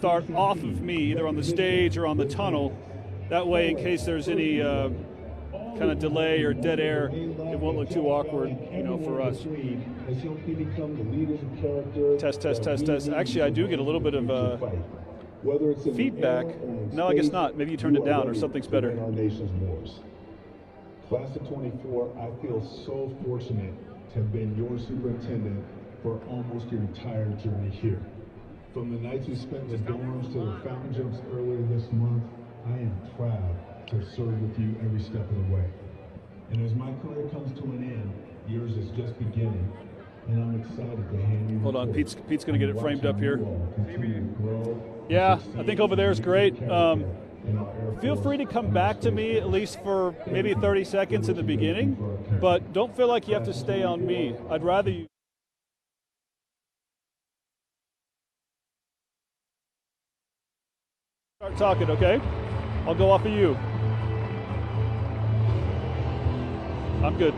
start off of me, either on the stage or on the tunnel. That way, in case there's any kind of delay or dead air, it won't look too awkward, for us. Test, test, test, test. Actually, I do get a little bit of feedback. No, I guess not. Maybe you turned it down or something's better. Class of 24, I feel so fortunate to have been your superintendent for almost your entire journey here. From the nights we spent in the dorms to the fountain jumps earlier this month, I am proud to serve with you every step of the way. And as my career comes to an end, yours is just beginning, and I'm excited to hand you. Hold on, Pete's going to get it framed up here. Yeah, I think over there is great. Feel free to come back to me at least for maybe 30 seconds in the beginning, but don't feel like you have to stay on me. I'd rather you start talking, okay? I'll go off of you. I'm good.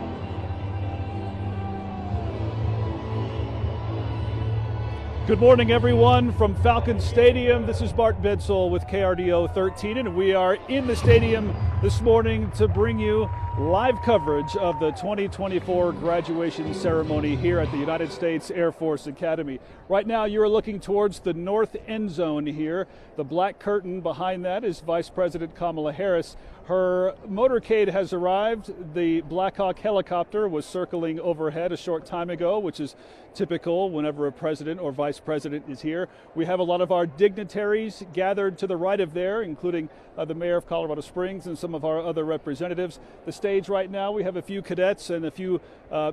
Good morning, everyone, from Falcon Stadium. This is Bart Bedsole with KRDO 13, and we are in the stadium this morning to bring you live coverage of the 2024 graduation ceremony here at the United States Air Force Academy. Right now, you're looking towards the north end zone here. The black curtain behind that is Vice President Kamala Harris. Her motorcade has arrived. The Black Hawk helicopter was circling overhead a short time ago, which is typical whenever a president or vice president is here. We have a lot of our dignitaries gathered to the right of there, including the mayor of Colorado Springs and some of our other representatives. The stage right now, we have a few cadets and a few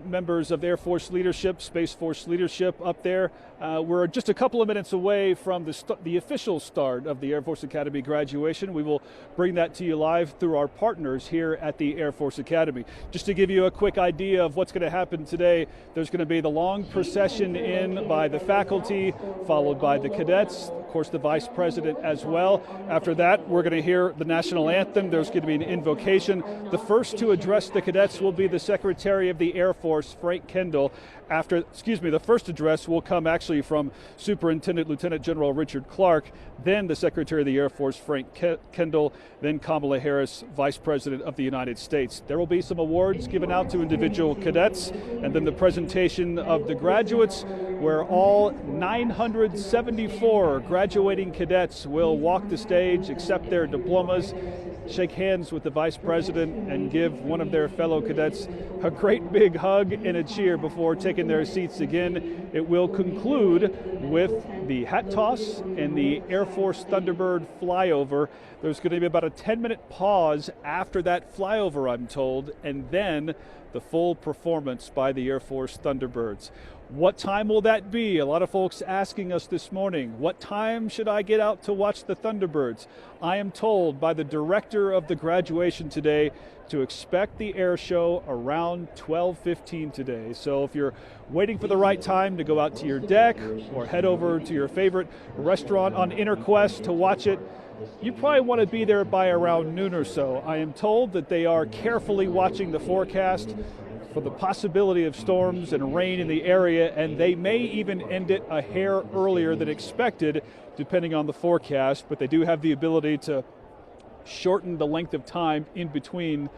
members of Air Force leadership, Space Force leadership up there. We're just a couple of minutes away from the official start of the Air Force Academy graduation. We will bring that to you live through our partners here at the Air Force Academy. Just to give you a quick idea of what's going to happen today, there's going to be the long procession in by the faculty, followed by the cadets, of course the vice president as well. After that, we're going to hear the national anthem. There's going to be an invocation. The first to address the cadets will be the Secretary of the Air Force, Frank Kendall. The first address will come actually from Superintendent Lieutenant General Richard Clark, then the Secretary of the Air Force, Frank Kendall, then Kamala Harris, Vice President of the United States. There will be some awards given out to individual cadets, and then the presentation of the graduates, where all 974 graduating cadets will walk the stage, accept their diplomas, shake hands with the Vice President, and give one of their fellow cadets a great big hug and a cheer before taking their seats again. It will conclude with the hat toss and the Air Force Thunderbird flyover. There's going to be about a 10-minute pause after that flyover, I'm told, and then the full performance by the Air Force Thunderbirds. What time will that be? A lot of folks asking us this morning, what time should I get out to watch the Thunderbirds? I am told by the director of the graduation today to expect the air show around 12:15 today. So if you're waiting for the right time to go out to your deck or head over to your favorite restaurant on Interquest to watch it, you probably want to be there by around noon or so. I am told that they are carefully watching the forecast for the possibility of storms and rain in the area, and they may even end it a hair earlier than expected, depending on the forecast, but they do have the ability to shorten the length of time in between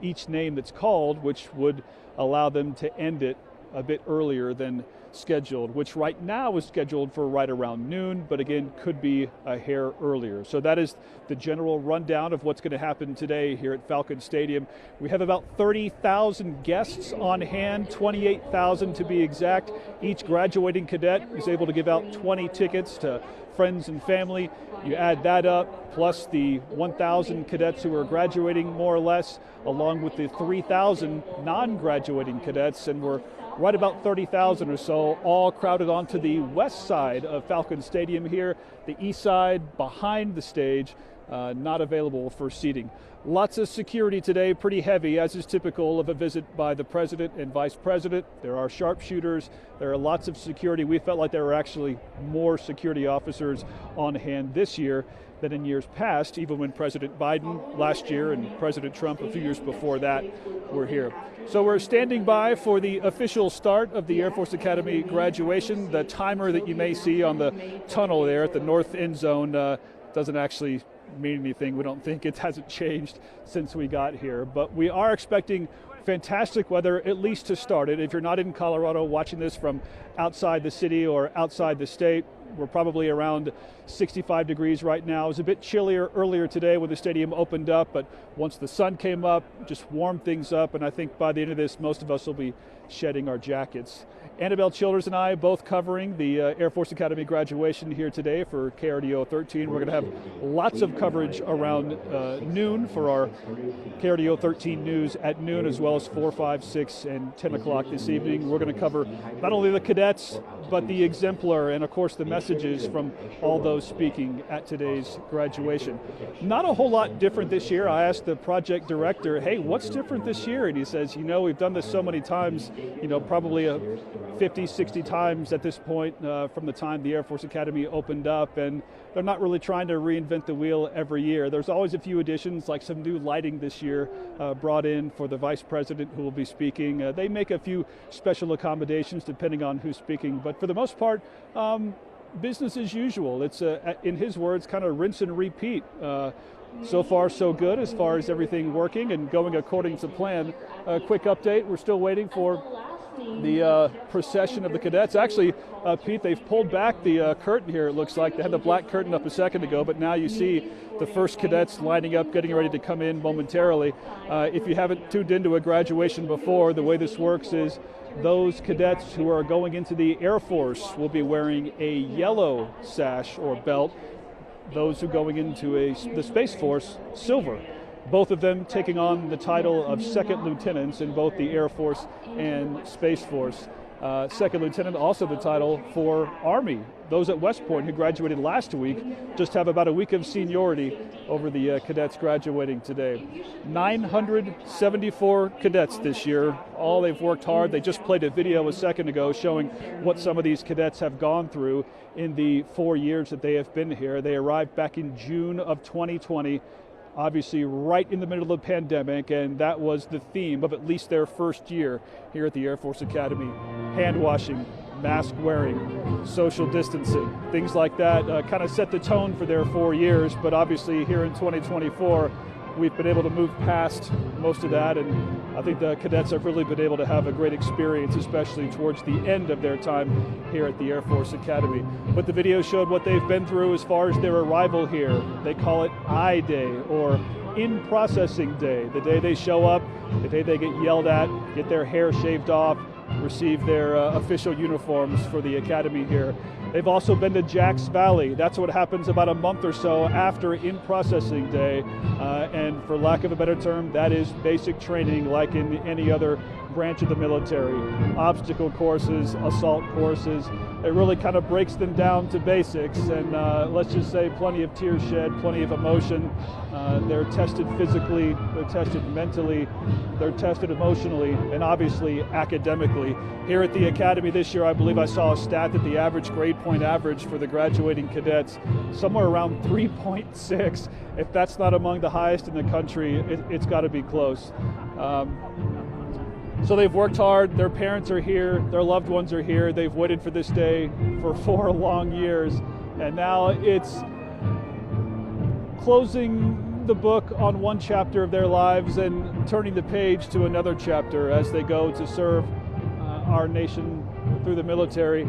each name that's called, which would allow them to end it a bit earlier than scheduled, which right now is scheduled for right around noon, but again, could be a hair earlier. So that is the general rundown of what's going to happen today here at Falcon Stadium. We have about 30,000 guests on hand, 28,000 to be exact. Each graduating cadet is able to give out 20 tickets to friends and family. You add that up, plus the 1,000 cadets who are graduating more or less, along with the 3,000 non-graduating cadets, and we're right about 30,000 or so, all crowded onto the west side of Falcon Stadium here, the east side behind the stage, not available for seating. Lots of security today, pretty heavy, as is typical of a visit by the president and vice president. There are sharpshooters, there are lots of security. We felt like there were actually more security officers on hand this year than in years past, even when President Biden last year and President Trump a few years before that were here. So we're standing by for the official start of the Air Force Academy graduation. The timer that you may see on the tunnel there at the north end zone doesn't actually mean anything. We don't think. It hasn't changed since we got here, but we are expecting fantastic weather, at least to start it. If you're not in Colorado watching this from outside the city or outside the state, we're probably around 65 degrees right now. It was a bit chillier earlier today when the stadium opened up, but once the sun came up, just warmed things up, and I think by the end of this, most of us will be shedding our jackets. Annabelle Childers and I both covering the Air Force Academy graduation here today for KRDO 13. We're going to have lots of coverage around noon for our KRDO 13 news at noon, as well as 4, 5, 6, and 10 o'clock this evening. We're going to cover not only the cadets, but the exemplar and, of course, the messages from all those speaking at today's graduation. Not a whole lot different this year. I asked the project director, hey, what's different this year? And he says, we've done this so many times, probably 50, 60 times at this point from the time the Air Force Academy opened up, and they're not really trying to reinvent the wheel every year. There's always a few additions, like some new lighting this year brought in for the vice president who will be speaking. They make a few special accommodations depending on who's speaking, but for the most part, business as usual. It's, in his words, kind of rinse and repeat. So far, so good as far as everything working and going according to plan. A quick update, we're still waiting for the procession of the cadets. Actually, Pete, they've pulled back the curtain here, it looks like. They had the black curtain up a second ago, but now you see the first cadets lining up, getting ready to come in momentarily. If you haven't tuned into a graduation before, the way this works is those cadets who are going into the Air Force will be wearing a yellow sash or belt. Those who are going into the Space Force, silver. Both of them taking on the title of second lieutenants in both the Air Force and Space Force. Second lieutenant, also the title for Army. Those at West Point who graduated last week just have about a week of seniority over the cadets graduating today. 974 cadets this year. All they've worked hard. They just played a video a second ago showing what some of these cadets have gone through in the 4 years that they have been here. They arrived back in June of 2020. Obviously right in the middle of the pandemic, and that was the theme of at least their first year here at the Air Force Academy. Hand washing, mask wearing, social distancing, things like that kind of set the tone for their 4 years, but obviously here in 2024, we've been able to move past most of that, and I think the cadets have really been able to have a great experience, especially towards the end of their time here at the Air Force Academy. But the video showed what they've been through as far as their arrival here. They call it I-Day, or in processing day, the day they show up, the day they get yelled at, get their hair shaved off, receive their official uniforms for the academy here. They've also been to Jack's Valley. That's what happens about a month or so after in processing day. And for lack of a better term, that is basic training like in any other branch of the military. Obstacle courses, assault courses. It really kind of breaks them down to basics. And let's just say plenty of tears shed, plenty of emotion. They're tested physically, they're tested mentally, they're tested emotionally, and obviously academically. Here at the Academy this year, I believe I saw a stat that the average grade point average for the graduating cadets, somewhere around 3.6. If that's not among the highest in the country, it's got to be close. So they've worked hard, their parents are here, their loved ones are here, they've waited for this day for 4 long years, and now it's closing the book on one chapter of their lives and turning the page to another chapter as they go to serve our nation through the military.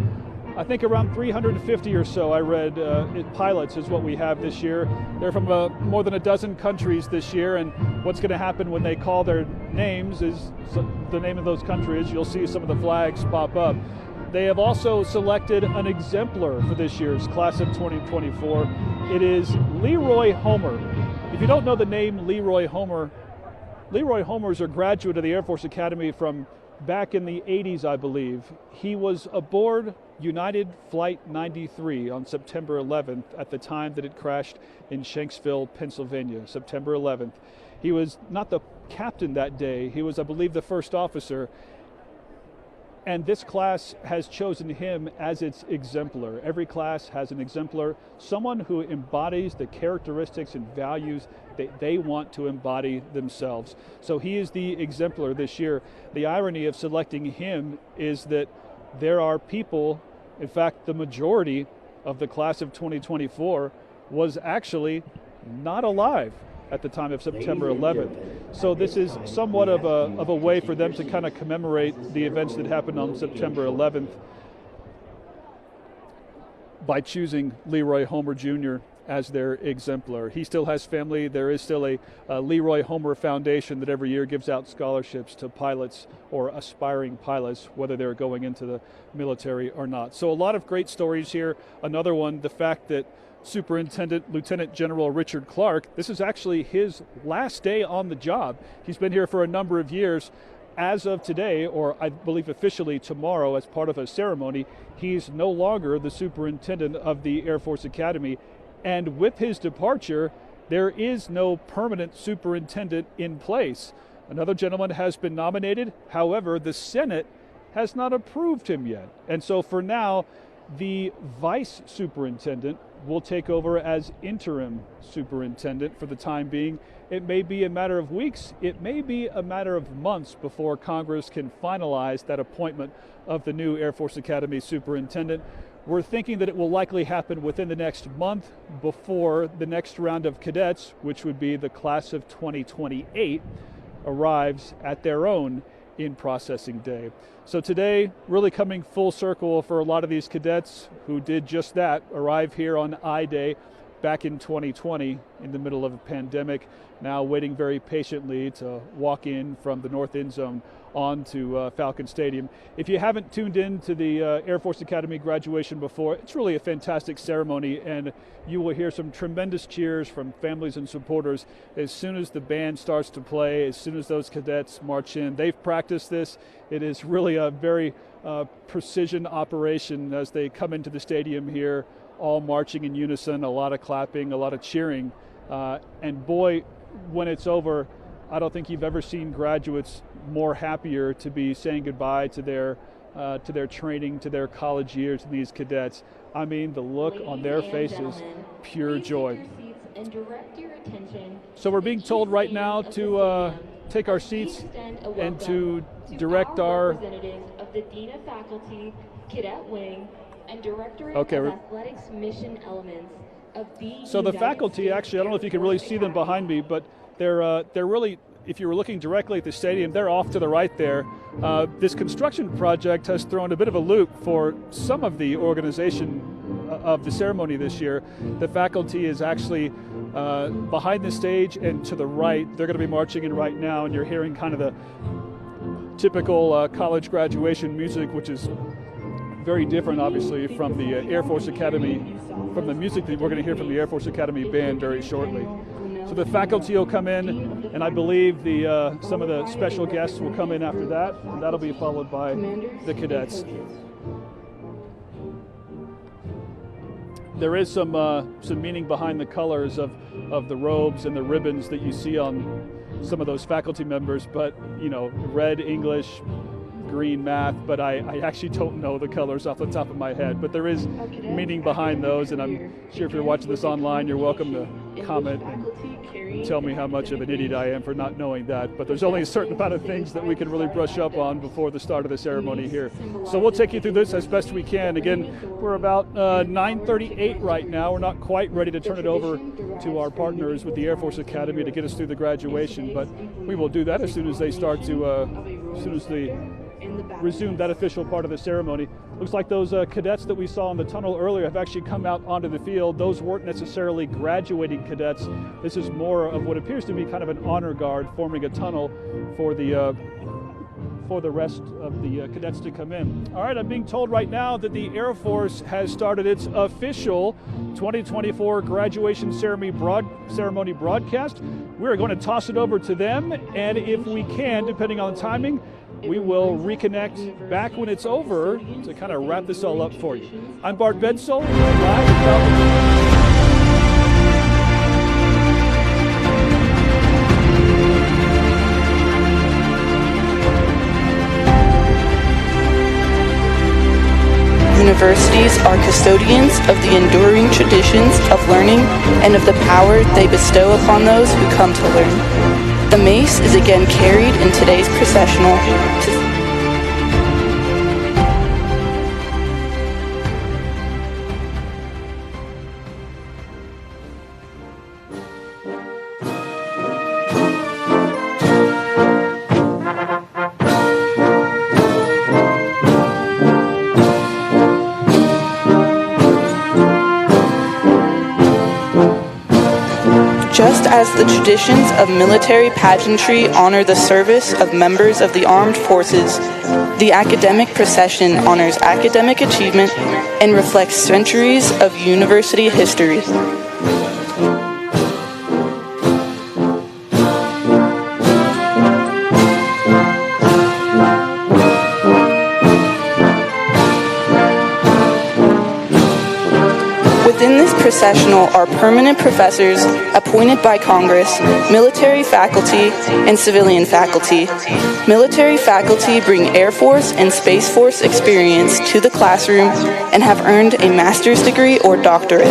I think around 350 or so, I read, pilots is what we have this year. They're from more than a dozen countries this year, and what's going to happen when they call their names is the name of those countries. You'll see some of the flags pop up. They have also selected an exemplar for this year's class of 2024. It is Leroy Homer. If you don't know the name Leroy Homer is a graduate of the Air Force Academy from back in the 80s, I believe. He was aboard United Flight 93 on September 11th at the time that it crashed in Shanksville, Pennsylvania, September 11th. He was not the captain that day, he was, I believe, the first officer. And this class has chosen him as its exemplar. Every class has an exemplar, someone who embodies the characteristics and values that they want to embody themselves. So he is the exemplar this year. The irony of selecting him is that there are people, in fact, the majority of the class of 2024 was actually not alive at the time of September 11th. So this is somewhat of a way for them to kind of commemorate the events that happened on September 11th by choosing Leroy Homer Jr. as their exemplar. He still has family. There is still a Leroy Homer Foundation that every year gives out scholarships to pilots or aspiring pilots, whether they're going into the military or not. So a lot of great stories here. Another one, the fact that Superintendent Lieutenant General Richard Clark, this is actually his last day on the job. He's been here for a number of years. As of today, or I believe officially tomorrow as part of a ceremony, he's no longer the superintendent of the Air Force Academy. And with his departure, there is no permanent superintendent in place. Another gentleman has been nominated. However, the Senate has not approved him yet. And so for now, the vice superintendent will take over as interim superintendent for the time being. It may be a matter of weeks, it may be a matter of months before Congress can finalize that appointment of the new Air Force Academy superintendent. We're thinking that it will likely happen within the next month before the next round of cadets, which would be the class of 2028, arrives at their own in processing day. So today, really coming full circle for a lot of these cadets who did just that, arrive here on I-Day back in 2020 in the middle of a pandemic, now waiting very patiently to walk in from the north end zone onto Falcon Stadium. If you haven't tuned in to the Air Force Academy graduation before, it's really a fantastic ceremony, and you will hear some tremendous cheers from families and supporters as soon as the band starts to play, as soon as those cadets march in. They've practiced this. It is really a very precision operation as they come into the stadium here, all marching in unison, a lot of clapping, a lot of cheering. And boy, when it's over, I don't think you've ever seen graduates more happier to be saying goodbye to their training, to their college years, and these cadets. I mean, the look on their faces, pure joy. So we're being told right now to take our seats and to direct our representatives of the Dean of Faculty, Cadet Wing, and Directorate of Athletics Mission Elements of the So the faculty, actually, I don't know if you can really see them behind me, but they're really, if you were looking directly at the stadium, they're off to the right there. This construction project has thrown a bit of a loop for some of the organization of the ceremony this year. The faculty is actually behind the stage and to the right. They're going to be marching in right now, and you're hearing kind of the typical college graduation music, which is very different, obviously, from the Air Force Academy, from the music that we're going to hear from the Air Force Academy band very shortly. So the faculty will come in, and I believe some of the special guests will come in after that, and that'll be followed by the cadets. There is some meaning behind the colors of the robes and the ribbons that you see on some of those faculty members, but you know, red English, green math, but I actually don't know the colors off the top of my head, but there is meaning behind those, and I'm sure if you're watching this online, you're welcome to comment and tell me how much of an idiot I am for not knowing that, but there's only a certain amount of things that we can really brush up on before the start of the ceremony here. So we'll take you through this as best we can. Again, we're about 9:38 right now. We're not quite ready to turn it over to our partners with the Air Force Academy to get us through the graduation, but we will do that as soon as they start to, as soon as they resume that official part of the ceremony. Looks like those cadets that we saw in the tunnel earlier have actually come out onto the field. Those weren't necessarily graduating cadets. This is more of what appears to be kind of an honor guard forming a tunnel for the rest of the cadets to come in. All right, I'm being told right now that the Air Force has started its official 2024 graduation ceremony broadcast. We're going to toss it over to them, and if we can, depending on the timing, we will reconnect back when it's over to kind of wrap this all up for you. I'm Bart Bedsole, live in Falcon. Universities are custodians of the enduring traditions of learning and of the power they bestow upon those who come to learn. The mace is again carried in today's processional to Just as the traditions of military pageantry honor the service of members of the armed forces, the academic procession honors academic achievement and reflects centuries of university history. Within this processional are permanent professors appointed by Congress, military faculty, and civilian faculty. Military faculty bring Air Force and Space Force experience to the classroom and have earned a master's degree or doctorate.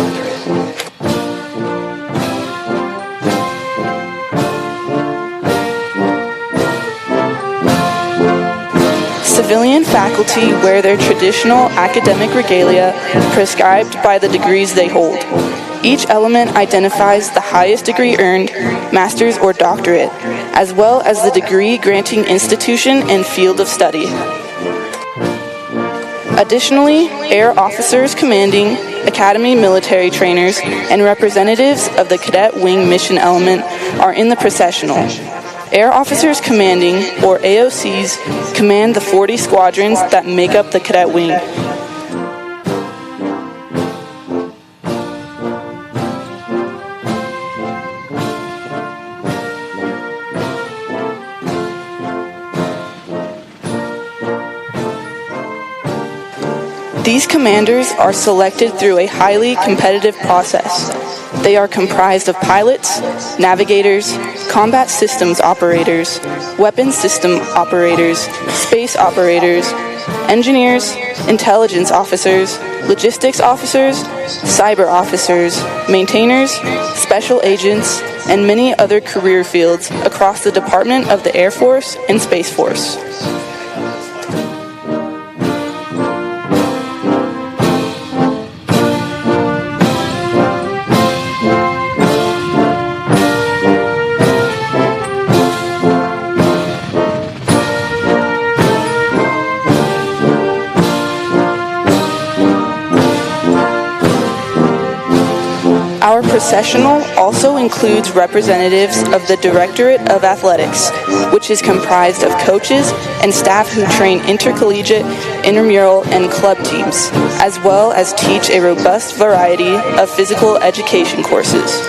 Civilian faculty wear their traditional academic regalia prescribed by the degrees they hold. Each element identifies the highest degree earned, master's or doctorate, as well as the degree-granting institution and field of study. Additionally, Air Officers Commanding, Academy military trainers, and representatives of the Cadet Wing mission element are in the processional. Air Officers Commanding, or AOCs, command the 40 squadrons that make up the Cadet Wing. These commanders are selected through a highly competitive process. They are comprised of pilots, navigators, combat systems operators, weapons system operators, space operators, engineers, intelligence officers, logistics officers, cyber officers, maintainers, special agents, and many other career fields across the Department of the Air Force and Space Force. Our processional also includes representatives of the Directorate of Athletics, which is comprised of coaches and staff who train intercollegiate, intramural, and club teams, as well as teach a robust variety of physical education courses.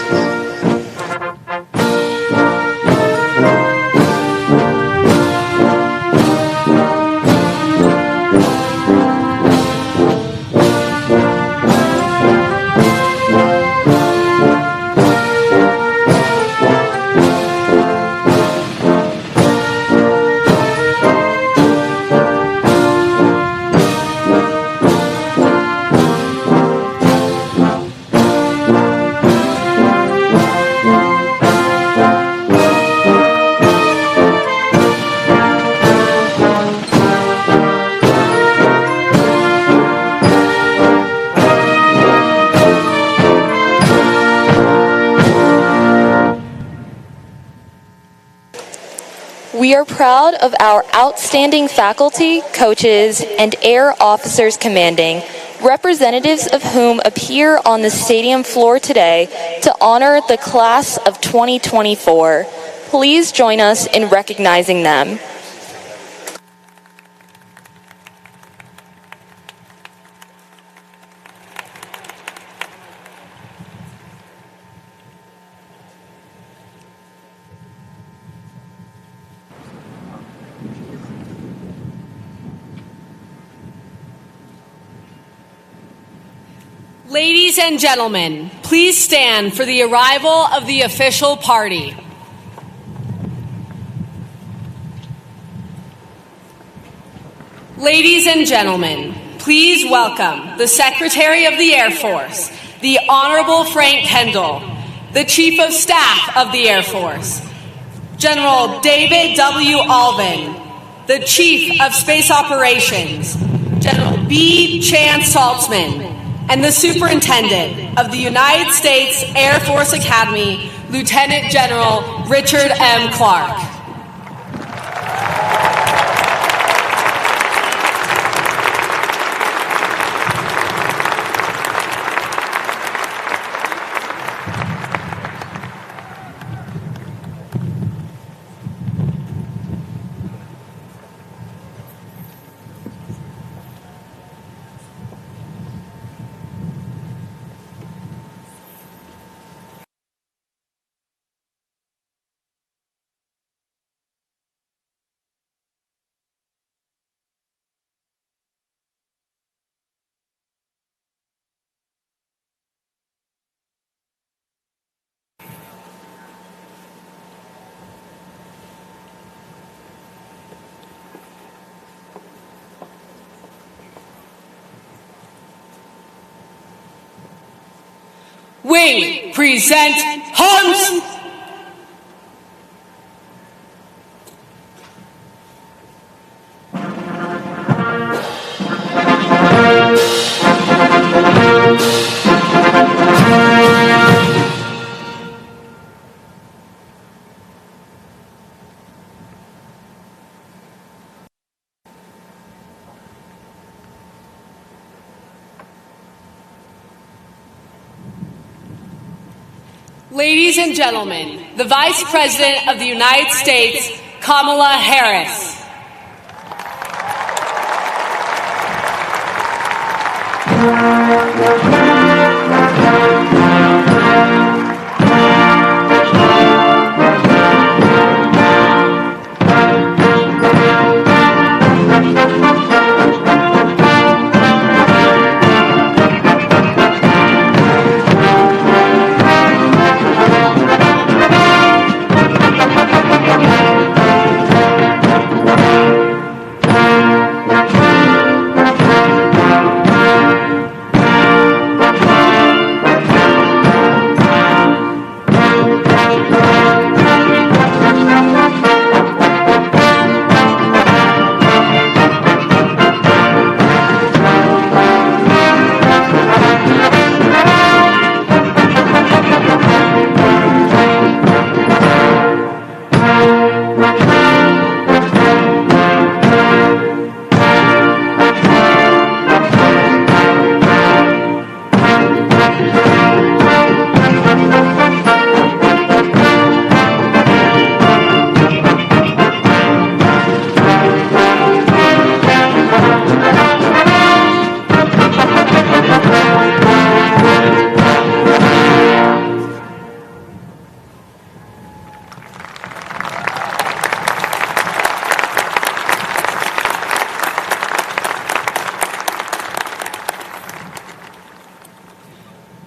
We are proud of our outstanding faculty, coaches, and Air Officers Commanding, representatives of whom appear on the stadium floor today to honor the class of 2024. Please join us in recognizing them. Ladies and gentlemen, please stand for the arrival of the official party. Ladies and gentlemen, please welcome the Secretary of the Air Force, the Honorable Frank Kendall, the Chief of Staff of the Air Force, General David W. Alvin, the Chief of Space Operations, General B. Chan Saltzman, and the Superintendent of the United States Air Force Academy, Lieutenant General Richard M. Clark. We present Hans! Ladies and gentlemen, the Vice President of the United States, Kamala Harris.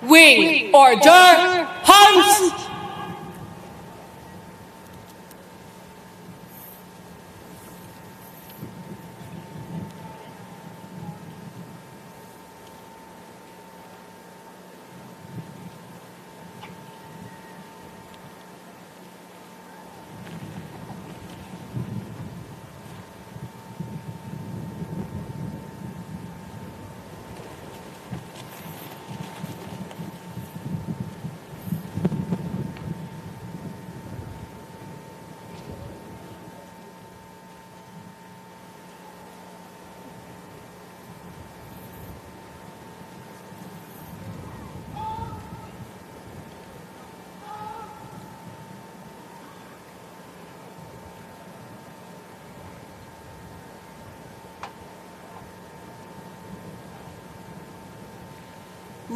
Wing Order Hans!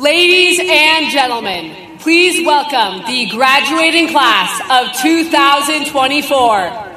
Ladies and gentlemen, please welcome the graduating class of 2024.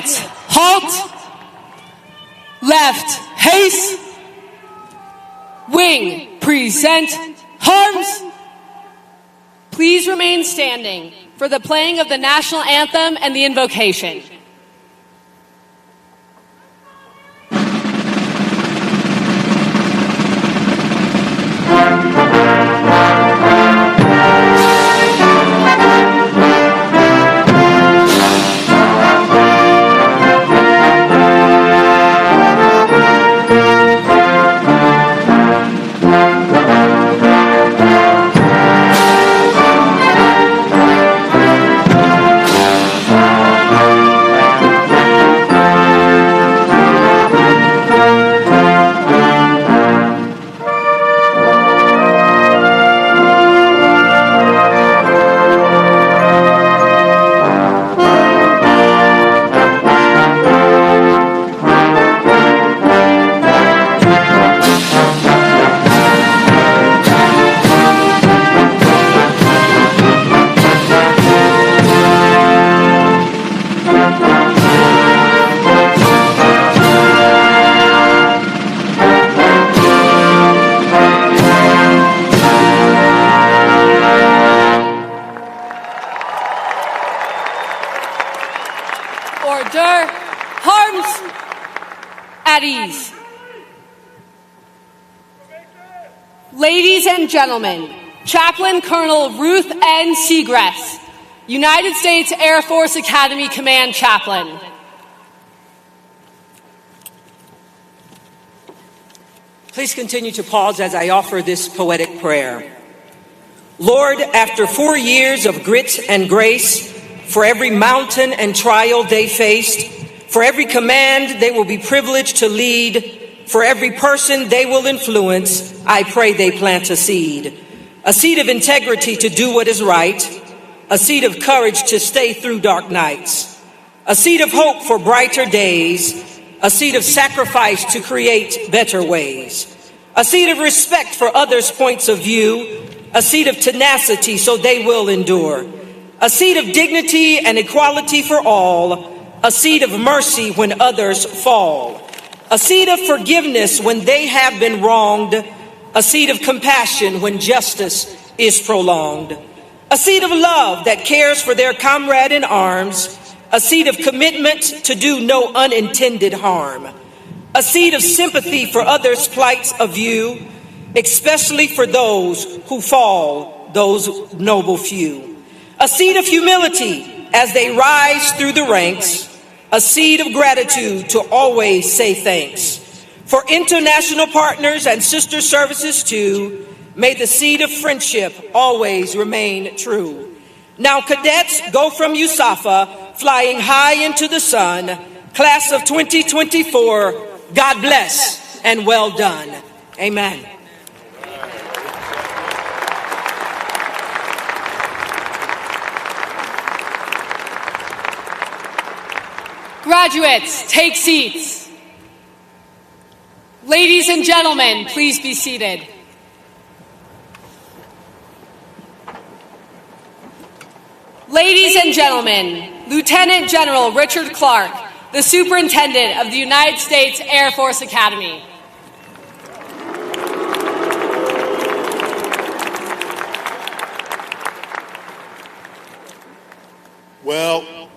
Graduates, halt. Left, haste. Wing, present, arms. Please remain standing for the playing of the national anthem and the invocation. Order, arms, at ease. Ladies and gentlemen, Chaplain Colonel Ruth N. Seagrass, United States Air Force Academy Command Chaplain. Please continue to pause as I offer this poetic prayer. Lord, after 4 years of grit and grace, for every mountain and trial they faced, for every command they will be privileged to lead, for every person they will influence, I pray they plant a seed of integrity to do what is right, a seed of courage to stay through dark nights, a seed of hope for brighter days, a seed of sacrifice to create better ways, a seed of respect for others' points of view, a seed of tenacity so they will endure, a seed of dignity and equality for all, a seed of mercy when others fall, a seed of forgiveness when they have been wronged, a seed of compassion when justice is prolonged, a seed of love that cares for their comrade in arms, a seed of commitment to do no unintended harm, a seed of sympathy for others' plights of view, especially for those who fall, those noble few. A seed of humility as they rise through the ranks, a seed of gratitude to always say thanks. For international partners and sister services too, may the seed of friendship always remain true. Now cadets go from USAFA, flying high into the sun. Class of 2024, God bless and well done. Amen. Graduates, take seats. Ladies and gentlemen, please be seated. Ladies and gentlemen, Lieutenant General Richard Clark, the Superintendent of the United States Air Force Academy. Well,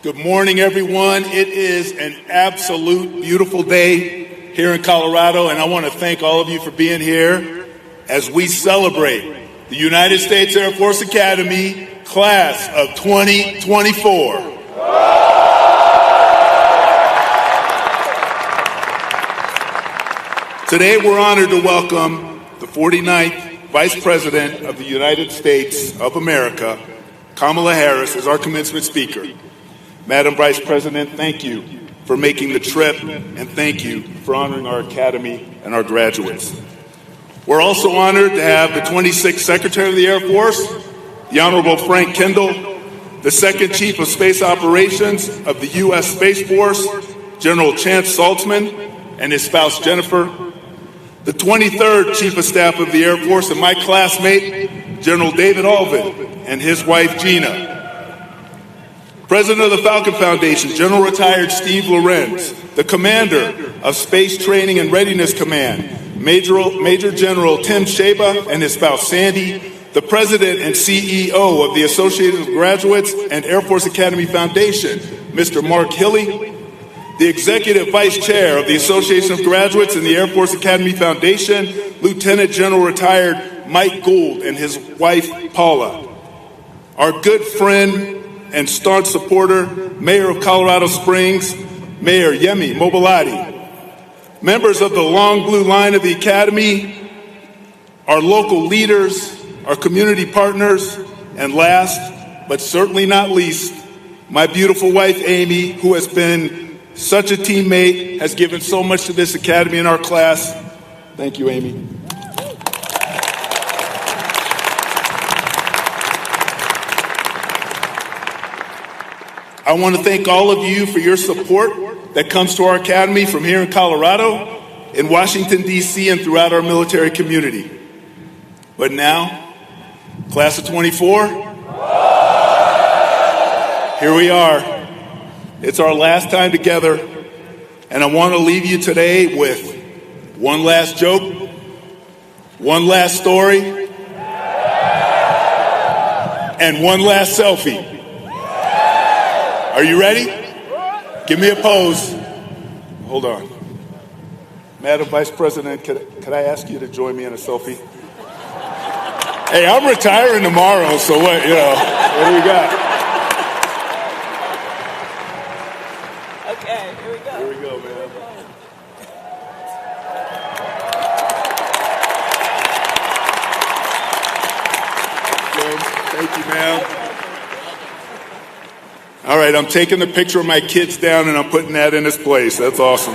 good morning, everyone. It is an absolute beautiful day here in Colorado, and I want to thank all of you for being here as we celebrate the United States Air Force Academy Class of 2024. Today, we're honored to welcome the 49th Vice President of the United States of America, Kamala Harris, as our commencement speaker. Madam Vice President, thank you for making the trip, and thank you for honoring our Academy and our graduates. We're also honored to have the 26th Secretary of the Air Force, the Honorable Frank Kendall, the Second Chief of Space Operations of the U.S. Space Force, General Chance Saltzman, and his spouse Jennifer, the 23rd Chief of Staff of the Air Force and my classmate, General David Alvin, and his wife Gina, President of the Falcon Foundation, General Retired Steve Lorenz, the Commander of Space Training and Readiness Command, Major General Tim Sheba and his spouse Sandy, the President and CEO of the Association of Graduates and Air Force Academy Foundation, Mr. Mark Hilly, the Executive Vice Chair of the Association of Graduates and the Air Force Academy Foundation, Lieutenant General Retired Mike Gould and his wife Paula, our good friend and staunch supporter, Mayor of Colorado Springs, Mayor Yemi Mobilati, members of the long blue line of the Academy, our local leaders, our community partners, and last, but certainly not least, my beautiful wife, Amy, who has been such a teammate, has given so much to this Academy and our class. Thank you, Amy. I want to thank all of you for your support that comes to our Academy from here in Colorado, in Washington, D.C., and throughout our military community. But now, Class of 24, here we are. It's our last time together, and I want to leave you today with one last joke, one last story, and one last selfie. Are you ready? Give me a pose. Hold on. Madam Vice President, could I ask you to join me in a selfie? Hey, I'm retiring tomorrow, so what do we got? Okay, here we go. Here we go, man. Thank you, ma'am. All right, I'm taking the picture of my kids down and I'm putting that in its place. That's awesome.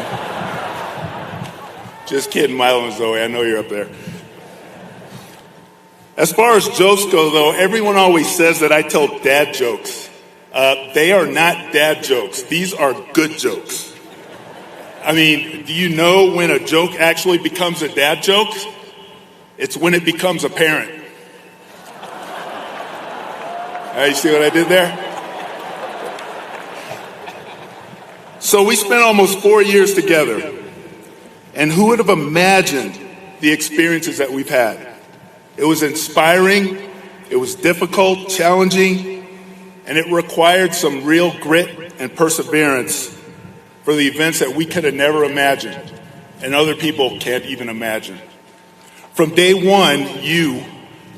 Just kidding, Milo and Zoe. I know you're up there. As far as jokes go, though, everyone always says that I tell dad jokes. They are not dad jokes. These are good jokes. I mean, do you know when a joke actually becomes a dad joke? It's when it becomes apparent. You see what I did there? So we spent almost 4 years together, and who would have imagined the experiences that we've had? It was inspiring, it was difficult, challenging, and it required some real grit and perseverance for the events that we could have never imagined, and other people can't even imagine. From day one, you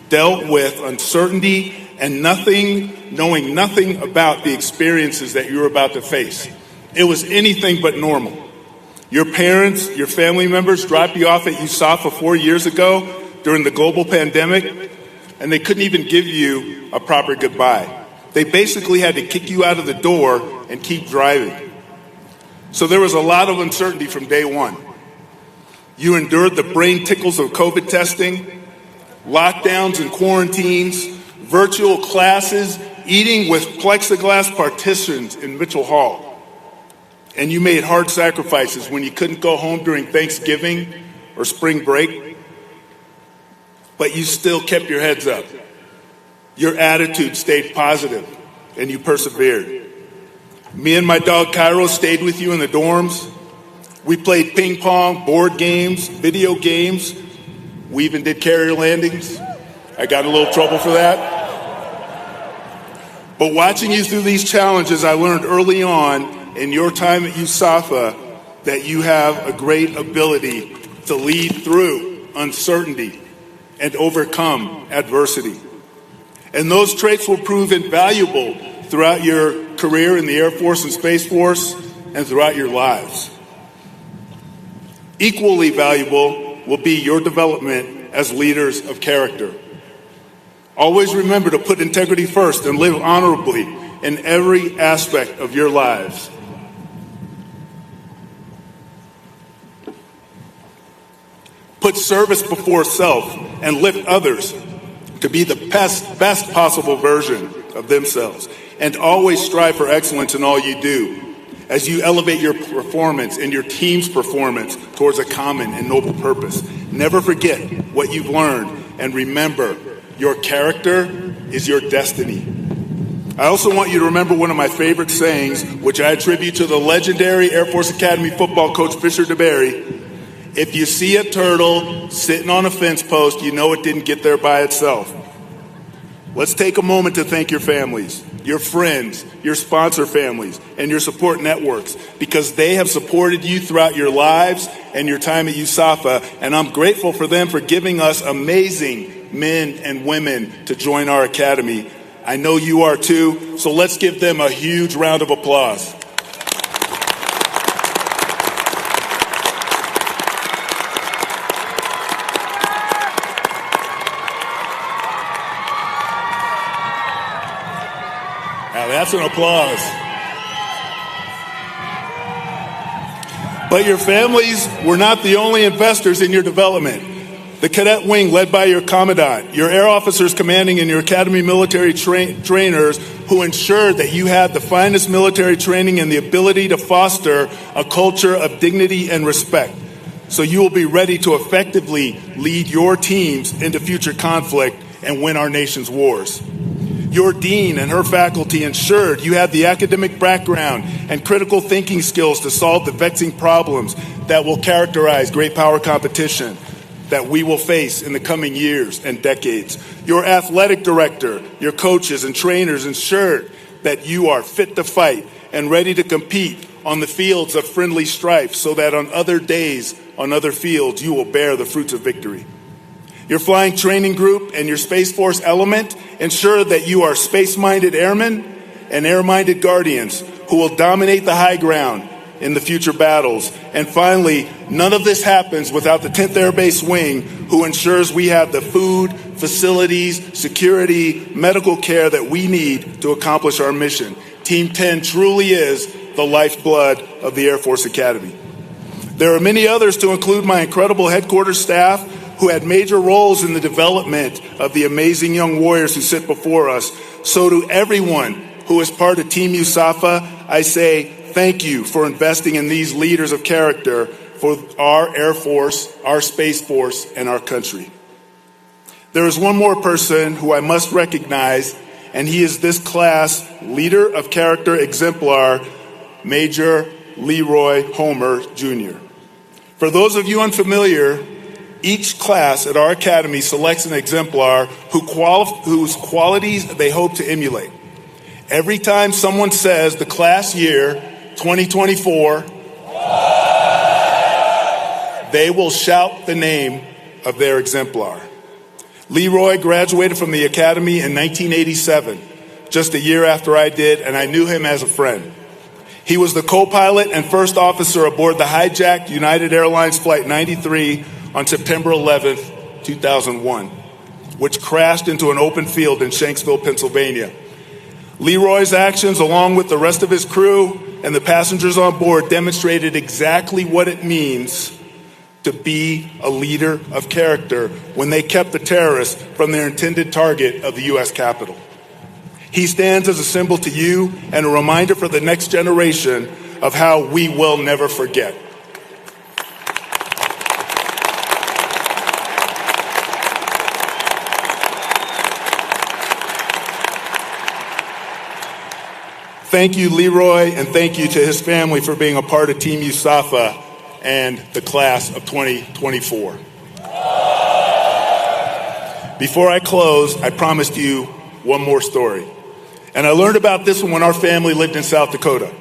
dealt with uncertainty and knowing nothing about the experiences that you were about to face. It was anything but normal. Your parents, your family members dropped you off at USAFA 4 years ago during the global pandemic, and they couldn't even give you a proper goodbye. They basically had to kick you out of the door and keep driving. So there was a lot of uncertainty from day one. You endured the brain tickles of COVID testing, lockdowns and quarantines, virtual classes, eating with plexiglass partitions in Mitchell Hall. And you made hard sacrifices when you couldn't go home during Thanksgiving or spring break. But you still kept your heads up. Your attitude stayed positive, and you persevered. Me and my dog Cairo stayed with you in the dorms. We played ping pong, board games, video games. We even did carrier landings. I got in a little trouble for that. But watching you through these challenges, I learned early on in your time at USAFA that you have a great ability to lead through uncertainty and overcome adversity. And those traits will prove invaluable throughout your career in the Air Force and Space Force and throughout your lives. Equally valuable will be your development as leaders of character. Always remember to put integrity first and live honorably in every aspect of your lives. Put service before self and lift others to be the best possible version of themselves. And always strive for excellence in all you do as you elevate your performance and your team's performance towards a common and noble purpose. Never forget what you've learned, and remember, your character is your destiny. I also want you to remember one of my favorite sayings, which I attribute to the legendary Air Force Academy football coach Fisher DeBerry. If you see a turtle sitting on a fence post, you know it didn't get there by itself. Let's take a moment to thank your families, your friends, your sponsor families, and your support networks, because they have supported you throughout your lives and your time at USAFA, and I'm grateful for them for giving us amazing men and women to join our academy. I know you are too, so let's give them a huge round of applause. Now that's an applause. But your families were not the only investors in your development. The cadet wing, led by your commandant, your air officers commanding, and your academy military trainers who ensured that you had the finest military training and the ability to foster a culture of dignity and respect, so you will be ready to effectively lead your teams into future conflict and win our nation's wars. Your dean and her faculty ensured you had the academic background and critical thinking skills to solve the vexing problems that will characterize great power competition that we will face in the coming years and decades. Your athletic director, your coaches and trainers ensured that you are fit to fight and ready to compete on the fields of friendly strife, so that on other days, on other fields, you will bear the fruits of victory. Your flying training group and your Space Force element ensure that you are space-minded airmen and air-minded guardians who will dominate the high ground in the future battles. And finally, none of this happens without the 10th Air Base Wing, who ensures we have the food, facilities, security, medical care that we need to accomplish our mission. Team 10 truly is the lifeblood of the Air Force Academy. There are many others, to include my incredible headquarters staff, who had major roles in the development of the amazing young warriors who sit before us. So to everyone who is part of Team USAFA, I say thank you for investing in these leaders of character for our Air Force, our Space Force, and our country. There is one more person who I must recognize, and he is this class leader of character exemplar, Major Leroy Homer, Jr. For those of you unfamiliar, each class at our academy selects an exemplar whose qualities they hope to emulate. Every time someone says the class year 2024, they will shout the name of their exemplar. Leroy graduated from the academy in 1987, just a year after I did, and I knew him as a friend. He was the co-pilot and first officer aboard the hijacked United Airlines Flight 93 on September 11th, 2001, which crashed into an open field in Shanksville, Pennsylvania. Leroy's actions, along with the rest of his crew and the passengers on board, demonstrated exactly what it means to be a leader of character when they kept the terrorists from their intended target of the U.S. Capitol. He stands as a symbol to you and a reminder for the next generation of how we will never forget. Thank you, Leroy, and thank you to his family for being a part of Team USAFA and the class of 2024. Before I close, I promised you one more story. And I learned about this one when our family lived in South Dakota.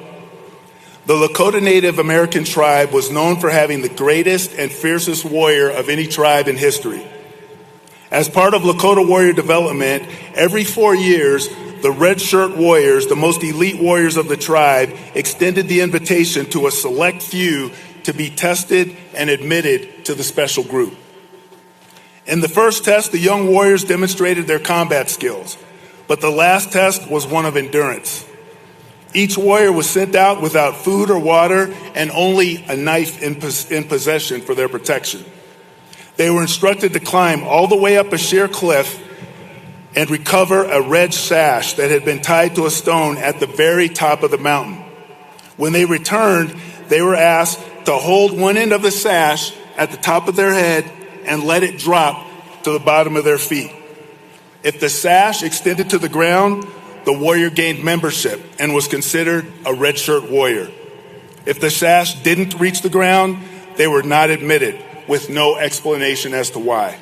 The Lakota Native American tribe was known for having the greatest and fiercest warrior of any tribe in history. As part of Lakota warrior development, every 4 years, the Red Shirt Warriors, the most elite warriors of the tribe, extended the invitation to a select few to be tested and admitted to the special group. In the first test, the young warriors demonstrated their combat skills, but the last test was one of endurance. Each warrior was sent out without food or water and only a knife in possession for their protection. They were instructed to climb all the way up a sheer cliff and recover a red sash that had been tied to a stone at the very top of the mountain. When they returned, they were asked to hold one end of the sash at the top of their head and let it drop to the bottom of their feet. If the sash extended to the ground, the warrior gained membership and was considered a red shirt warrior. If the sash didn't reach the ground, they were not admitted, with no explanation as to why.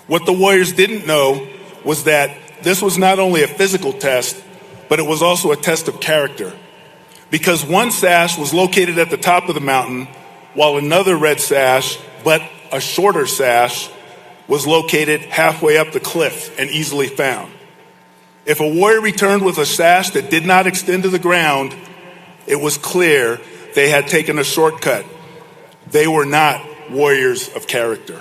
What the warriors didn't know was that this was not only a physical test, but it was also a test of character. Because one sash was located at the top of the mountain, while another red sash, but a shorter sash, was located halfway up the cliff and easily found. If a warrior returned with a sash that did not extend to the ground, it was clear they had taken a shortcut. They were not warriors of character.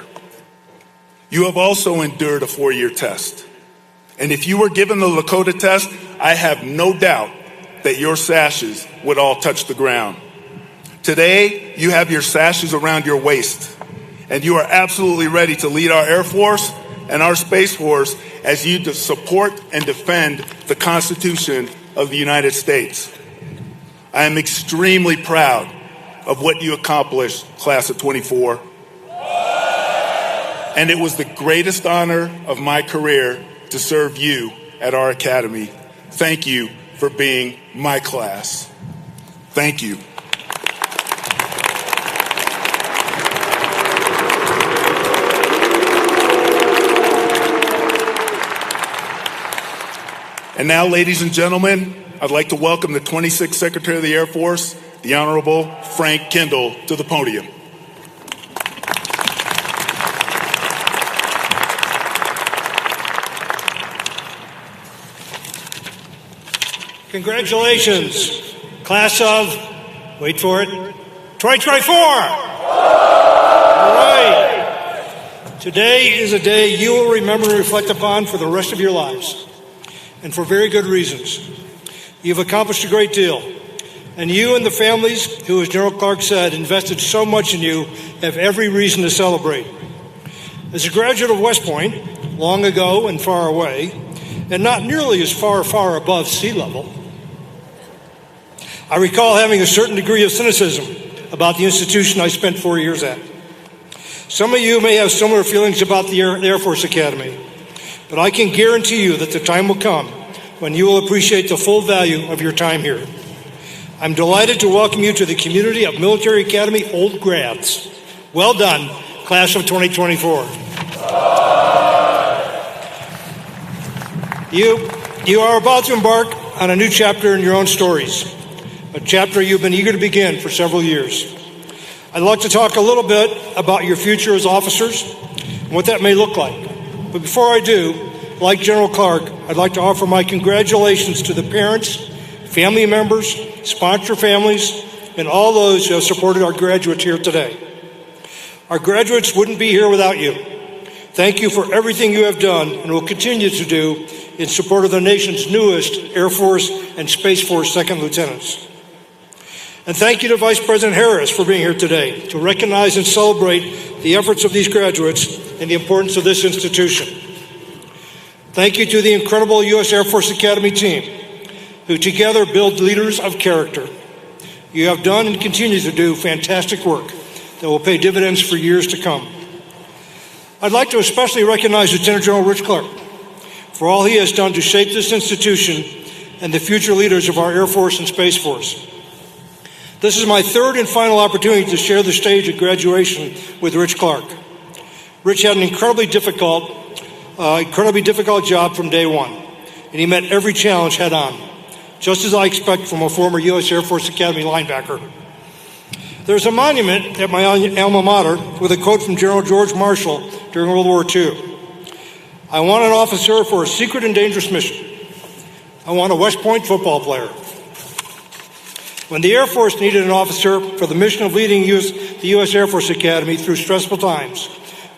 You have also endured a 4-year test. And if you were given the Lakota test, I have no doubt that your sashes would all touch the ground. Today, you have your sashes around your waist, and you are absolutely ready to lead our Air Force and our Space Force as you support and defend the Constitution of the United States. I am extremely proud of what you accomplished, Class of 24. And it was the greatest honor of my career to serve you at our academy. Thank you for being my class. Thank you. And now, ladies and gentlemen, I'd like to welcome the 26th Secretary of the Air Force, the Honorable Frank Kendall, to the podium. Congratulations, class of, wait for it, 2024. All right. Today is a day you will remember and reflect upon for the rest of your lives, and for very good reasons. You've accomplished a great deal, and you and the families who, as General Clark said, invested so much in you have every reason to celebrate. As a graduate of West Point, long ago and far away, and not nearly as far above sea level, I recall having a certain degree of cynicism about the institution I spent 4 years at. Some of you may have similar feelings about the Air Force Academy, but I can guarantee you that the time will come when you will appreciate the full value of your time here. I'm delighted to welcome you to the community of Military Academy old grads. Well done, class of 2024. You are about to embark on a new chapter in your own stories, a chapter you've been eager to begin for several years. I'd like to talk a little bit about your future as officers and what that may look like. But before I do, like General Clark, I'd like to offer my congratulations to the parents, family members, sponsor families, and all those who have supported our graduates here today. Our graduates wouldn't be here without you. Thank you for everything you have done and will continue to do in support of the nation's newest Air Force and Space Force second lieutenants. And thank you to Vice President Harris for being here today to recognize and celebrate the efforts of these graduates and the importance of this institution. Thank you to the incredible U.S. Air Force Academy team, who together build leaders of character. You have done and continue to do fantastic work that will pay dividends for years to come. I'd like to especially recognize Lieutenant General Rich Clark for all he has done to shape this institution and the future leaders of our Air Force and Space Force. This is my third and final opportunity to share the stage at graduation with Rich Clark. Rich had an incredibly difficult job from day one, and he met every challenge head on, just as I expect from a former U.S. Air Force Academy linebacker. There's a monument at my alma mater with a quote from General George Marshall during World War II. I want an officer for a secret and dangerous mission. I want a West Point football player. When the Air Force needed an officer for the mission of leading the U.S. Air Force Academy through stressful times,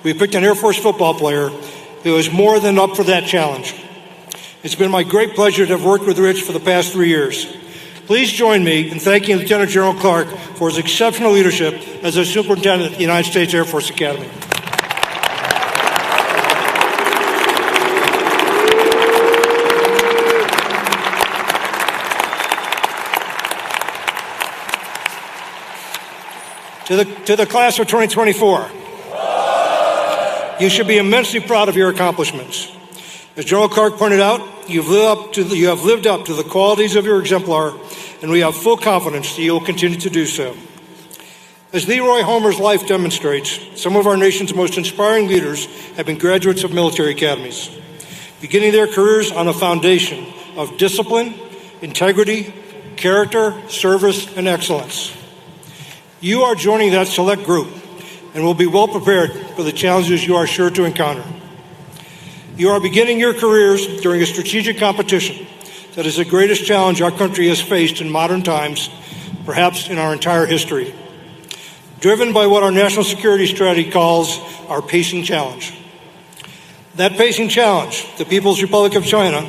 we picked an Air Force football player who is more than up for that challenge. It's been my great pleasure to have worked with Rich for the past 3 years. Please join me in thanking Lieutenant General Clark for his exceptional leadership as a Superintendent at the United States Air Force Academy. To the class of 2024, you should be immensely proud of your accomplishments. As General Clark pointed out, you have lived up to the qualities of your exemplar, and we have full confidence that you will continue to do so. As Leroy Homer's life demonstrates, some of our nation's most inspiring leaders have been graduates of military academies, beginning their careers on a foundation of discipline, integrity, character, service, and excellence. You are joining that select group and will be well prepared for the challenges you are sure to encounter. You are beginning your careers during a strategic competition that is the greatest challenge our country has faced in modern times, perhaps in our entire history, driven by what our national security strategy calls our pacing challenge. That pacing challenge, the People's Republic of China,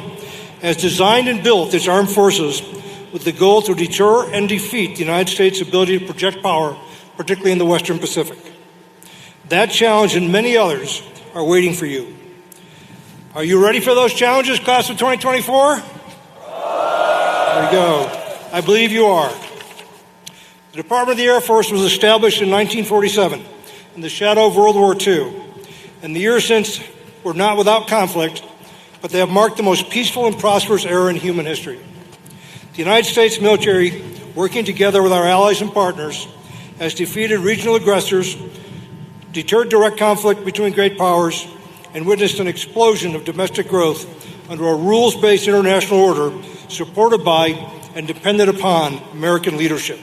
has designed and built its armed forces with the goal to deter and defeat the United States' ability to project power, particularly in the Western Pacific. That challenge and many others are waiting for you. Are you ready for those challenges, class of 2024? There we go. I believe you are. The Department of the Air Force was established in 1947 in the shadow of World War II, and the years since were not without conflict, but they have marked the most peaceful and prosperous era in human history. The United States military, working together with our allies and partners, has defeated regional aggressors, deterred direct conflict between great powers, and witnessed an explosion of domestic growth under a rules-based international order supported by and dependent upon American leadership.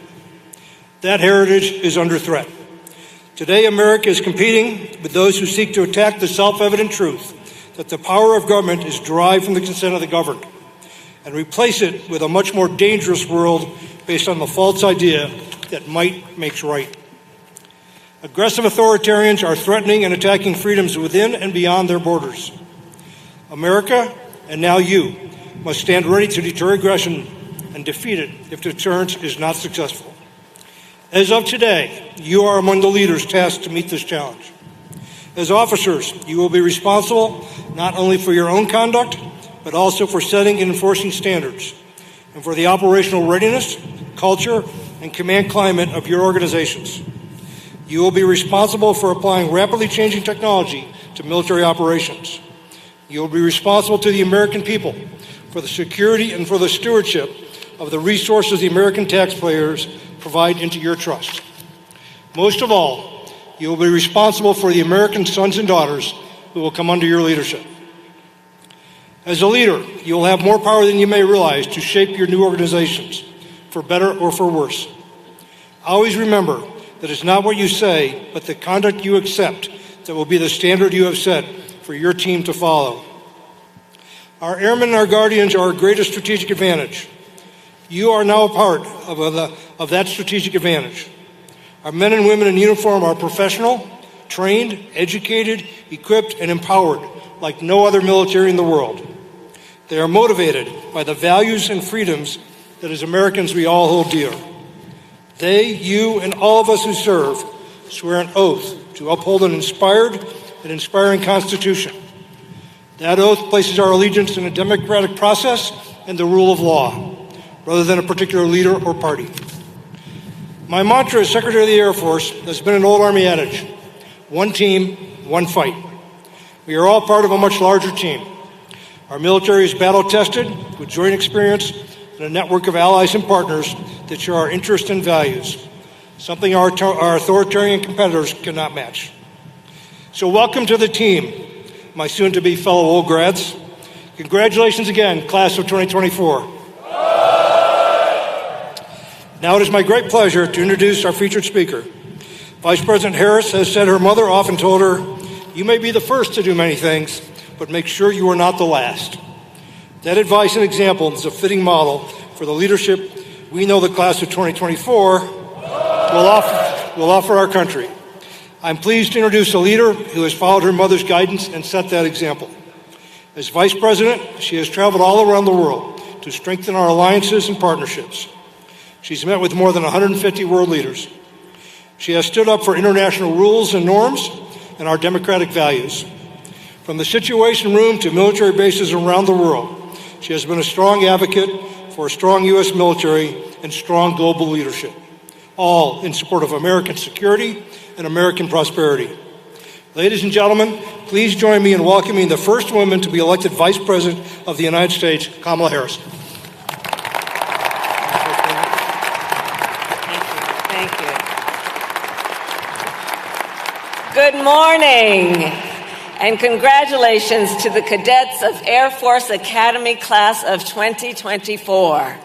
That heritage is under threat. Today, America is competing with those who seek to attack the self-evident truth that the power of government is derived from the consent of the governed, and replace it with a much more dangerous world based on the false idea that might makes right. Aggressive authoritarians are threatening and attacking freedoms within and beyond their borders. America, and now you, must stand ready to deter aggression and defeat it if deterrence is not successful. As of today, you are among the leaders tasked to meet this challenge. As officers, you will be responsible not only for your own conduct, but also for setting and enforcing standards, and for the operational readiness, culture, and command climate of your organizations. You will be responsible for applying rapidly changing technology to military operations. You will be responsible to the American people for the security and for the stewardship of the resources the American taxpayers provide into your trust. Most of all, you will be responsible for the American sons and daughters who will come under your leadership. As a leader, you will have more power than you may realize to shape your new organizations, for better or for worse. Always remember that it's not what you say, but the conduct you accept that will be the standard you have set for your team to follow. Our airmen and our guardians are our greatest strategic advantage. You are now a part of that strategic advantage. Our men and women in uniform are professional, trained, educated, equipped, and empowered like no other military in the world. They are motivated by the values and freedoms that as Americans we all hold dear. They, you, and all of us who serve swear an oath to uphold an inspired and inspiring Constitution. That oath places our allegiance in a democratic process and the rule of law, rather than a particular leader or party. My mantra as Secretary of the Air Force has been an old Army adage: one team, one fight. We are all part of a much larger team. Our military is battle-tested with joint experience and a network of allies and partners that share our interests and values, something our authoritarian competitors cannot match. So welcome to the team, my soon-to-be fellow old grads. Congratulations again, class of 2024. Now it is my great pleasure to introduce our featured speaker. Vice President Harris has said her mother often told her, "You may be the first to do many things, but make sure you are not the last." That advice and example is a fitting model for the leadership we know the class of 2024 will offer our country. I'm pleased to introduce a leader who has followed her mother's guidance and set that example. As Vice President, she has traveled all around the world to strengthen our alliances and partnerships. She's met with more than 150 world leaders. She has stood up for international rules and norms and our democratic values. From the Situation Room to military bases around the world, she has been a strong advocate for a strong U.S. military and strong global leadership, all in support of American security and American prosperity. Ladies and gentlemen, please join me in welcoming the first woman to be elected Vice President of the United States, Kamala Harris. Thank you. Good morning, and congratulations to the cadets of Air Force Academy Class of 2024.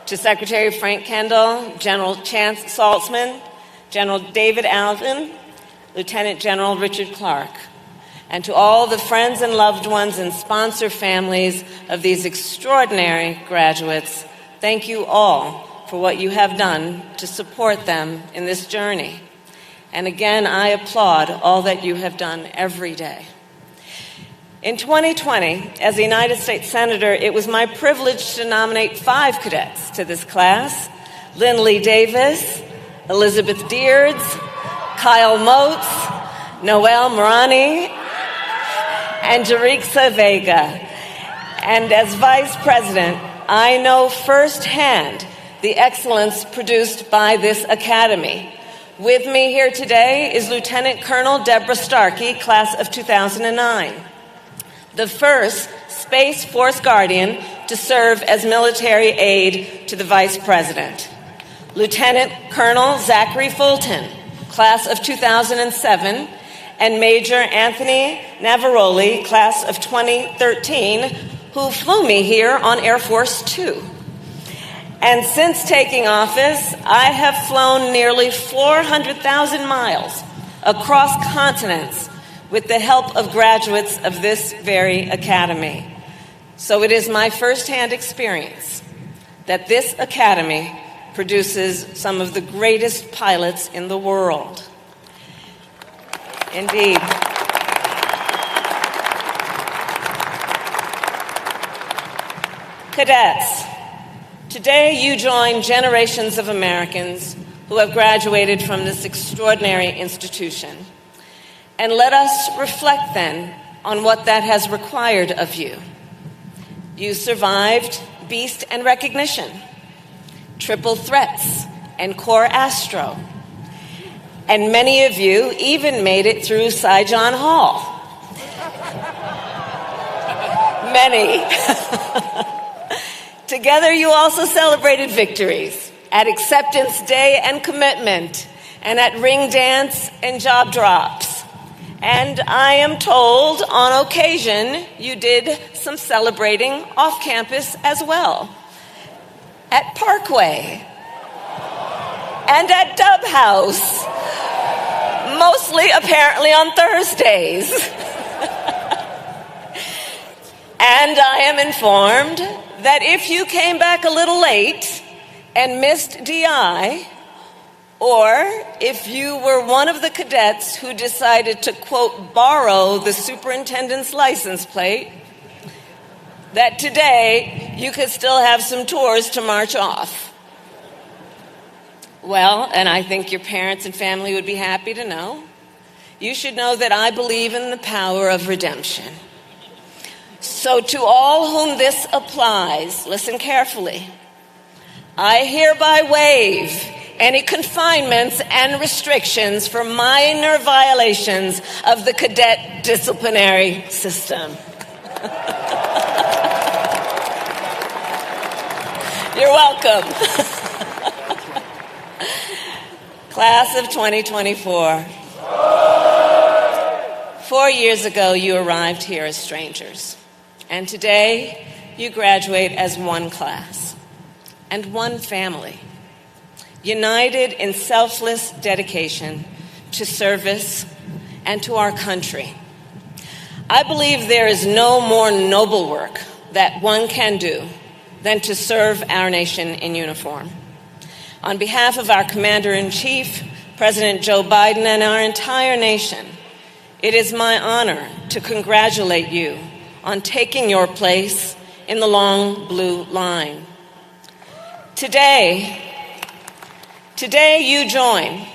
To Secretary Frank Kendall, General Chance Saltzman, General David Alvin, Lieutenant General Richard Clark, and to all the friends and loved ones and sponsor families of these extraordinary graduates, thank you all for what you have done to support them in this journey. And again, I applaud all that you have done every day. In 2020, as a United States Senator, it was my privilege to nominate 5 cadets to this class: Lindley Davis, Elizabeth Deards, Kyle Moats, Noel Marani, and Jarixa Vega. And as Vice President, I know firsthand the excellence produced by this academy. With me here today is Lieutenant Colonel Deborah Starkey, class of 2009, the first Space Force Guardian to serve as military aide to the Vice President. Lieutenant Colonel Zachary Fulton, class of 2007, and Major Anthony Navaroli, class of 2013, who flew me here on Air Force 2. And since taking office, I have flown nearly 400,000 miles across continents with the help of graduates of this very academy. So it is my firsthand experience that this academy produces some of the greatest pilots in the world. Indeed. Cadets, today you join generations of Americans who have graduated from this extraordinary institution. And let us reflect then on what that has required of you. You survived Beast and Recognition, Triple Threats, and Core Astro. And many of you even made it through Saigon Hall. Many. Together, you also celebrated victories at Acceptance Day and Commitment, and at Ring Dance and Job Drops. And I am told, on occasion, you did some celebrating off campus as well. At Parkway, and at Dub House, mostly apparently on Thursdays. And I am informed that if you came back a little late and missed DI, or if you were one of the cadets who decided to, quote, borrow the superintendent's license plate, that today you could still have some tours to march off. Well, and I think your parents and family would be happy to know, you should know that I believe in the power of redemption. So to all whom this applies, listen carefully. I hereby waive any confinements and restrictions for minor violations of the cadet disciplinary system. You're welcome. Class of 2024. 4 years ago, you arrived here as strangers. And today, you graduate as one class and one family, united in selfless dedication to service and to our country. I believe there is no more noble work that one can do than to serve our nation in uniform. On behalf of our Commander-in-Chief, President Joe Biden, and our entire nation, it is my honor to congratulate you on taking your place in the long blue line. Today you join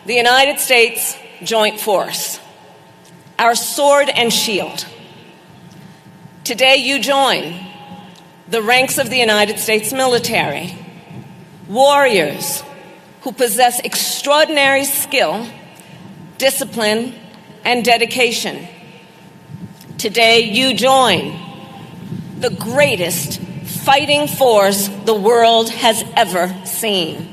the United States Joint Force, our sword and shield. Today you join the ranks of the United States military, warriors who possess extraordinary skill, discipline, and dedication. Today, you join the greatest fighting force the world has ever seen.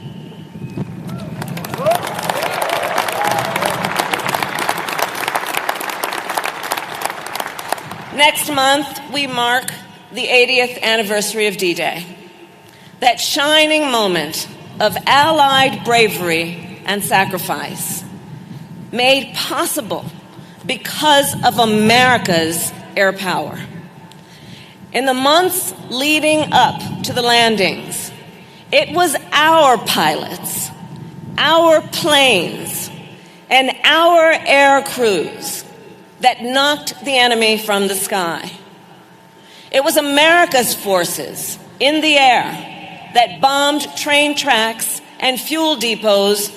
Next month, we mark the 80th anniversary of D-Day, that shining moment of Allied bravery and sacrifice, made possible because of America's air power. In the months leading up to the landings, it was our pilots, our planes, and our air crews that knocked the enemy from the sky. It was America's forces in the air that bombed train tracks and fuel depots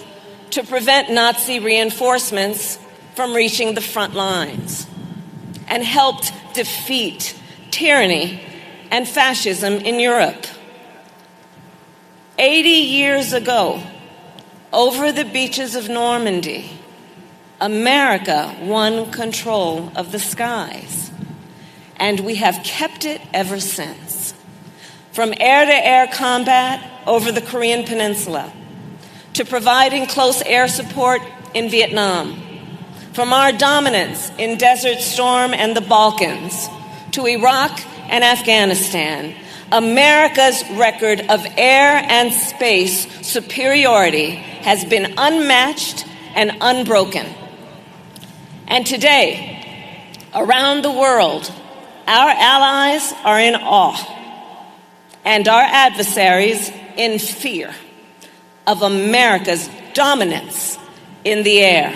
to prevent Nazi reinforcements from reaching the front lines, and helped defeat tyranny and fascism in Europe. 80 years ago, over the beaches of Normandy, America won control of the skies, and we have kept it ever since. From air-to-air combat over the Korean Peninsula, to providing close air support in Vietnam, from our dominance in Desert Storm and the Balkans, to Iraq and Afghanistan, America's record of air and space superiority has been unmatched and unbroken. And today, around the world, our allies are in awe, and our adversaries in fear of America's dominance in the air.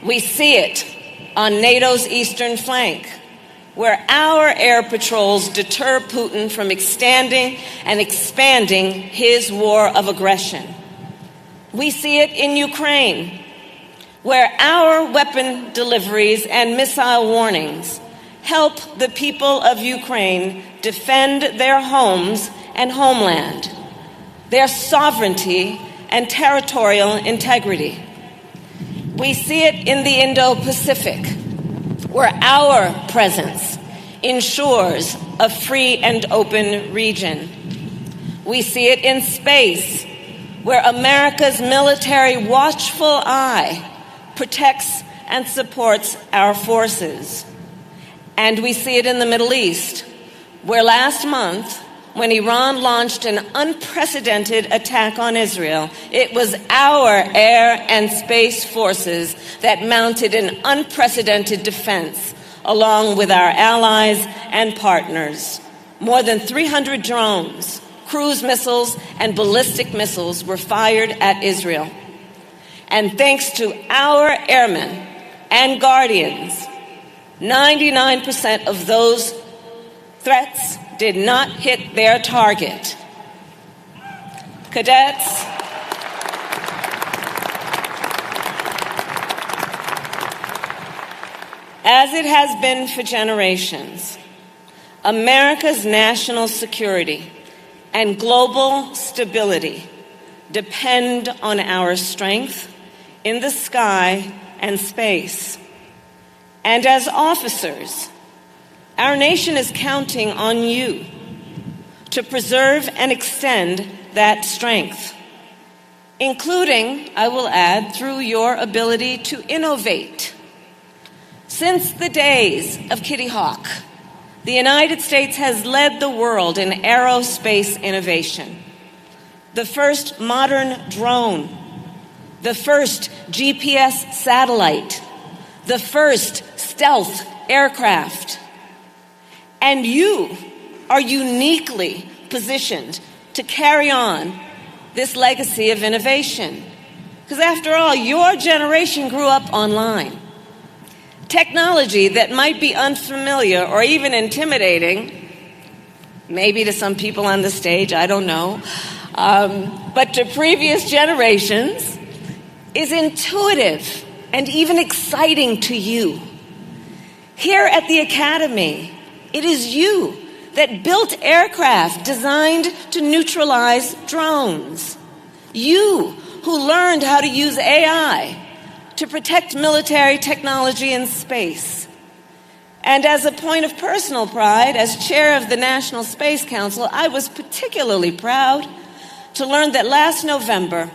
We see it on NATO's eastern flank, where our air patrols deter Putin from extending and expanding his war of aggression. We see it in Ukraine, where our weapon deliveries and missile warnings help the people of Ukraine defend their homes and homeland, their sovereignty and territorial integrity. We see it in the Indo-Pacific, where our presence ensures a free and open region. We see it in space, where America's military watchful eye protects and supports our forces. And we see it in the Middle East, where last month, when Iran launched an unprecedented attack on Israel, it was our air and space forces that mounted an unprecedented defense, along with our allies and partners. More than 300 drones, cruise missiles, and ballistic missiles were fired at Israel. And thanks to our airmen and guardians, 99% of those threats did not hit their target. Cadets, as it has been for generations, America's national security and global stability depend on our strength in the sky and space. And as officers, our nation is counting on you to preserve and extend that strength, including, I will add, through your ability to innovate. Since the days of Kitty Hawk, the United States has led the world in aerospace innovation. The first modern drone, the first GPS satellite, the first stealth aircraft. And you are uniquely positioned to carry on this legacy of innovation. Because after all, your generation grew up online. Technology that might be unfamiliar or even intimidating, maybe to some people on the stage, I don't know, but to previous generations, is intuitive and even exciting to you. Here at the Academy, it is you that built aircraft designed to neutralize drones. You who learned how to use AI to protect military technology in space. And as a point of personal pride, as chair of the National Space Council, I was particularly proud to learn that last November,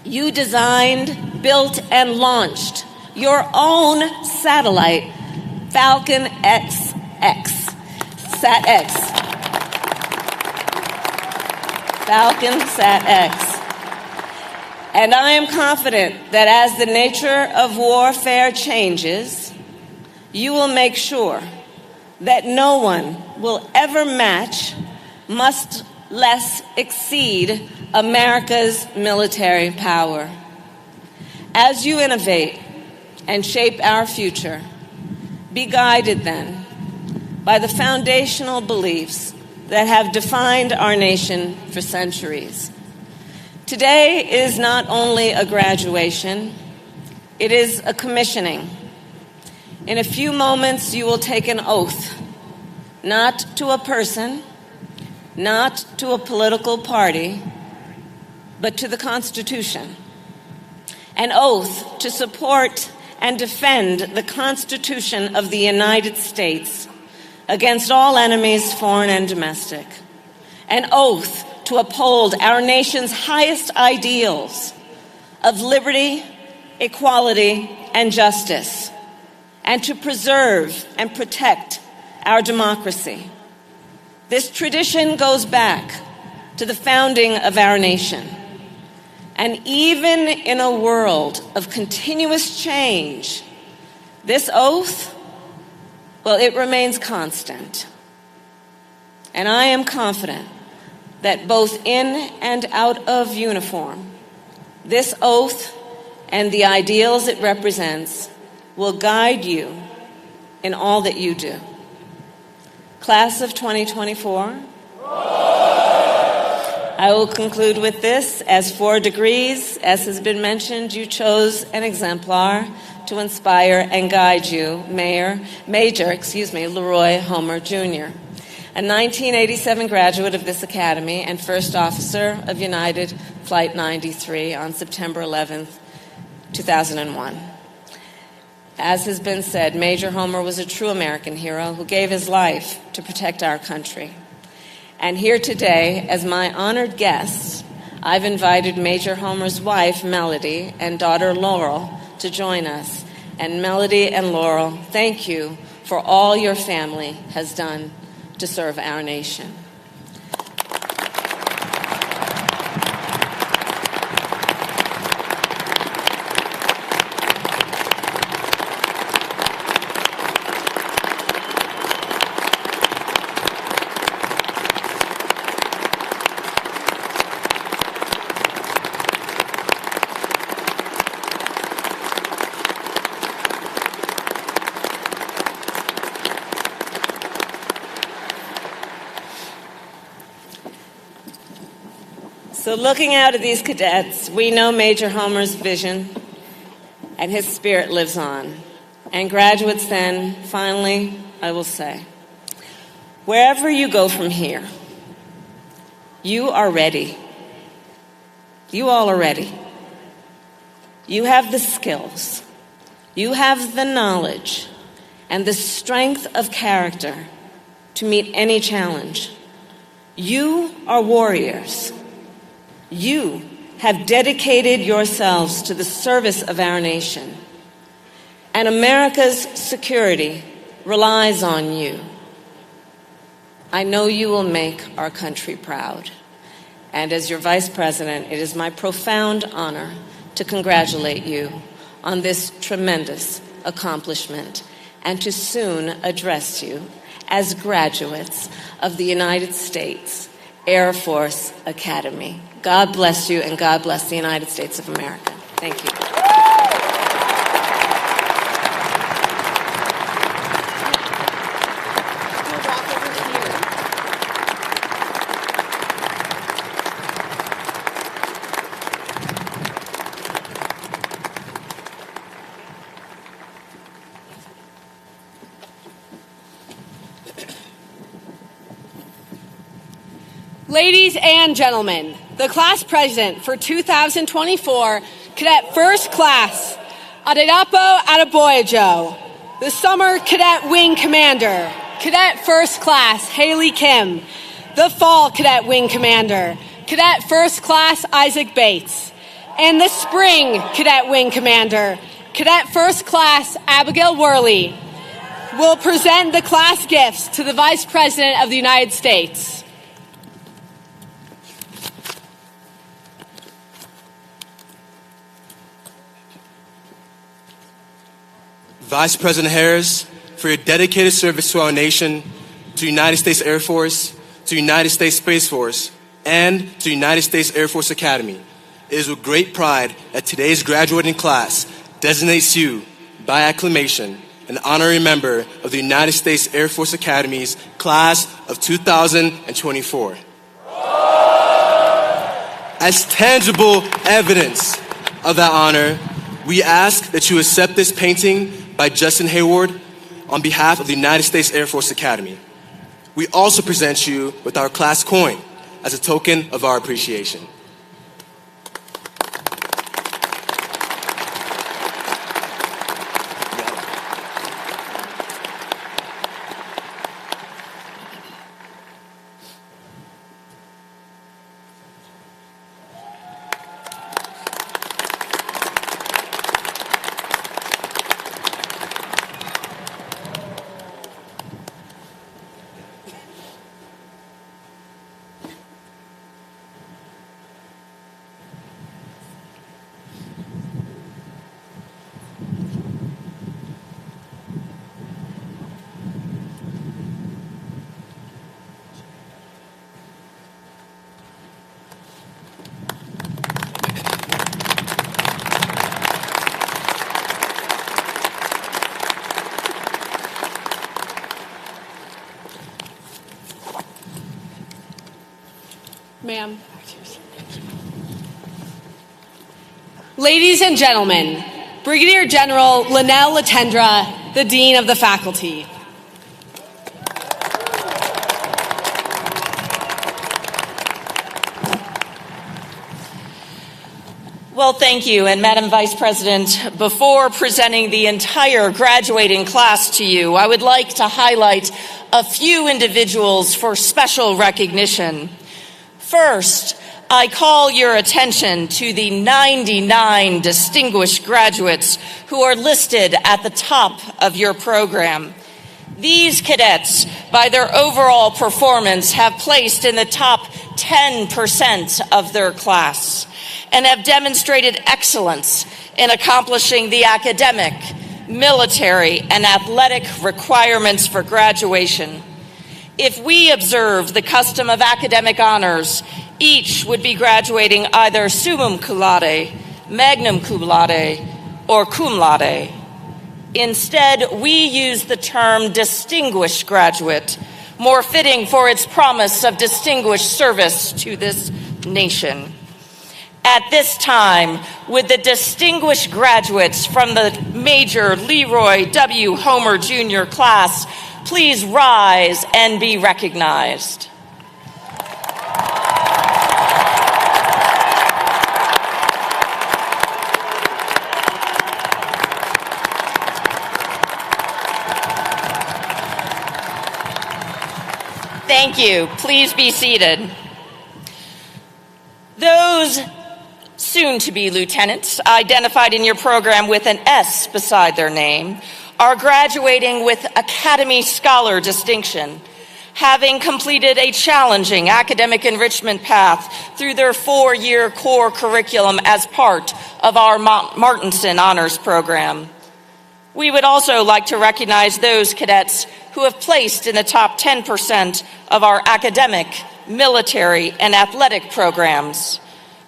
you designed, built, and launched your own satellite, Falcon XX, SAT-X. Falcon SAT-X. And I am confident that as the nature of warfare changes, you will make sure that no one will ever match, much less exceed, America's military power. As you innovate and shape our future, be guided then by the foundational beliefs that have defined our nation for centuries. Today is not only a graduation, it is a commissioning. In a few moments, you will take an oath, not to a person, not to a political party, but to the Constitution. An oath to support and defend the Constitution of the United States against all enemies, foreign and domestic. An oath to uphold our nation's highest ideals of liberty, equality, and justice, and to preserve and protect our democracy. This tradition goes back to the founding of our nation. And even in a world of continuous change, this oath, well, it remains constant. And I am confident that both in and out of uniform, this oath and the ideals it represents will guide you in all that you do. Class of 2024, I will conclude with this. As 4 degrees, as has been mentioned, you chose an exemplar to inspire and guide you, Major Leroy Homer, Jr., a 1987 graduate of this academy and first officer of United Flight 93 on September 11th, 2001. As has been said, Major Homer was a true American hero who gave his life to protect our country. And here today, as my honored guests, I've invited Major Homer's wife, Melody, and daughter, Laurel, to join us. And Melody and Laurel, thank you for all your family has done to serve our nation. So looking out at these cadets, we know Major Homer's vision and his spirit lives on. And graduates then, finally, I will say, wherever you go from here, you are ready. You all are ready. You have the skills. You have the knowledge and the strength of character to meet any challenge. You are warriors. You have dedicated yourselves to the service of our nation, and America's security relies on you. I know you will make our country proud, and as your Vice President, it is my profound honor to congratulate you on this tremendous accomplishment and to soon address you as graduates of the United States Air Force Academy. God bless you, and God bless the United States of America. Thank you. Ladies and gentlemen, the class president for 2024, Cadet First Class, Adirapo Adeboyejo, the Summer Cadet Wing Commander, Cadet First Class Haley Kim, the Fall Cadet Wing Commander, Cadet First Class Isaac Bates, and the Spring Cadet Wing Commander, Cadet First Class Abigail Worley, will present the class gifts to the Vice President of the United States. Vice President Harris, for your dedicated service to our nation, to the United States Air Force, to the United States Space Force, and to the United States Air Force Academy, it is with great pride that today's graduating class designates you, by acclamation, an honorary member of the United States Air Force Academy's class of 2024. As tangible evidence of that honor, we ask that you accept this painting by Justin Hayward on behalf of the United States Air Force Academy. We also present you with our class coin as a token of our appreciation. Ma'am. Ladies and gentlemen, Brigadier General Linnell Latendra, the Dean of the Faculty. Well, thank you. And Madam Vice President, before presenting the entire graduating class to you, I would like to highlight a few individuals for special recognition. First, I call your attention to the 99 distinguished graduates who are listed at the top of your program. These cadets, by their overall performance, have placed in the top 10% of their class and have demonstrated excellence in accomplishing the academic, military, and athletic requirements for graduation. If we observe the custom of academic honors, each would be graduating either summa cum laude, magna cum laude, or cum laude. Instead, we use the term distinguished graduate, more fitting for its promise of distinguished service to this nation. At this time, would the distinguished graduates from the Major Leroy W. Homer Jr. class please rise and be recognized. Thank you. Please be seated. Those soon-to-be lieutenants identified in your program with an S beside their name are graduating with Academy Scholar distinction, having completed a challenging academic enrichment path through their 4-year core curriculum as part of our Martinson Honors Program. We would also like to recognize those cadets who have placed in the top 10% of our academic, military, and athletic programs.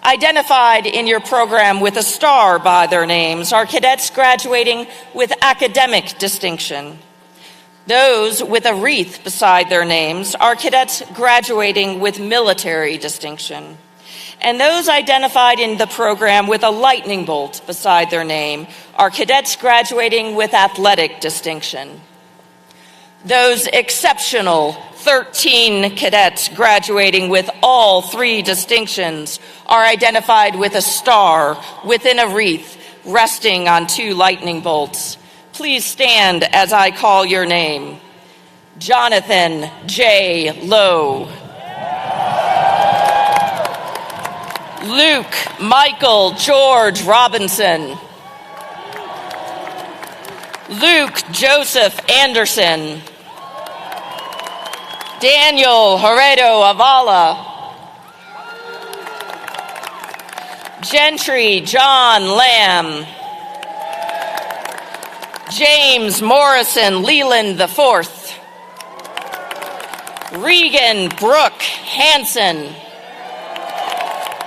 Identified in your program with a star by their names are cadets graduating with academic distinction. Those with a wreath beside their names are cadets graduating with military distinction. And those identified in the program with a lightning bolt beside their name are cadets graduating with athletic distinction. Those exceptional 13 cadets graduating with all 3 distinctions are identified with a star within a wreath, resting on 2 lightning bolts. Please stand as I call your name. Jonathan J. Lowe. Luke Michael George Robinson. Luke Joseph Anderson. Daniel Heredo Avala. Gentry John Lamb. James Morrison Leland IV. Regan Brooke Hansen.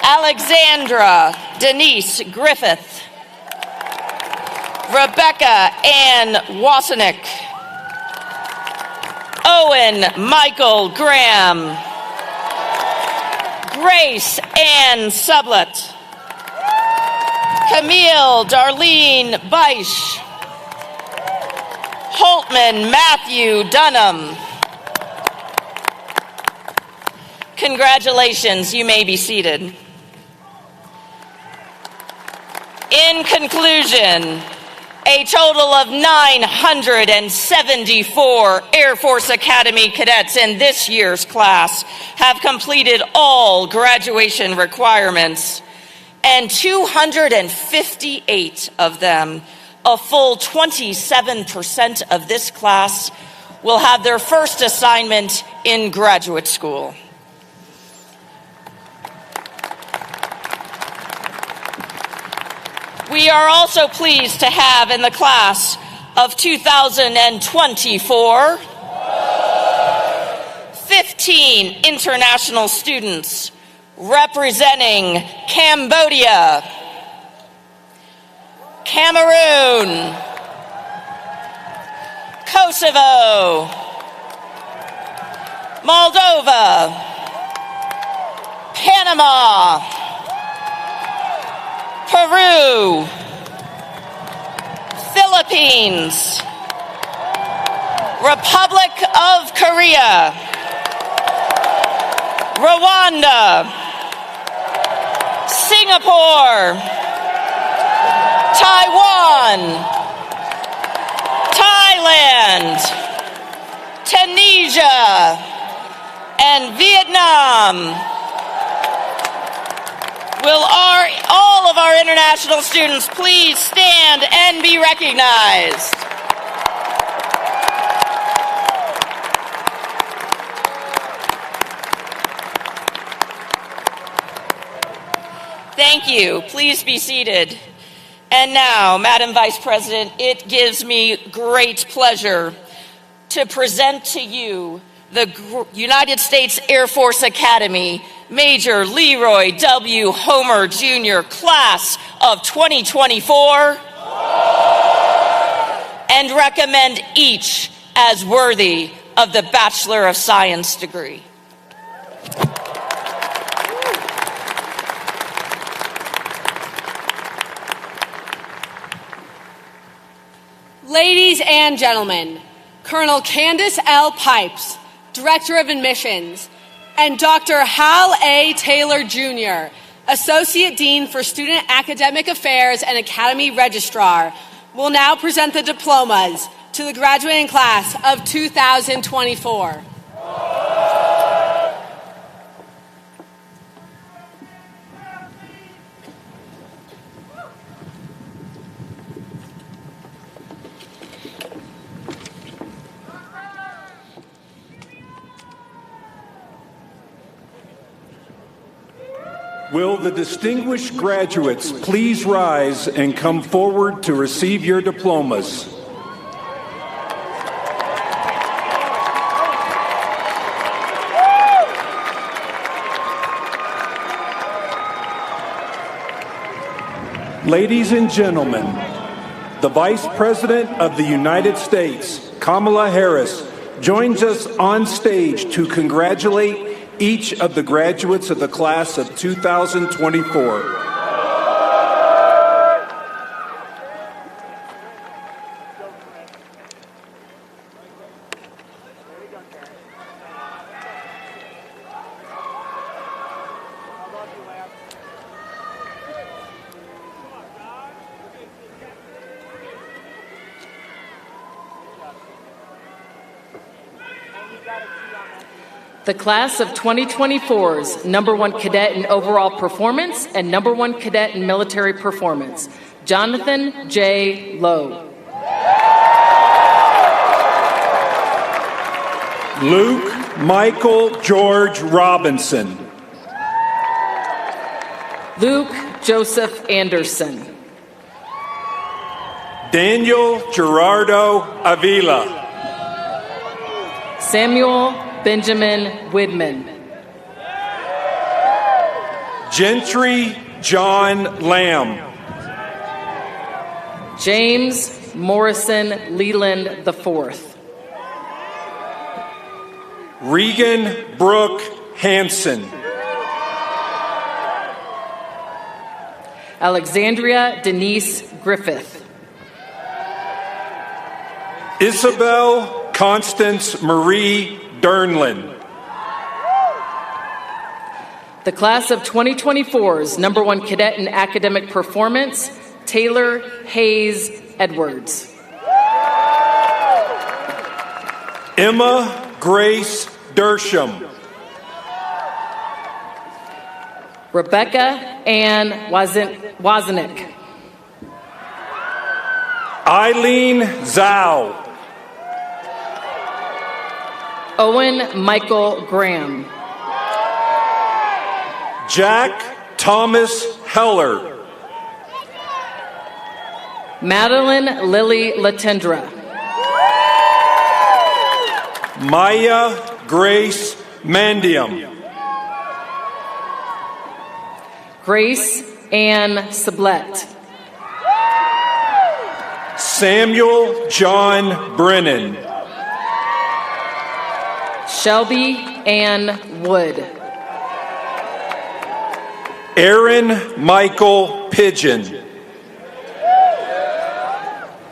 Alexandra Denise Griffith. Rebecca Ann Wasenick. Owen Michael Graham. Grace Ann Sublett. Camille Darlene Beisch. Holtman Matthew Dunham. Congratulations, you may be seated. In conclusion, a total of 974 Air Force Academy cadets in this year's class have completed all graduation requirements, and 258 of them, a full 27% of this class, will have their first assignment in graduate school. We are also pleased to have in the class of 2024, 15 international students representing Cambodia, Cameroon, Kosovo, Moldova, Panama, Peru, Philippines, Republic of Korea, Rwanda, Singapore, Taiwan, Thailand, Tunisia, and Vietnam. Will all of our international students please stand and be recognized? Thank you. Please be seated. And now, Madam Vice President, it gives me great pleasure to present to you the United States Air Force Academy Major Leroy W. Homer Jr. Class of 2024 and recommend each as worthy of the Bachelor of Science degree. Ladies and gentlemen, Colonel Candace L. Pipes, Director of Admissions, and Dr. Hal A. Taylor, Jr., Associate Dean for Student Academic Affairs and Academy Registrar, will now present the diplomas to the graduating class of 2024. Will the distinguished graduates please rise and come forward to receive your diplomas? Ladies and gentlemen, the Vice President of the United States, Kamala Harris, joins us on stage to congratulate each of the graduates of the class of 2024. The class of 2024's number 1 cadet in overall performance and number 1 cadet in military performance, Jonathan J. Lowe. Luke Michael George Robinson. Luke Joseph Anderson. Daniel Gerardo Avila. Samuel Benjamin Widman. Gentry John Lamb. James Morrison Leland IV. Regan Brooke Hansen. Alexandria Denise Griffith. Isabel Constance Marie Dernlin. The class of 2024's number 1 cadet in academic performance, Taylor Hayes Edwards. Emma Grace Dersham. Rebecca Ann Wozniak. Eileen Zhao. Owen Michael Graham. Jack Thomas Heller. Madeline Lily Latendra. Maya Grace Mandium. Grace Ann Sublette. Samuel John Brennan. Shelby Ann Wood. Aaron Michael Pigeon.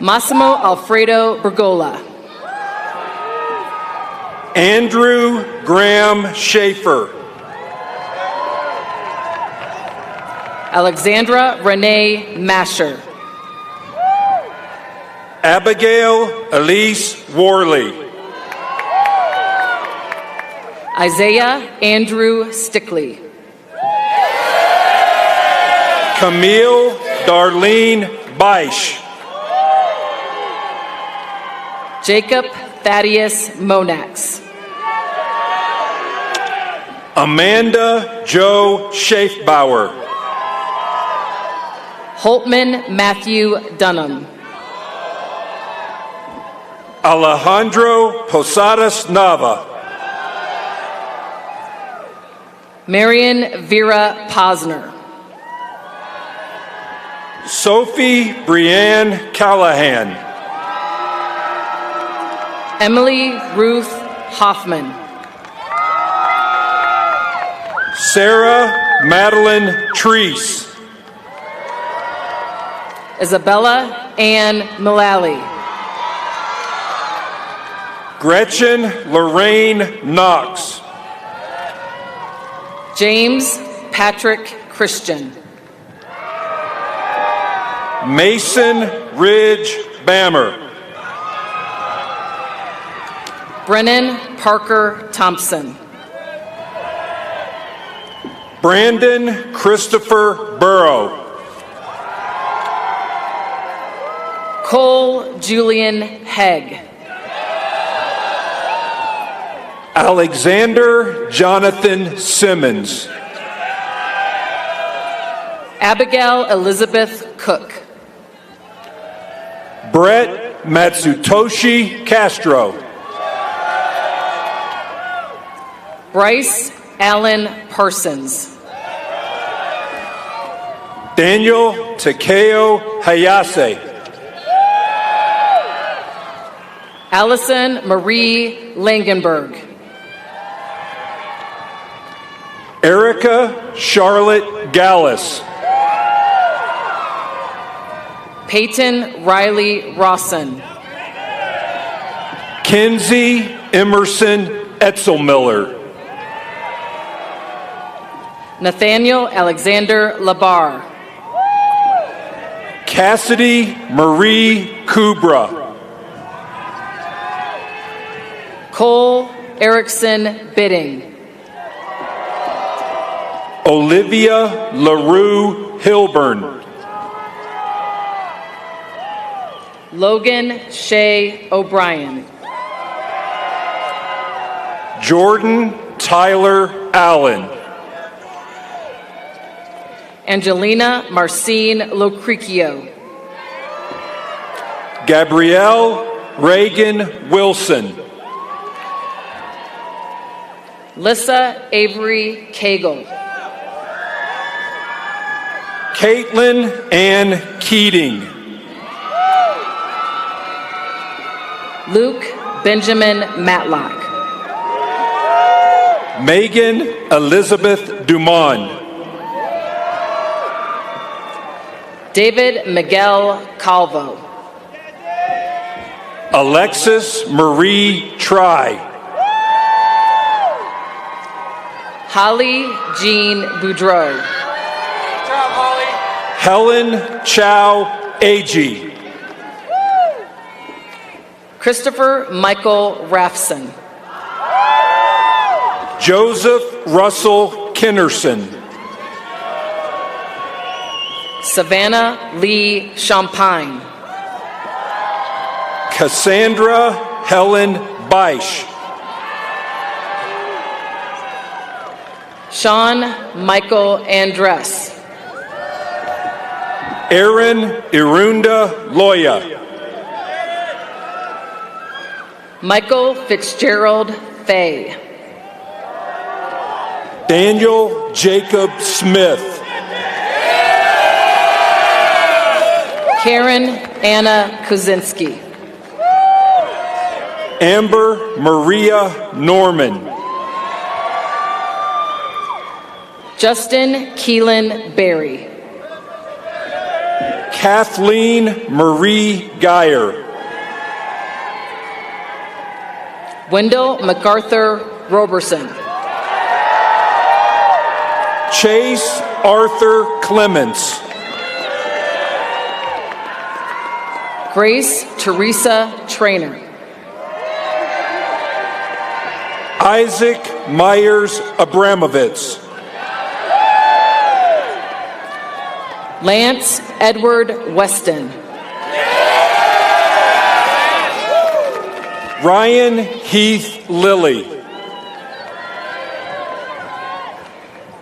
Massimo Alfredo Bergola. Andrew Graham Schaefer. Alexandra Renee Masher. Abigail Elise Worley. Isaiah Andrew Stickley. Camille Darlene Beisch. Jacob Thaddeus Monax. Amanda Jo Schaefbauer. Holtman Matthew Dunham. Alejandro Posadas Nava. Marion Vera Posner. Sophie Brianne Callahan. Emily Ruth Hoffman. Sarah Madeline Treese. Isabella Ann Mullally. Gretchen Lorraine Knox. James Patrick Christian. Mason Ridge Bammer. Brennan Parker Thompson. Brandon Christopher Burrow. Cole Julian Hegg. Alexander Jonathan Simmons. Abigail Elizabeth Cook. Brett Matsutoshi Castro. Bryce Allen Parsons. Daniel Takeo Hayase. Allison Marie Langenberg. Erica Charlotte Gallus. Peyton Riley Rawson. Kenzie Emerson Etzelmiller. Nathaniel Alexander Labar. Cassidy Marie Kubra. Cole Erickson Bidding. Olivia LaRue Hilburn. Logan Shea O'Brien. Jordan Tyler Allen. Angelina Marcine Locricchio. Gabrielle Reagan Wilson. Lissa Avery Cagle. Caitlin Ann Keating. Luke Benjamin Matlock. Megan Elizabeth Dumont. David Miguel Calvo. Alexis Marie Try. Holly Jean Boudreau. Helen Chow Agee. Christopher Michael Raffson. Joseph Russell Kinnerson. Savannah Lee Champagne. Cassandra Helen Beisch. Sean Michael Andres. Aaron Irunda Loya. Michael Fitzgerald Fay. Daniel Jacob Smith. Karen Anna Kuzinski. Amber Maria Norman. Justin Keelan Berry. Kathleen Marie Geyer. Wendell MacArthur Roberson. Chase Arthur Clements. Grace Teresa Trainer. Isaac Myers Abramovitz. Lance Edward Weston. Ryan Heath Lilly.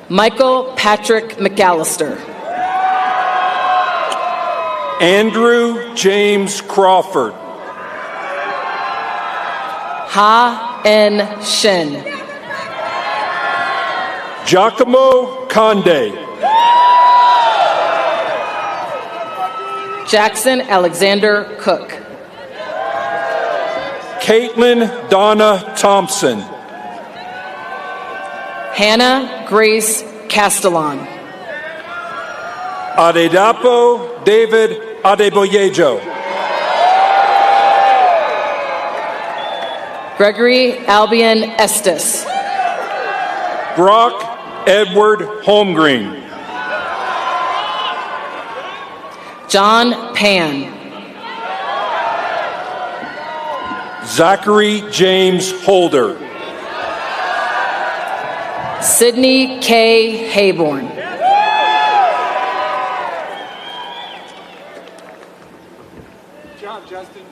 Michael Patrick McAllister. Andrew James Crawford. Ha N Shin. Giacomo Conde. Jackson Alexander Cook. Caitlin Donna Thompson. Hannah Grace Castellan. Adedapo David Adeboyejo. Gregory Albion Estes. Brock Edward Holmgreen. John Pan. Zachary James Holder. Sydney K. Hayborn. Good job, Justin.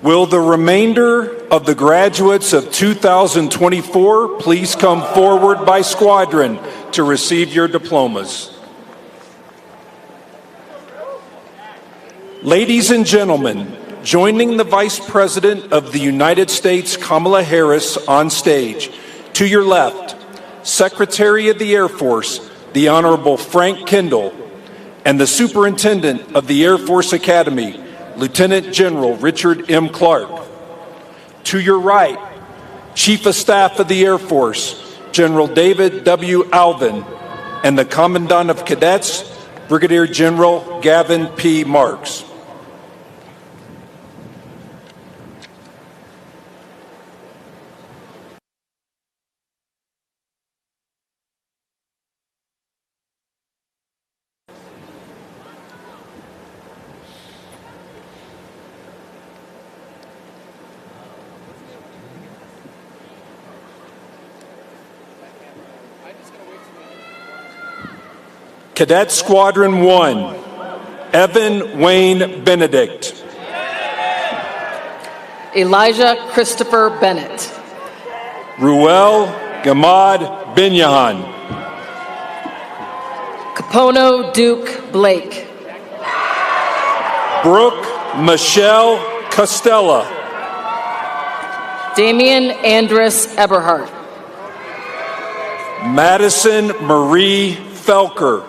Will the remainder of the graduates of 2024 please come forward by squadron to receive your diplomas? Ladies and gentlemen, joining the Vice President of the United States, Kamala Harris, on stage, to your left, Secretary of the Air Force, the Honorable Frank Kendall, and the Superintendent of the Air Force Academy, Lieutenant General Richard M. Clark. To your right, Chief of Staff of the Air Force, General David W. Alvin, and the Commandant of Cadets, Brigadier General Gavin P. Marks. Cadet Squadron 1, Evan Wayne Benedict. Elijah Christopher Bennett. Ruel Gamad Binyahan. Capono Duke Blake. Brooke Michelle Costella. Damian Andrus Eberhardt. Madison Marie Felker.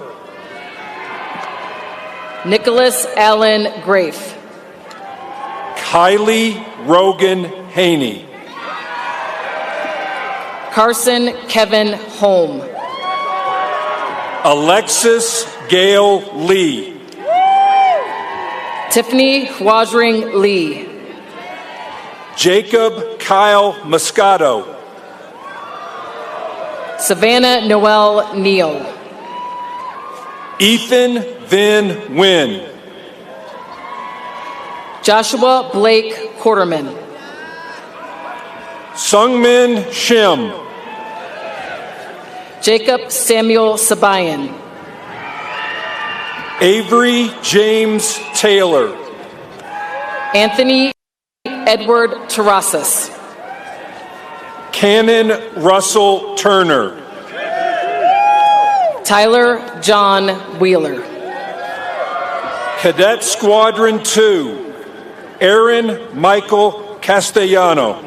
Nicholas Allen Grafe. Kylie Rogan Haney. Carson Kevin Holm. Alexis Gail Lee. Tiffany Huajring Lee. Jacob Kyle Moscato. Savannah Noel Neal. Ethan Vin Wynn. Joshua Blake Quarterman. Sungmin Shim. Jacob Samuel Sabayan. Avery James Taylor. Anthony Edward Terrasas. Cannon Russell Turner. Tyler John Wheeler. Cadet Squadron 2, Aaron Michael Castellano.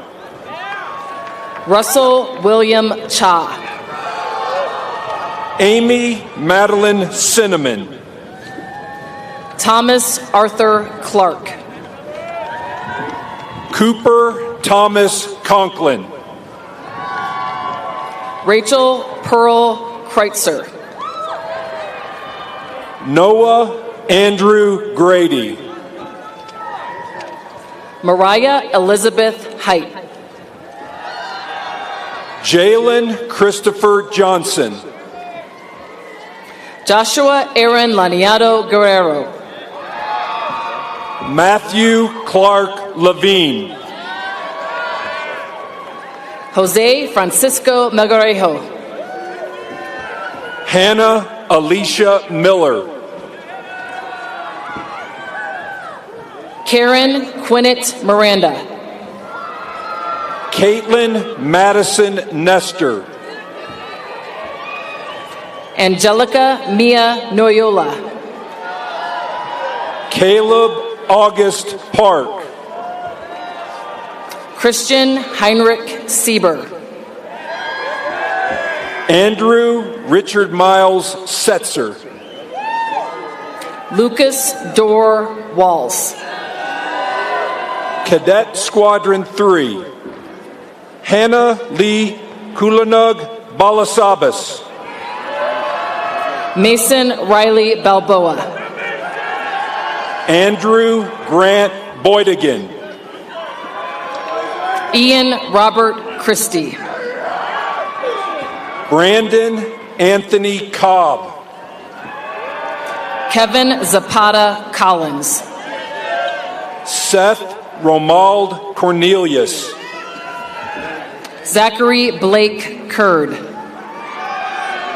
Russell William Cha. Amy Madeline Cinnamon. Thomas Arthur Clark. Cooper Thomas Conklin. Rachel Pearl Kreitzer. Noah Andrew Grady. Mariah Elizabeth Height. Jalen Christopher Johnson. Joshua Aaron Laniado Guerrero. Matthew Clark Levine. Jose Francisco Melgarejo. Hannah Alicia Miller. Karen Quinnett Miranda. Caitlin Madison Nestor. Angelica Mia Noyola. Caleb August Park. Christian Heinrich Sieber. Andrew Richard Miles Setzer. Lucas Dorr Walls. Cadet Squadron 3, Hannah Lee Kulanug Balasabas. Mason Riley Balboa. Andrew Grant Boydigan. Ian Robert Christie. Brandon Anthony Cobb. Kevin Zapata Collins. Seth Romald Cornelius. Zachary Blake Curd.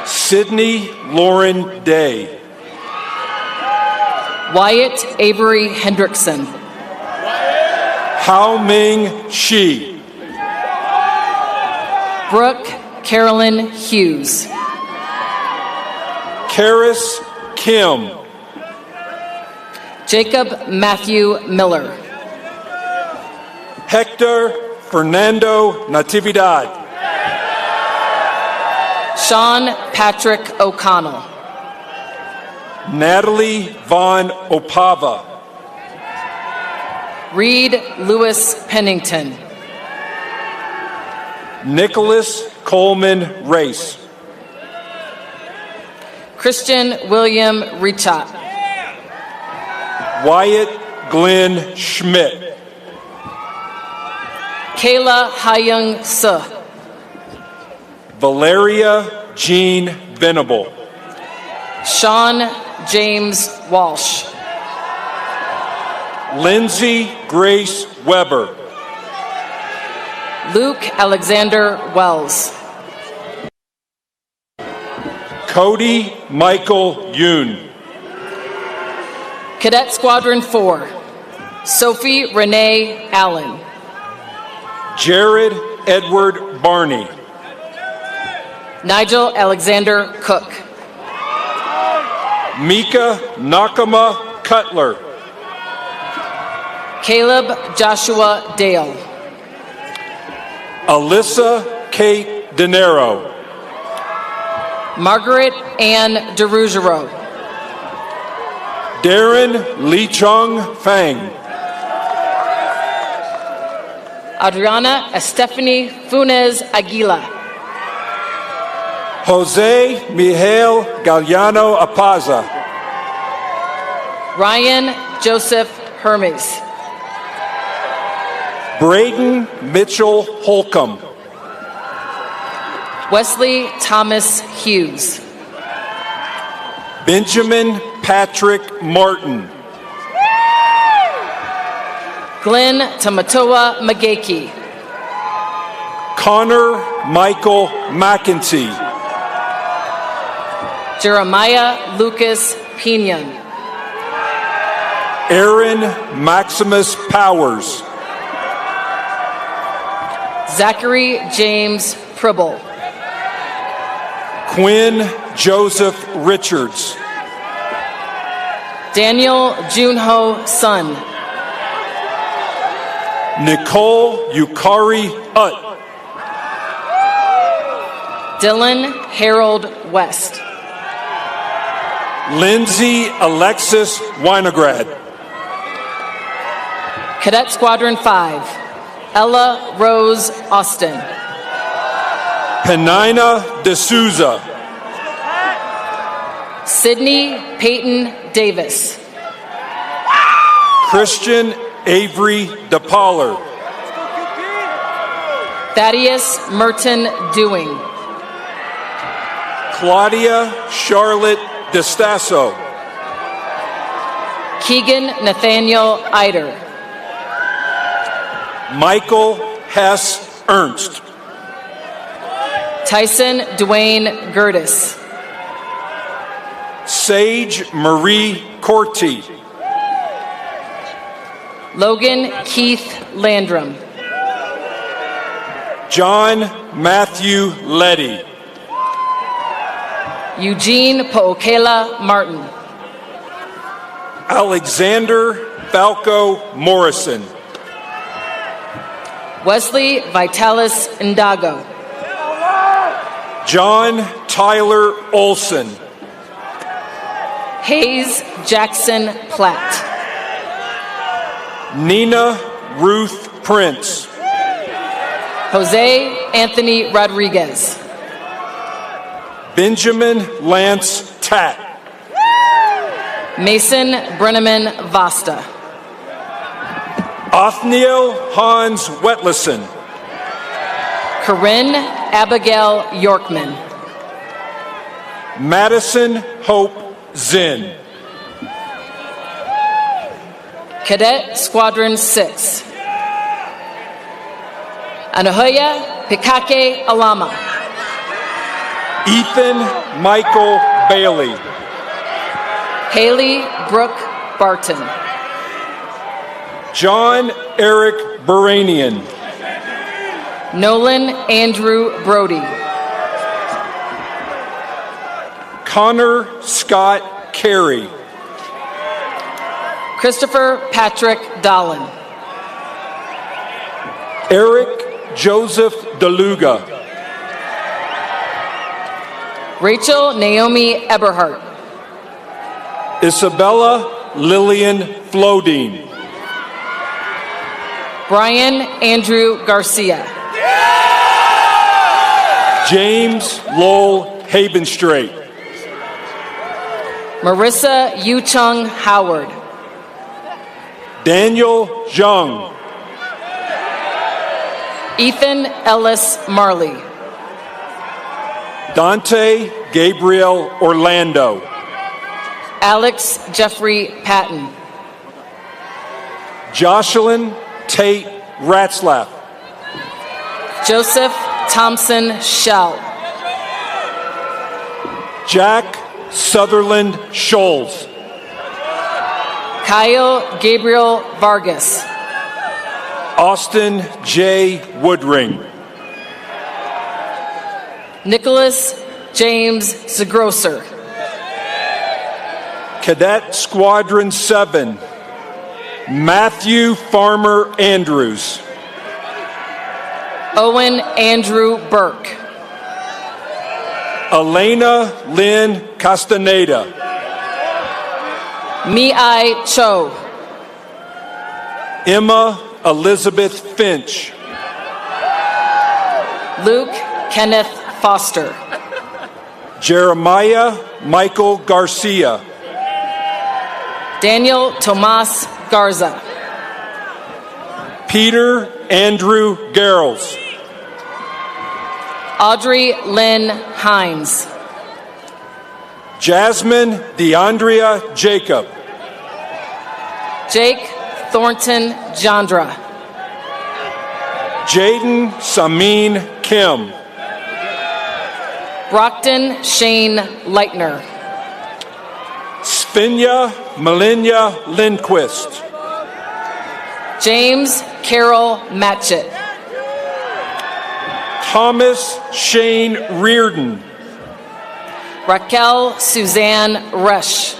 Sydney Lauren Day. Wyatt Avery Hendrickson. Hao Ming Shi. Brooke Carolyn Hughes. Karis Kim. Jacob Matthew Miller. Hector Fernando Natividad. Sean Patrick O'Connell. Natalie Von Opava. Reed Lewis Pennington. Nicholas Coleman Race. Christian William Richat. Wyatt Glenn Schmidt. Kayla Hyung Suh. Valeria Jean Venable. Sean James Walsh. Lindsay Grace Weber. Luke Alexander Wells. Cody Michael Yoon. Cadet Squadron 4. Sophie Renee Allen. Jared Edward Barney. Nigel Alexander Cook. Mika Nakama Cutler. Caleb Joshua Dale. Alyssa Kate De Niro. Margaret Ann DeRuggiero. Darren Lee Chung Fang. Adriana Estefany Funes Aguila. Jose Miguel Galliano Apaza. Ryan Joseph Hermes. Braden Mitchell Holcomb. Wesley Thomas Hughes. Benjamin Patrick Martin. Glenn Tamatoa Mageki. Connor Michael McEntee. Jeremiah Lucas Pinion. Aaron Maximus Powers. Zachary James Pribble. Quinn Joseph Richards. Daniel Junho Sun. Nicole Yukari Utt. Dylan Harold West. Lindsay Alexis Winograd. Cadet Squadron 5. Ella Rose Austin. Penina D'Souza. Sydney Peyton Davis. Christian Avery DePauler. Thaddeus Merton Dewing. Claudia Charlotte DeStasso. Keegan Nathaniel Eider. Michael Hess Ernst. Tyson Dwayne Gertis. Sage Marie Corti. Logan Keith Landrum. John Matthew Letty. Eugene Pookela Martin. Alexander Falco Morrison. Wesley Vitalis Ndago. John Tyler Olson. Hayes Jackson Platt. Nina Ruth Prince. Jose Anthony Rodriguez. Benjamin Lance Tatt. Mason Brenneman Vasta. Othniel Hans Wetleson. Corinne Abigail Yorkman. Madison Hope Zinn. Cadet Squadron 6. Anahoya Pikake Alama. Ethan Michael Bailey. Haley Brooke Barton. John Eric Baranian. Nolan Andrew Brody. Connor Scott Carey. Christopher Patrick Dolan. Eric Joseph DeLuga. Rachel Naomi Eberhardt. Isabella Lillian Flodine. Brian Andrew Garcia. James Lowell Habenstraight. Marissa Yu-Chung Howard. Daniel Zhang. Ethan Ellis Marley. Dante Gabriel Orlando. Alex Jeffrey Patton. Jocelyn Tate Ratzlaff. Joseph Thompson Schell. Jack Sutherland Scholes. Kyle Gabriel Vargas. Austin J. Woodring. Nicholas James Zagrosser. Cadet Squadron 7, Matthew Farmer Andrews. Owen Andrew Burke. Elena Lynn Castaneda. Mi-ai Cho. Emma Elizabeth Finch. Luke Kenneth Foster. Jeremiah Michael Garcia. Daniel Tomas Garza. Peter Andrew Garrels. Audrey Lynn Hines. Jasmine DeAndrea Jacob. Jake Thornton Jandra. Jaden Samin Kim. Brockton Shane Leitner. Svinya Melina Lindquist. James Carroll Matchett. Thomas Shane Reardon. Raquel Suzanne Resch.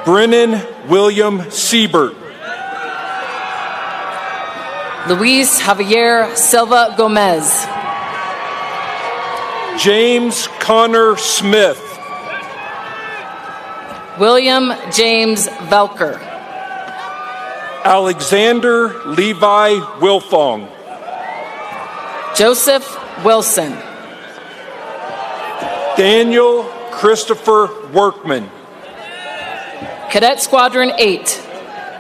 Brennan William Siebert. Luis Javier Silva Gomez. James Connor Smith. William James Velker. Alexander Levi Wilfong. Joseph Wilson. Daniel Christopher Workman. Cadet Squadron 8.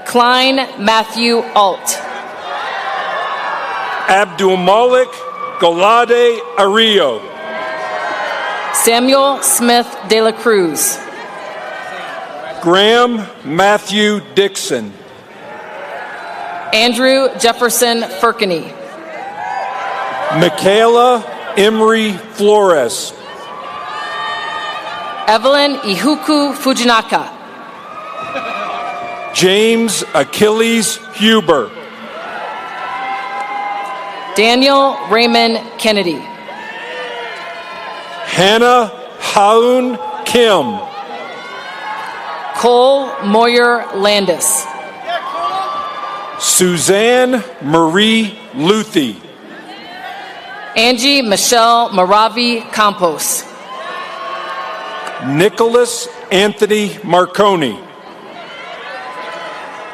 Klein Matthew Alt. Abdulmalik Golade Ario. Samuel Smith de la Cruz. Graham Matthew Dixon. Andrew Jefferson Firkany. Michaela Emery Flores. Evelyn Ihuku Fujinaka. James Achilles Huber. Daniel Raymond Kennedy. Hannah Haun Kim. Cole Moyer Landis. Suzanne Marie Luthi. Angie Michelle Maravi Campos. Nicholas Anthony Marconi.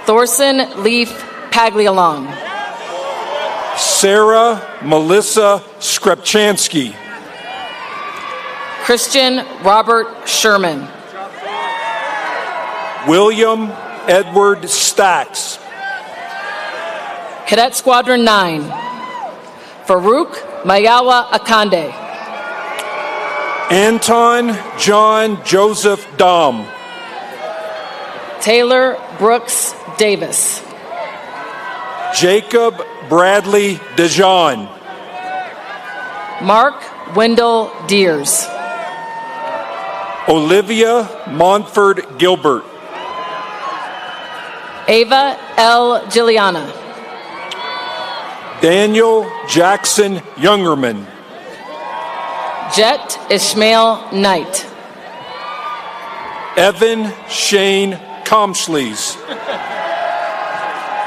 Thorson Leaf Paglialong. Sarah Melissa Skrepchansky. Christian Robert Sherman. William Edward Stacks. Cadet Squadron 9. Farouk Mayawa Akande. Anton John Joseph Dom. Taylor Brooks Davis. Jacob Bradley DeJean. Mark Wendell Deers. Olivia Montford Gilbert. Ava L. Gilliana. Daniel Jackson Youngerman. Jet Ishmael Knight. Evan Shane Comslees.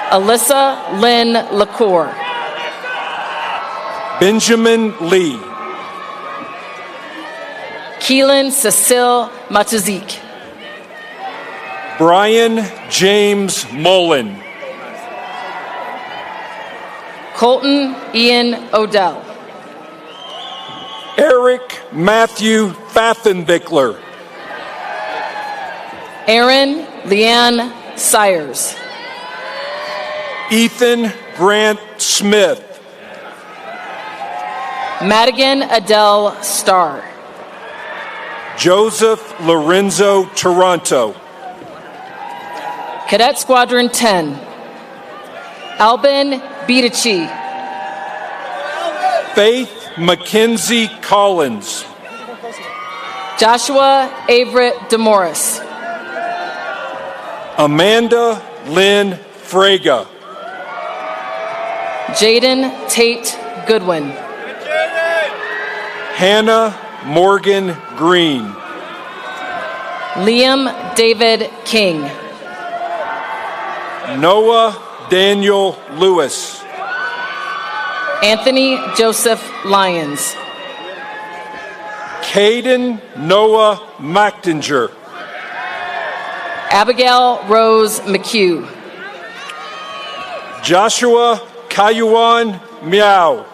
Alyssa Lynn LaCour. Benjamin Lee. Keelan Cecile Matuzik. Brian James Mullen. Colton Ian Odell. Eric Matthew Fathenvickler. Aaron Leanne Sires. Ethan Grant Smith. Madigan Adele Starr. Joseph Lorenzo Toronto. Cadet Squadron 10. Albin Bidachi. Faith Mackenzie Collins. Joshua Averett DeMorris. Amanda Lynn Fraga. Jaden Tate Goodwin. Hannah Morgan Green. Liam David King. Noah Daniel Lewis. Anthony Joseph Lyons. Caden Noah MacTinger. Abigail Rose McHugh. Joshua Kayuan Miao.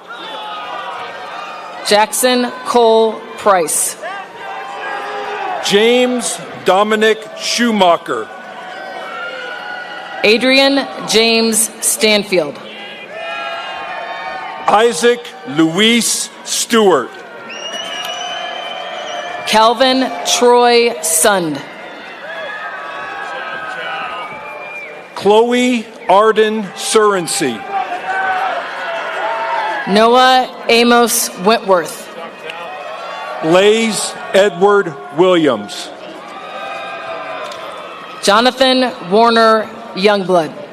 Jackson Cole Price. James Dominic Schumacher. Adrian James Stanfield. Isaac Luis Stewart. Calvin Troy Sund. Chloe Arden Surrency. Noah Amos Wentworth. Lays Edward Williams. Jonathan Warner Youngblood.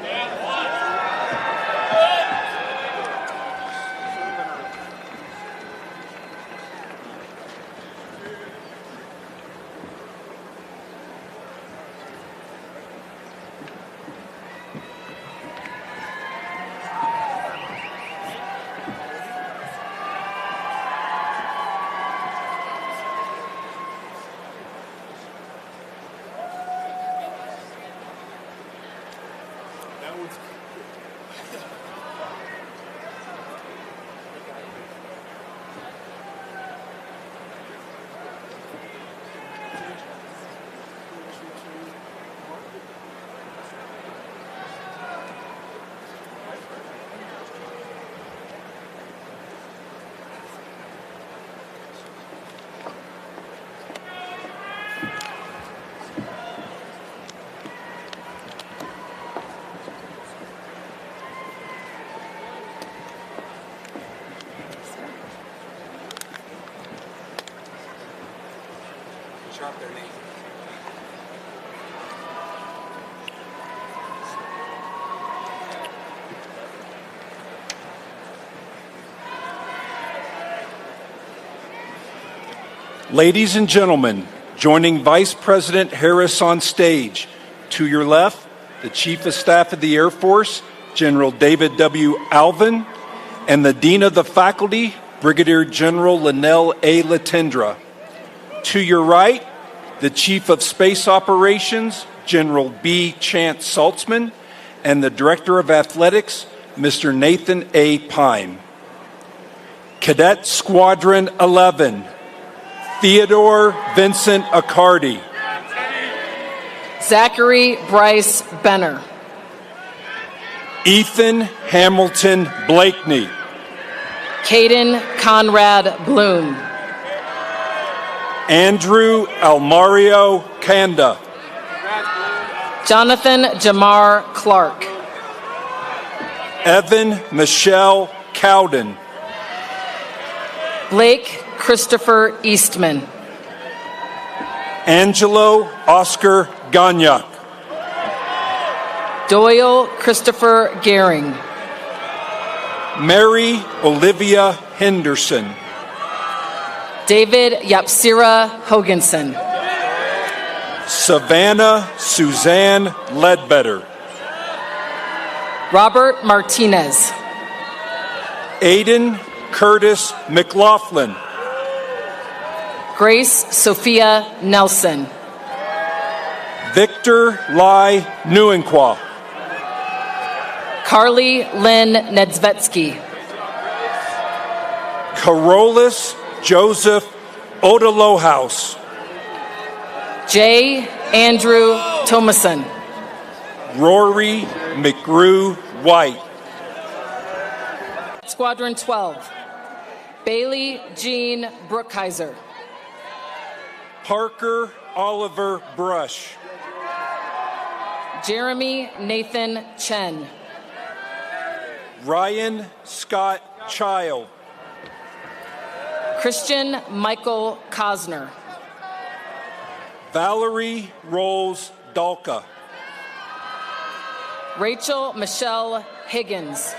Ladies and gentlemen, joining Vice President Harris on stage, to your left, the Chief of Staff of the Air Force, General David W. Alvin, and the Dean of the Faculty, Brigadier General Linnell A. Latendra. To your right, the Chief of Space Operations, General B. Chance Saltzman, and the Director of Athletics, Mr. Nathan A. Pine. Cadet Squadron 11, Theodore Vincent Accardi. Zachary Bryce Benner. Ethan Hamilton Blakeney. Caden Conrad Bloom. Andrew Almario Kanda. Jonathan Jamar Clark. Evan Michelle Cowden. Blake Christopher Eastman. Angelo Oscar Gagnac. Doyle Christopher Gehring. Mary Olivia Henderson. David Yapsira Hoganson. Savannah Suzanne Ledbetter. Robert Martinez. Aiden Curtis McLaughlin. Grace Sophia Nelson. Victor Lai Nguyenqua. Carly Lynn Nedzvetsky. Carolus Joseph Odelohaus. J. Andrew Thomason. Rory McGrew White. Squadron 12. Bailey Jean Brookhiser. Parker Oliver Brush. Jeremy Nathan Chen. Ryan Scott Child. Christian Michael Cosner. Valerie Rolls Dalka. Rachel Michelle Higgins.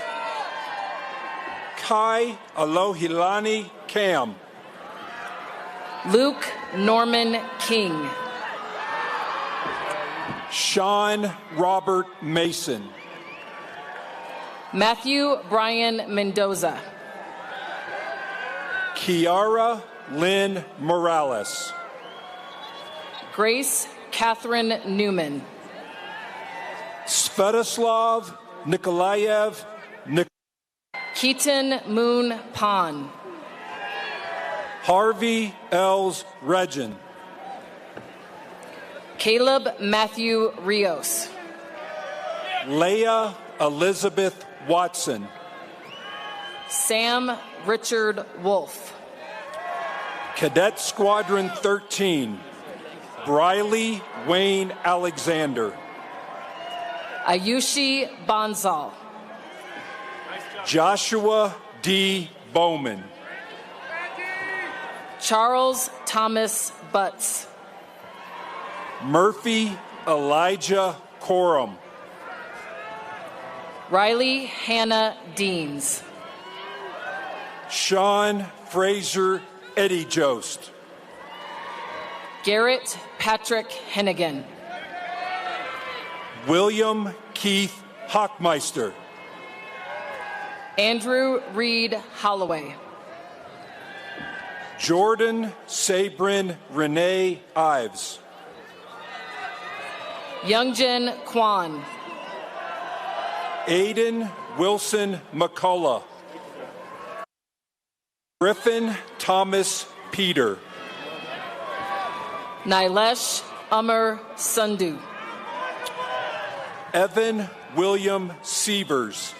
Kai Alohilani Cam. Luke Norman King. Sean Robert Mason. Matthew Brian Mendoza. Kiara Lynn Morales. Grace Catherine Newman. Svetoslav Nikolaev Keaton Moon Pon. Harvey Els Regin. Caleb Matthew Rios. Leah Elizabeth Watson. Sam Richard Wolf. Cadet Squadron 13. Briley Wayne Alexander. Ayushi Banzal. Joshua D. Bowman. Charles Thomas Butts. Murphy Elijah Coram. Riley Hannah Deans. Sean Fraser Eddie Jost. Garrett Patrick Hennigan. William Keith Hockmeister. Andrew Reed Holloway. Jordan Sabrin Renee Ives. Youngjin Kwan. Aiden Wilson McCullough. Griffin Thomas Peter. Nilesh Umar Sundhu. Evan William Sievers.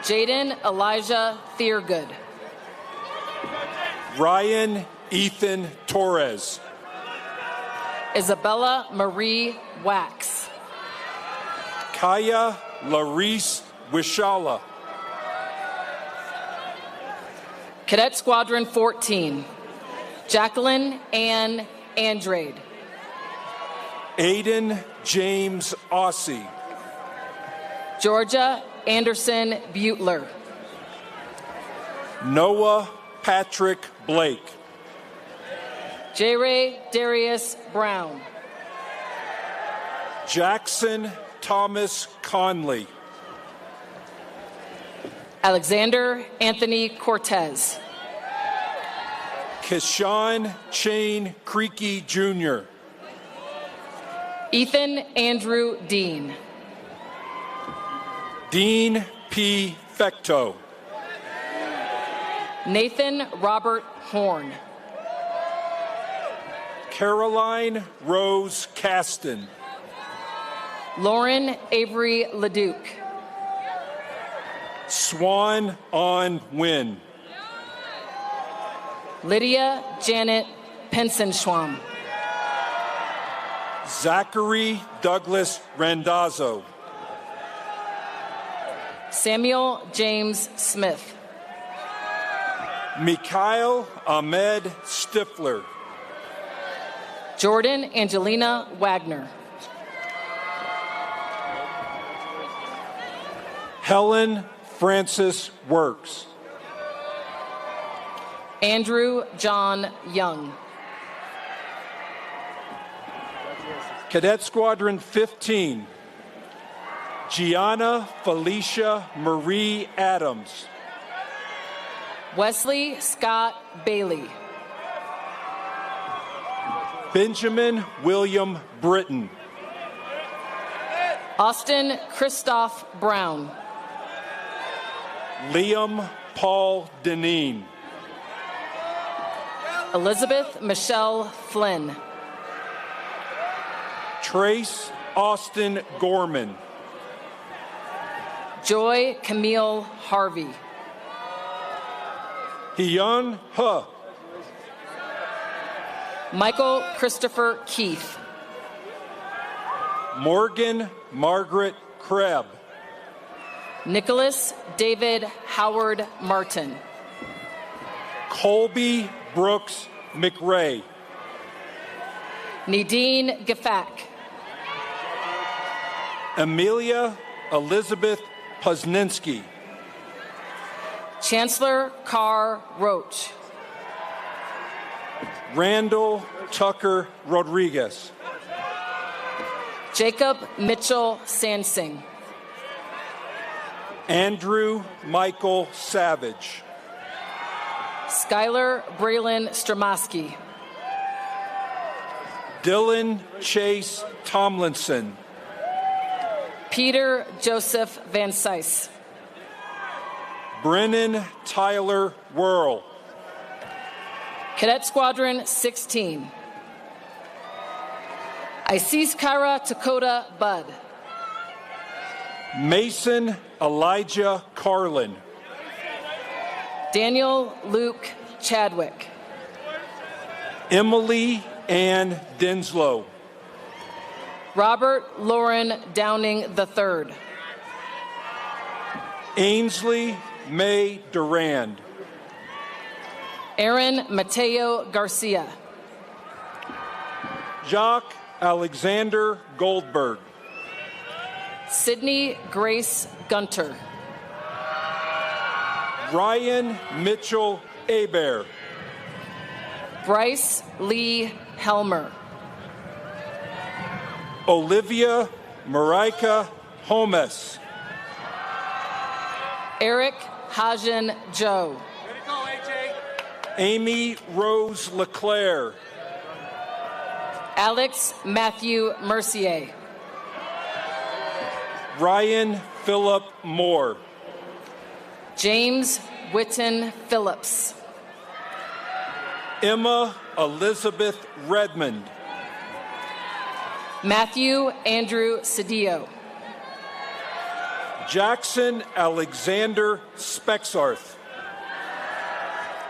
Jaden Elijah Thiergood. Ryan Ethan Torres. Isabella Marie Wax. Kaya Larice Wishala. Cadet Squadron 14. Jacqueline Ann Andrade. Aiden James Aussie. Georgia Anderson Butler. Noah Patrick Blake. J-Ray Darius Brown. Jackson Thomas Conley. Alexander Anthony Cortez. Keshawn Chain Creaky Jr. Ethan Andrew Dean. Dean P. Fecto. Nathan Robert Horn. Caroline Rose Caston. Lauren Avery Leduc. Swan On Win. Lydia Janet Pensenschwam. Zachary Douglas Randazzo. Samuel James Smith. Mikhail Ahmed Stifler. Jordan Angelina Wagner. Helen Francis Works. Andrew John Young. Cadet Squadron 15. Gianna Felicia Marie Adams. Wesley Scott Bailey. Benjamin William Britton. Austin Christoph Brown. Liam Paul Deneen. Elizabeth Michelle Flynn. Trace Austin Gorman. Joy Camille Harvey. Hyun Huh. Michael Christopher Keith. Morgan Margaret Kreb. Nicholas David Howard Martin. Colby Brooks McRae. Nadine Gafak. Amelia Elizabeth Pozninski. Chancellor Carr Roach. Randall Tucker Rodriguez. Jacob Mitchell Sansing. Andrew Michael Savage. Skylar Braylon Stromaski. Dylan Chase Tomlinson. Peter Joseph Van Sice. Brennan Tyler Whirl. Cadet Squadron 16. Isis Kyra Dakota Budd. Mason Elijah Carlin. Daniel Luke Chadwick. Emily Ann Denslow. Robert Lauren Downing III. Ainsley May Durand. Aaron Mateo Garcia. Jacques Alexander Goldberg. Sydney Grace Gunter. Ryan Mitchell Hebert. Bryce Lee Helmer. Olivia Marika Holmes. Eric Hajan Joe. Amy Rose LeClaire. Alex Matthew Mercier. Ryan Phillip Moore. James Witten Phillips. Emma Elizabeth Redmond. Matthew Andrew Cedillo. Jackson Alexander Spexarth.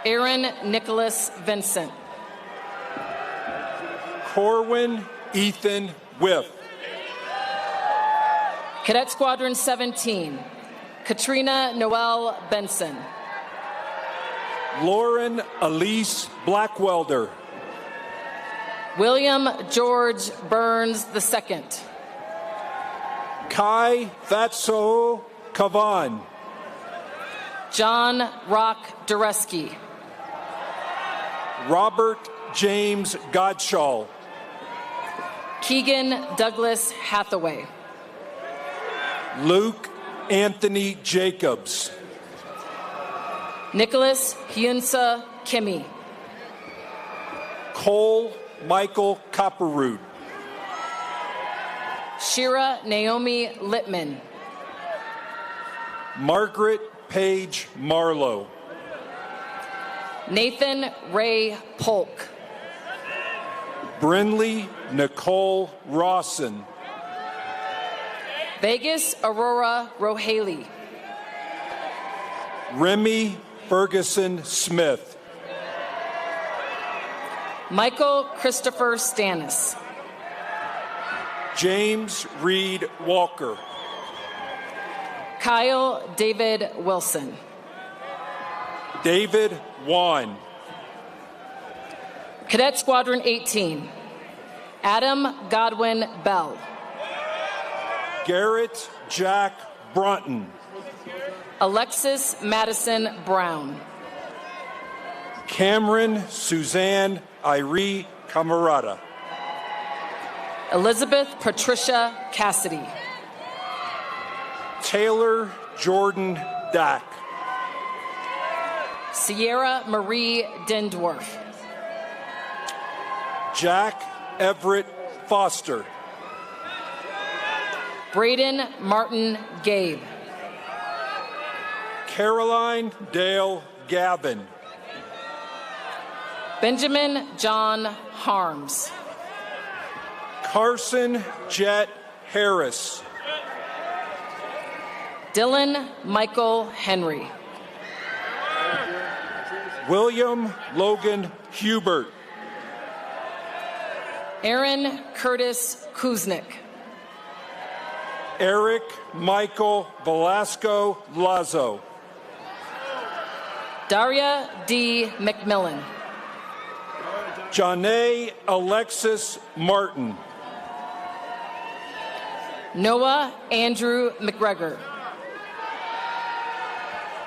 Aaron Nicholas Vincent. Corwin Ethan Whiff. Cadet Squadron 17. Katrina Noel Benson. Lauren Elise Blackwelder. William George Burns II. Kai Fatso Kavan. John Rock Dureski. Robert James Godshall. Keegan Douglas Hathaway. Luke Anthony Jacobs. Nicholas Hyunsa Kimmy. Cole Michael Copperroot. Shira Naomi Littman. Margaret Page Marlowe. Nathan Ray Polk. Brinley Nicole Rawson. Vegas Aurora Rohaley. Remy Ferguson Smith. Michael Christopher Stannis. James Reed Walker. Kyle David Wilson. David Wan. Cadet Squadron 18. Adam Godwin Bell. Garrett Jack Brunton. Alexis Madison Brown. Cameron Suzanne Irie Camarada. Elizabeth Patricia Cassidy. Taylor Jordan Dack. Sierra Marie Dindorf. Jack Everett Foster. Braden Martin Gabe. Caroline Dale Gavin. Benjamin John Harms. Carson Jet Harris. Dylan Michael Henry. William Logan Hubert. Aaron Curtis Kuznick. Eric Michael Velasco Lazo. Daria D. McMillan. Janae Alexis Martin. Noah Andrew McGregor.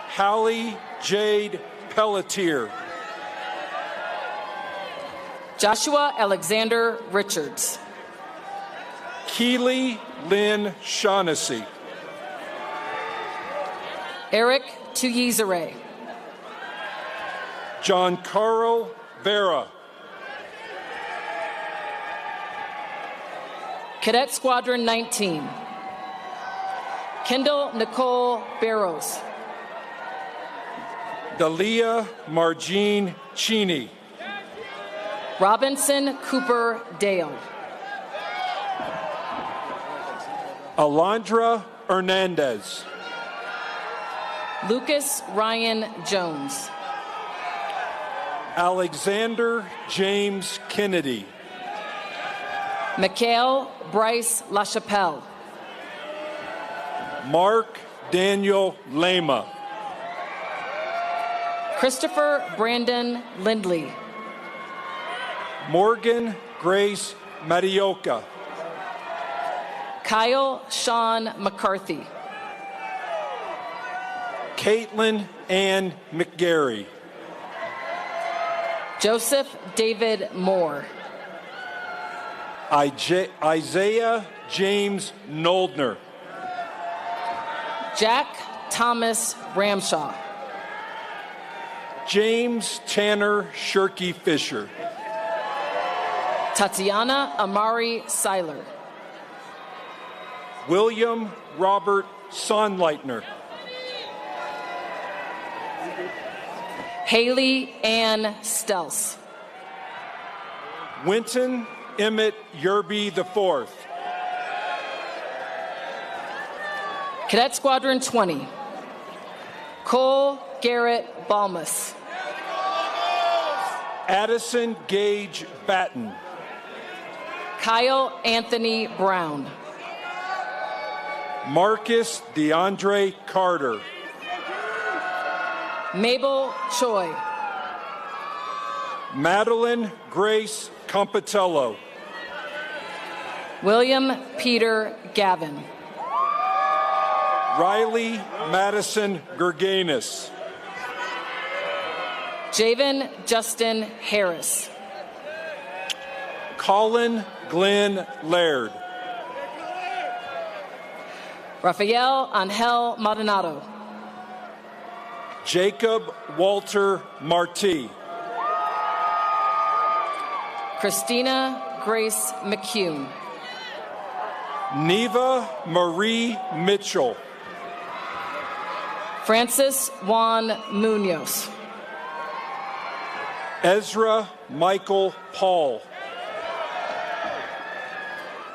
Hallie Jade Pelletier. Joshua Alexander Richards. Keely Lynn Shaughnessy. Eric Tuyizere. John Carl Vera. Cadet Squadron 19. Kendall Nicole Barrows. Dalia Margine Cheney. Robinson Cooper Dale. Alondra Hernandez. Lucas Ryan Jones. Alexander James Kennedy. Mikhail Bryce LaChapelle. Mark Daniel Lema. Christopher Brandon Lindley. Morgan Grace Marioka. Kyle Sean McCarthy. Caitlin Ann McGarry. Joseph David Moore. Isaiah James Noldner. Jack Thomas Ramshaw. James Tanner Shirky Fisher. Tatiana Amari Seiler. William Robert Sonleitner. Haley Ann Stels. Winton Emmett Yerby IV. Cadet Squadron 20. Cole Garrett Balmus. Addison Gage Batten. Kyle Anthony Brown. Marcus DeAndre Carter. Mabel Choi. Madeline Grace Compatello. William Peter Gavin. Riley Madison Gerganis. Javen Justin Harris. Colin Glenn Laird. Rafael Angel Maldonado. Jacob Walter Marti. Christina Grace McCune. Neva Marie Mitchell. Francis Juan Munoz. Ezra Michael Paul.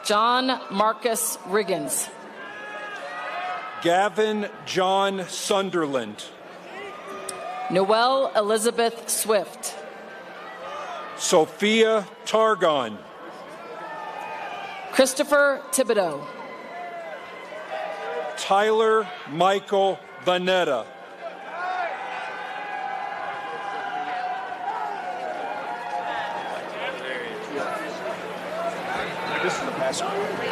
John Marcus Riggins. Gavin John Sunderland. Noelle Elizabeth Swift. Sophia Targon. Christopher Thibodeau. Tyler Michael Vanetta. This is the password.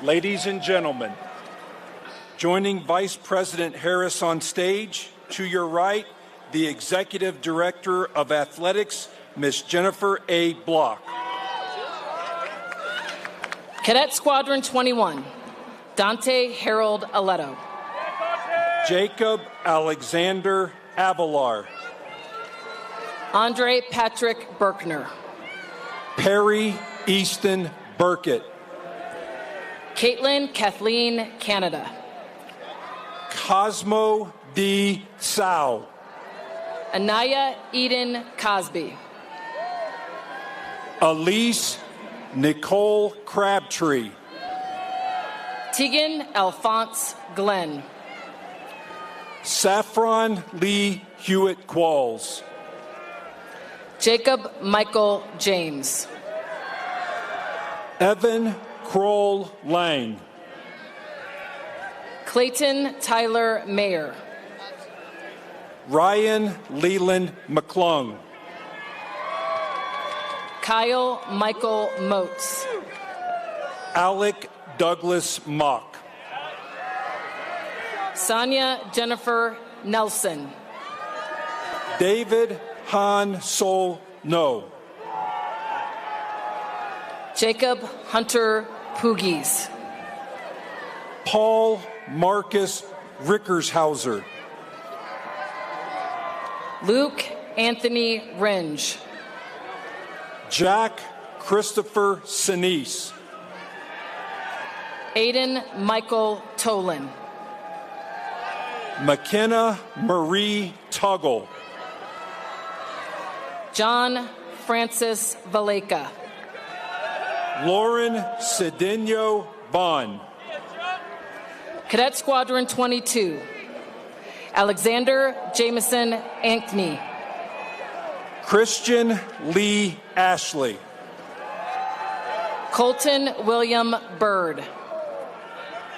Ladies and gentlemen, joining Vice President Harris on stage to your right, the Executive Director of Athletics, Ms. Jennifer A. Block. Cadet Squadron 21, Dante Harold Aletto. Jacob Alexander Avalar. Andre Patrick Berkner. Perry Easton Burkett. Caitlin Kathleen Canada. Cosmo D. Sao. Anaya Eden Cosby. Elise Nicole Crabtree. Tegan Alphonse Glenn. Saffron Lee Hewitt Qualls. Jacob Michael James. Evan Kroll Lang. Clayton Tyler Mayer. Ryan Leland McClung. Kyle Michael Moats. Alec Douglas Mock. Sonia Jennifer Nelson. David Han Sol No. Jacob Hunter Poogies. Paul Marcus Rickershauser. Luke Anthony Renge. Jack Christopher Sinise. Aiden Michael Tolan. McKenna Marie Tuggle. John Francis Valeka. Lauren Cedeno Bond. Cadet Squadron 22, Alexander Jameson Ankney. Christian Lee Ashley. Colton William Bird.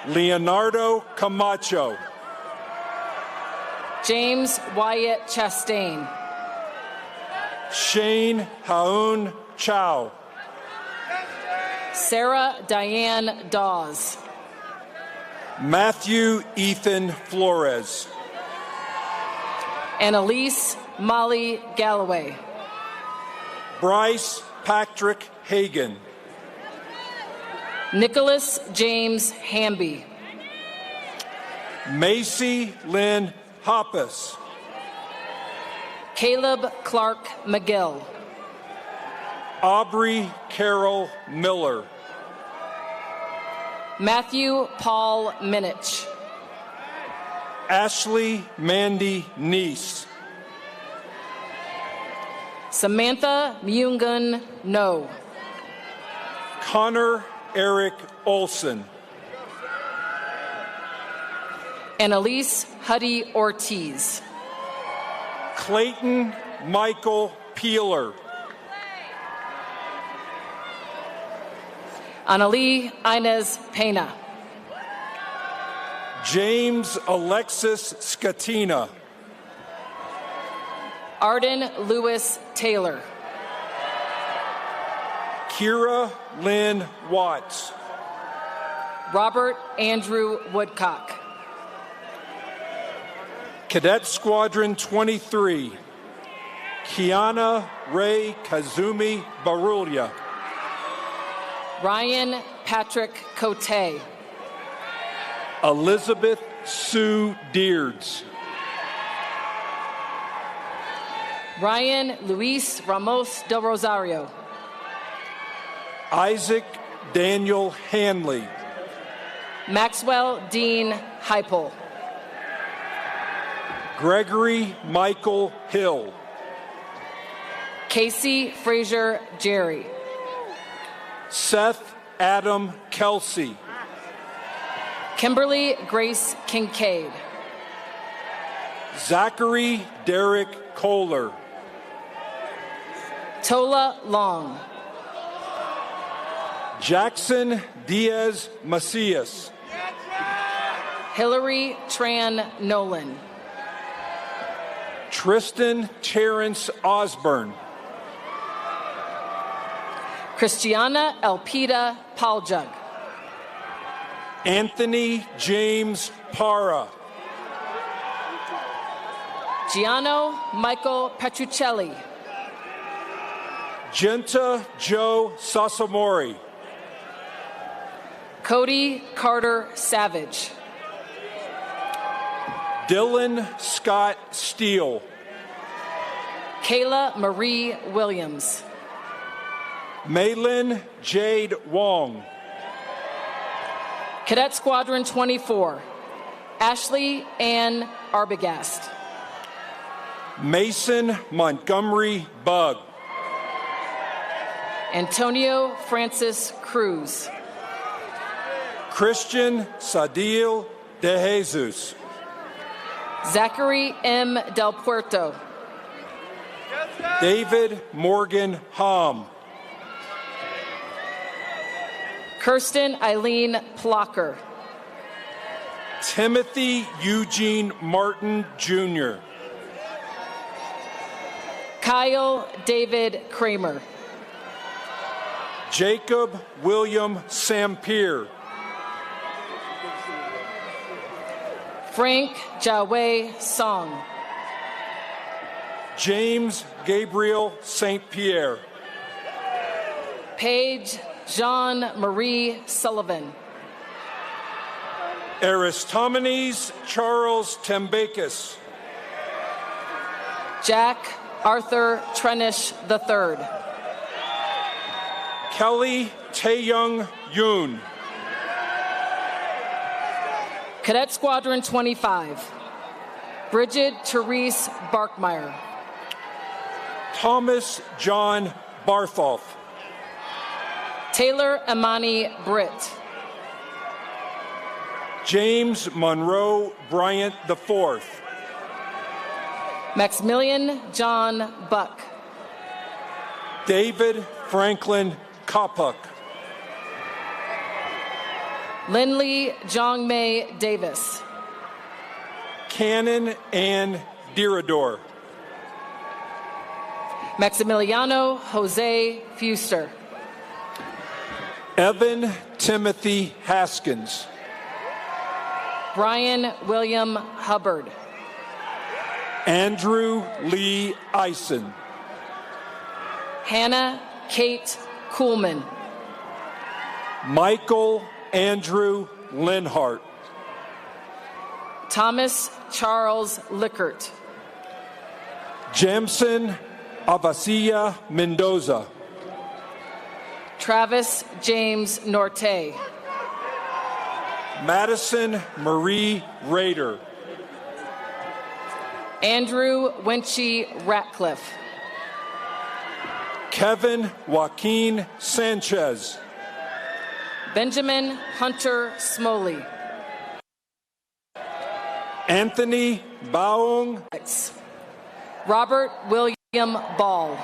Leonardo Camacho. James Wyatt Chastain. Shane Haun Chow. Sarah Diane Dawes. Matthew Ethan Flores. Annalise Molly Galloway. Bryce Patrick Hagan. Nicholas James Hamby. Macy Lynn Hoppus. Caleb Clark McGill. Aubrey Carol Miller. Matthew Paul Minich. Ashley Mandy Neese. Samantha Myungun No. Connor Eric Olson. Annalise Huddy Ortiz. Clayton Michael Peeler. Annalie Inez Pena. James Alexis Scatina. Arden Lewis Taylor. Kira Lynn Watts. Robert Andrew Woodcock. Cadet Squadron 23. Kiana Ray Kazumi Barulia. Ryan Patrick Cote. Elizabeth Sue Deards. Ryan Luis Ramos del Rosario. Isaac Daniel Hanley. Maxwell Dean Heipel. Gregory Michael Hill. Casey Frazier Jerry. Seth Adam Kelsey. Kimberly Grace Kincaid. Zachary Derek Kohler. Tola Long. Jackson Diaz Macias. Hillary Tran Nolan. Tristan Terrence Osborne. Christiana Elpida Paljug. Anthony James Para. Giano Michael Petruccelli. Genta Joe Sasamori. Cody Carter Savage. Dylan Scott Steele. Kayla Marie Williams. Maylin Jade Wong. Cadet Squadron 24, Ashley Ann Arbogast. Mason Montgomery Bug. Antonio Francis Cruz. Christian Sadil De Jesus. Zachary M. Del Puerto. David Morgan Hom. Kirsten Eileen Plocker. Timothy Eugene Martin Jr. Kyle David Kramer. Jacob William Sampier. Frank Jawei Song. James Gabriel St. Pierre. Paige Jean Marie Sullivan. Aristomenes Charles Tembakis. Jack Arthur Trenish III. Kelly Taeyong Yoon. Cadet Squadron 25, Bridget Therese Barkmeyer. Thomas John Bartholf. Taylor Amani Britt. James Monroe Bryant IV. Maximilian John Buck. David Franklin Kopuk. Lindley Jongmei Davis. Cannon Ann Dirador. Maximiliano Jose Fuster. Evan Timothy Haskins. Brian William Hubbard. Andrew Lee Eisen. Hannah Kate Kuhlman. Michael Andrew Linhart. Thomas Charles Lickert. Jamson Avasia Mendoza. Travis James Norte. Madison Marie Rader. Andrew Winchy Ratcliffe. Kevin Joaquin Sanchez. Benjamin Hunter Smoley. Anthony Baung. Robert William Ball.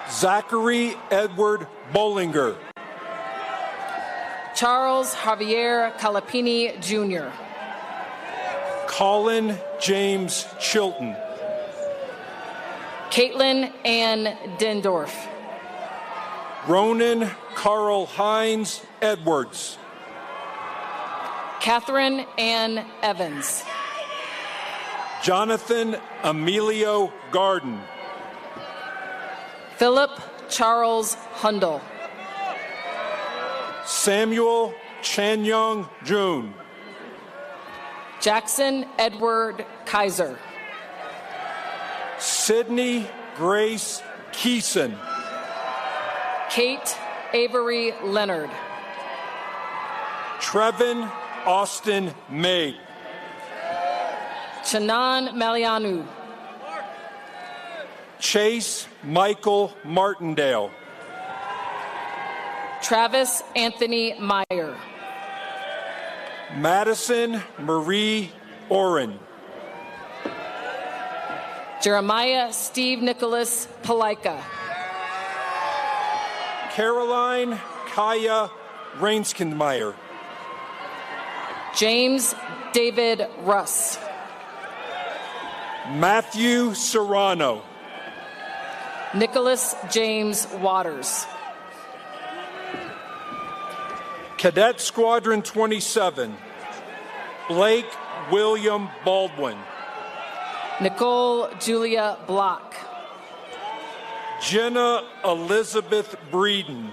Zachary Edward Bollinger. Charles Javier Calapini Jr. Colin James Chilton. Caitlin Ann Dendorf. Ronan Carl Hines Edwards. Catherine Ann Evans. Jonathan Emilio Garden. Philip Charles Hundle. Samuel Chanyong June. Jackson Edward Kaiser. Sydney Grace Keeson. Kate Avery Leonard. Trevin Austin May. Chanan Malianu. Chase Michael Martindale. Travis Anthony Meyer. Madison Marie Oren. Jeremiah Steve Nicholas Palika. Caroline Kaya Reinskindmeyer. James David Russ. Matthew Serrano. Nicholas James Waters. Cadet Squadron 27, Blake William Baldwin. Nicole Julia Block. Jenna Elizabeth Breeden.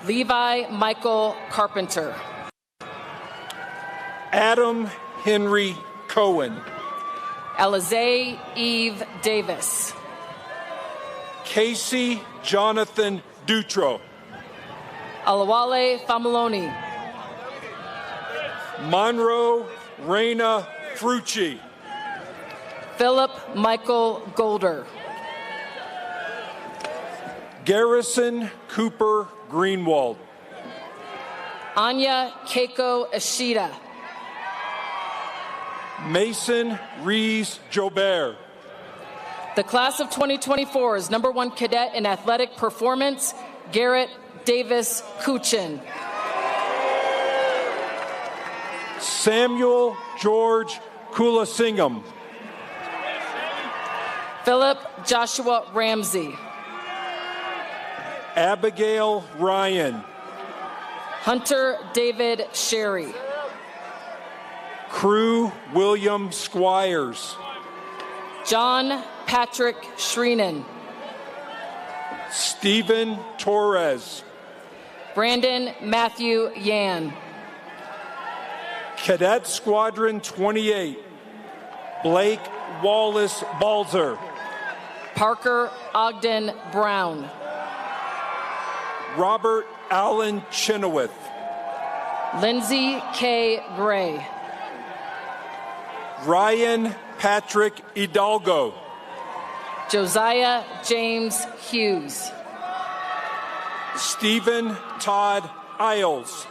Levi Michael Carpenter. Adam Henry Cohen. Alize Eve Davis. Casey Jonathan Dutro. Alawale Famuloni. Monroe Reina Frucci. Philip Michael Golder. Garrison Cooper Greenwald. Anya Keiko Ishida. Mason Rees Jobert. The class of 2024 is number 1 cadet in athletic performance, Garrett Davis Kuchin. Samuel George Kulasingham. Philip Joshua Ramsey. Abigail Ryan. Hunter David Sherry. Crew William Squires. John Patrick Shreenan. Stephen Torres. Brandon Matthew Yan. Cadet Squadron 28. Blake Wallace Balzer. Parker Ogden Brown. Robert Allen Chenoweth. Lindsay K. Gray. Ryan Patrick Hidalgo. Josiah James Hughes. Stephen Todd Isles.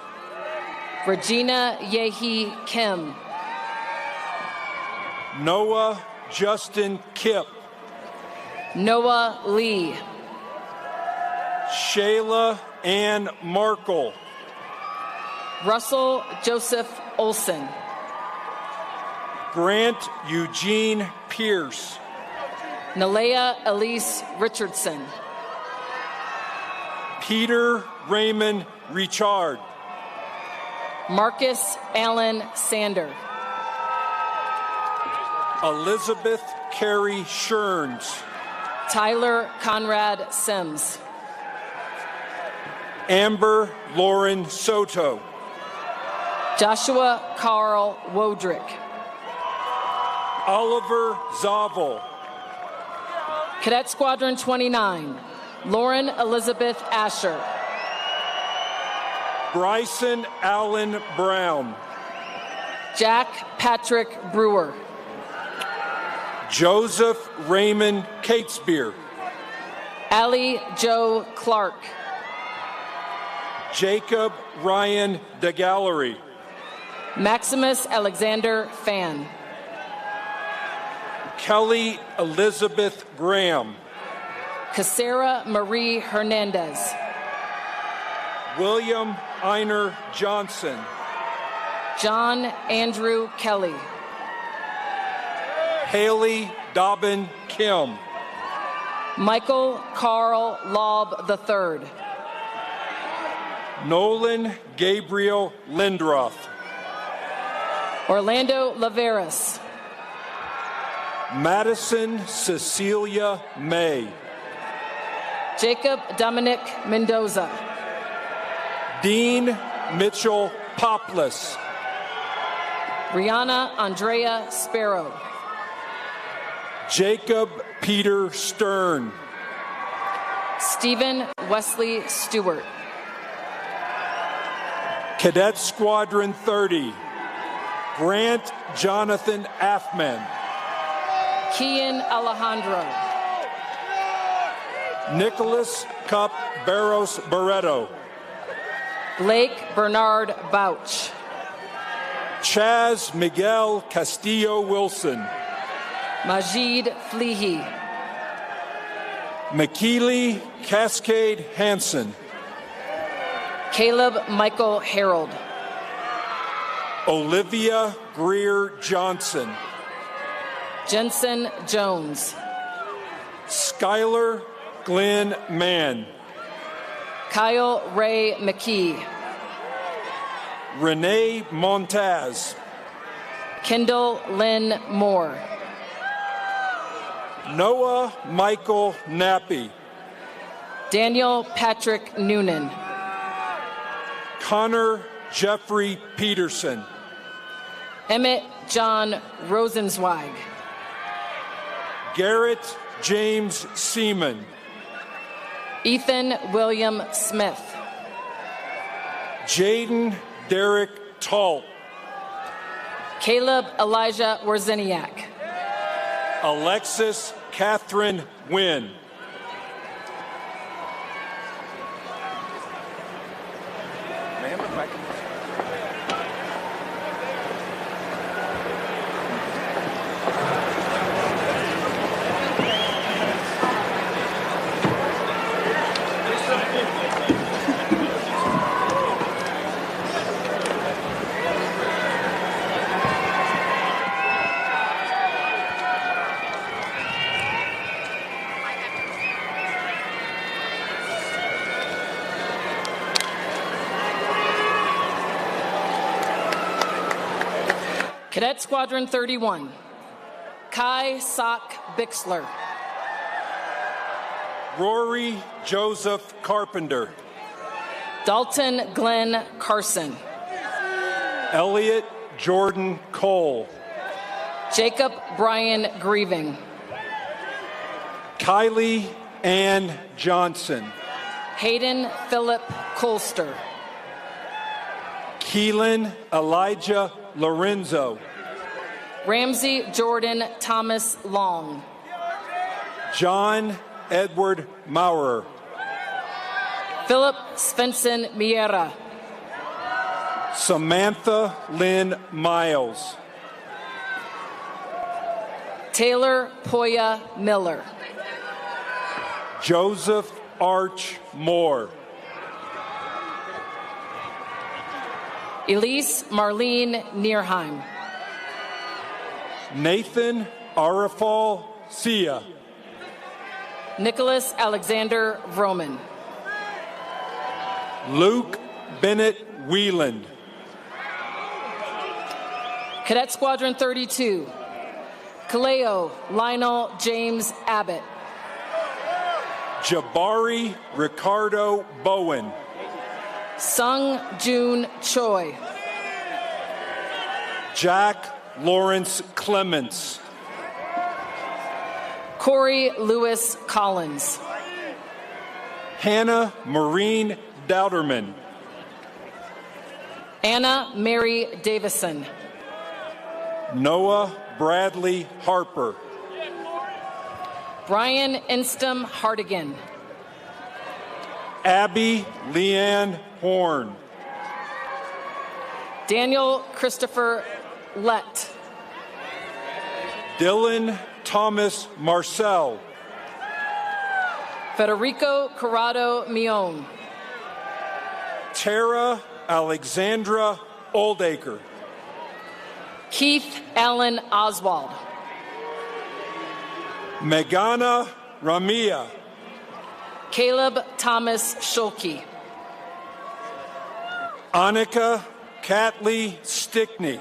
Regina Yehi Kim. Noah Justin Kipp. Noah Lee. Shayla Ann Markle. Russell Joseph Olson. Grant Eugene Pierce. Nalea Elise Richardson. Peter Raymond Richard. Marcus Allen Sander. Elizabeth Carey Sherns. Tyler Conrad Sims. Amber Lauren Soto. Joshua Carl Wodrick. Oliver Zavel. Cadet Squadron 29. Lauren Elizabeth Asher. Bryson Allen Brown. Jack Patrick Brewer. Joseph Raymond Catesbeer. Allie Joe Clark. Jacob Ryan DeGallery. Maximus Alexander Fan. Kelly Elizabeth Graham. Casera Marie Hernandez. William Einer Johnson. John Andrew Kelly. Haley Dobbin Kim. Michael Carl Laub III. Nolan Gabriel Lindroth. Orlando Laveris. Madison Cecilia May. Jacob Dominic Mendoza. Dean Mitchell Poplis. Rihanna Andrea Sparrow. Jacob Peter Stern. Stephen Wesley Stewart. Cadet Squadron 30. Grant Jonathan Affman. Kian Alejandro. Nicholas Cup Barros Barreto. Blake Bernard Bouch. Chaz Miguel Castillo Wilson. Majid Flehy. McKeely Cascade Hansen. Caleb Michael Harold. Olivia Greer Johnson. Jensen Jones. Skylar Glenn Mann. Kyle Ray McKee. Renee Montaz. Kendall Lynn Moore. Noah Michael Nappy. Daniel Patrick Noonan. Connor Jeffrey Peterson. Emmett John Rosenzweig. Garrett James Seaman. Ethan William Smith. Jaden Derek Talt. Caleb Elijah Wozniak. Alexis Catherine Wynn. Cadet Squadron 31, Kai Sock Bixler. Rory Joseph Carpenter. Dalton Glenn Carson. Elliot Jordan Cole. Jacob Brian Grieving. Kylie Ann Johnson. Hayden Philip Colster. Keelan Elijah Lorenzo. Ramsey Jordan Thomas Long. John Edward Maurer. Philip Svensson Miera. Samantha Lynn Miles. Taylor Poya Miller. Joseph Arch Moore. Elise Marlene Nierheim. Nathan Arafal Sia. Nicholas Alexander Vroman. Luke Bennett Wieland. Cadet Squadron 32, Kaleo Lionel James Abbott. Jabari Ricardo Bowen. Sung Jun Choi. Jack Lawrence Clements. Corey Lewis Collins. Hannah Maureen Dowderman. Anna Mary Davison. Noah Bradley Harper. Brian Instam Hardigan. Abby Leanne Horn. Daniel Christopher Lett. Dylan Thomas Marcel. Federico Corrado Mion. Tara Alexandra Oldacre. Keith Allen Oswald. Megana Ramia. Caleb Thomas Schulke. Annika Catley Stickney.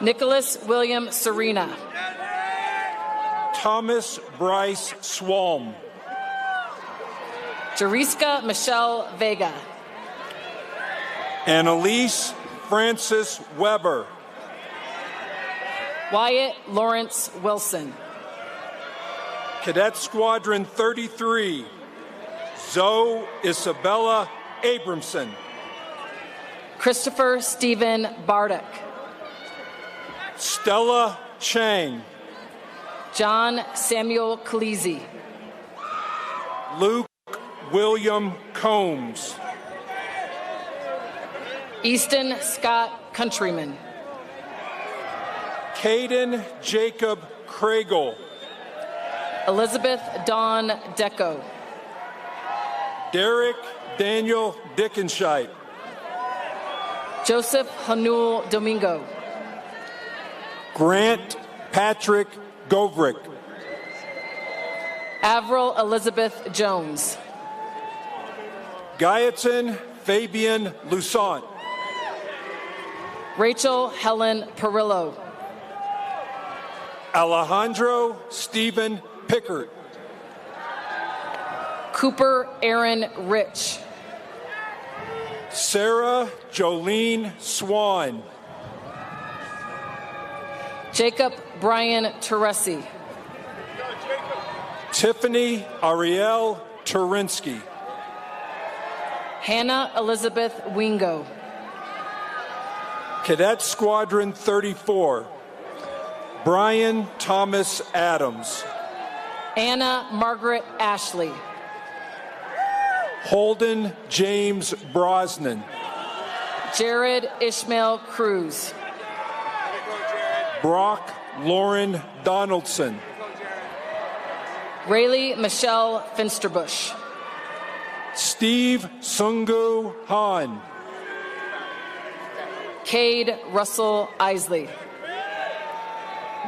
Nicholas William Serena. Thomas Bryce Swalm. Jeriska Michelle Vega. Annalise Francis Weber. Wyatt Lawrence Wilson. Cadet Squadron 33, Zoe Isabella Abramson. Christopher Stephen Bardock. Stella Chang. John Samuel Khaleesi. Luke William Combs. Easton Scott Countryman. Caden Jacob Craigle. Elizabeth Dawn Deco. Derek Daniel Dickenscheit. Joseph Hanul Domingo. Grant Patrick Govrick. Avril Elizabeth Jones. Gayatson Fabian Lusant. Rachel Helen Perillo. Alejandro Stephen Pickert. Cooper Aaron Rich. Sarah Jolene Swan. Jacob Brian Teresi. Tiffany Ariel Turinsky. Hannah Elizabeth Wingo. Cadet Squadron 34, Brian Thomas Adams. Anna Margaret Ashley. Holden James Brosnan. Jared Ishmael Cruz. Brock Lauren Donaldson. Rayleigh Michelle Finsterbush. Steve Sungu Han. Cade Russell Isley.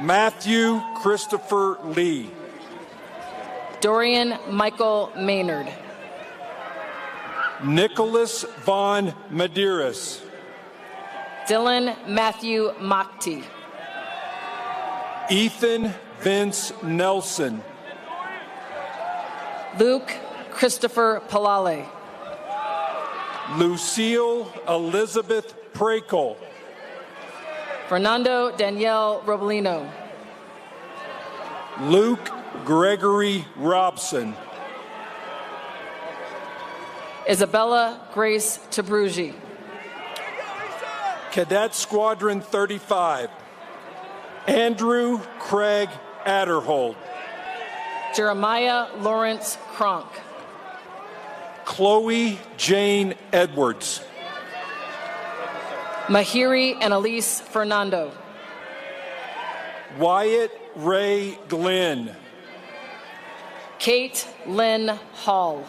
Matthew Christopher Lee. Dorian Michael Maynard. Nicholas Von Medeiros. Dylan Matthew Mokti. Ethan Vince Nelson. Luke Christopher Palale. Lucille Elizabeth Prakel. Fernando Danielle Robolino. Luke Gregory Robson. Isabella Grace Tabrugi. Cadet Squadron 35, Andrew Craig Adderhold. Jeremiah Lawrence Cronk. Chloe Jane Edwards. Mahiri and Elise Fernando. Wyatt Ray Glenn. Kate Lynn Hall.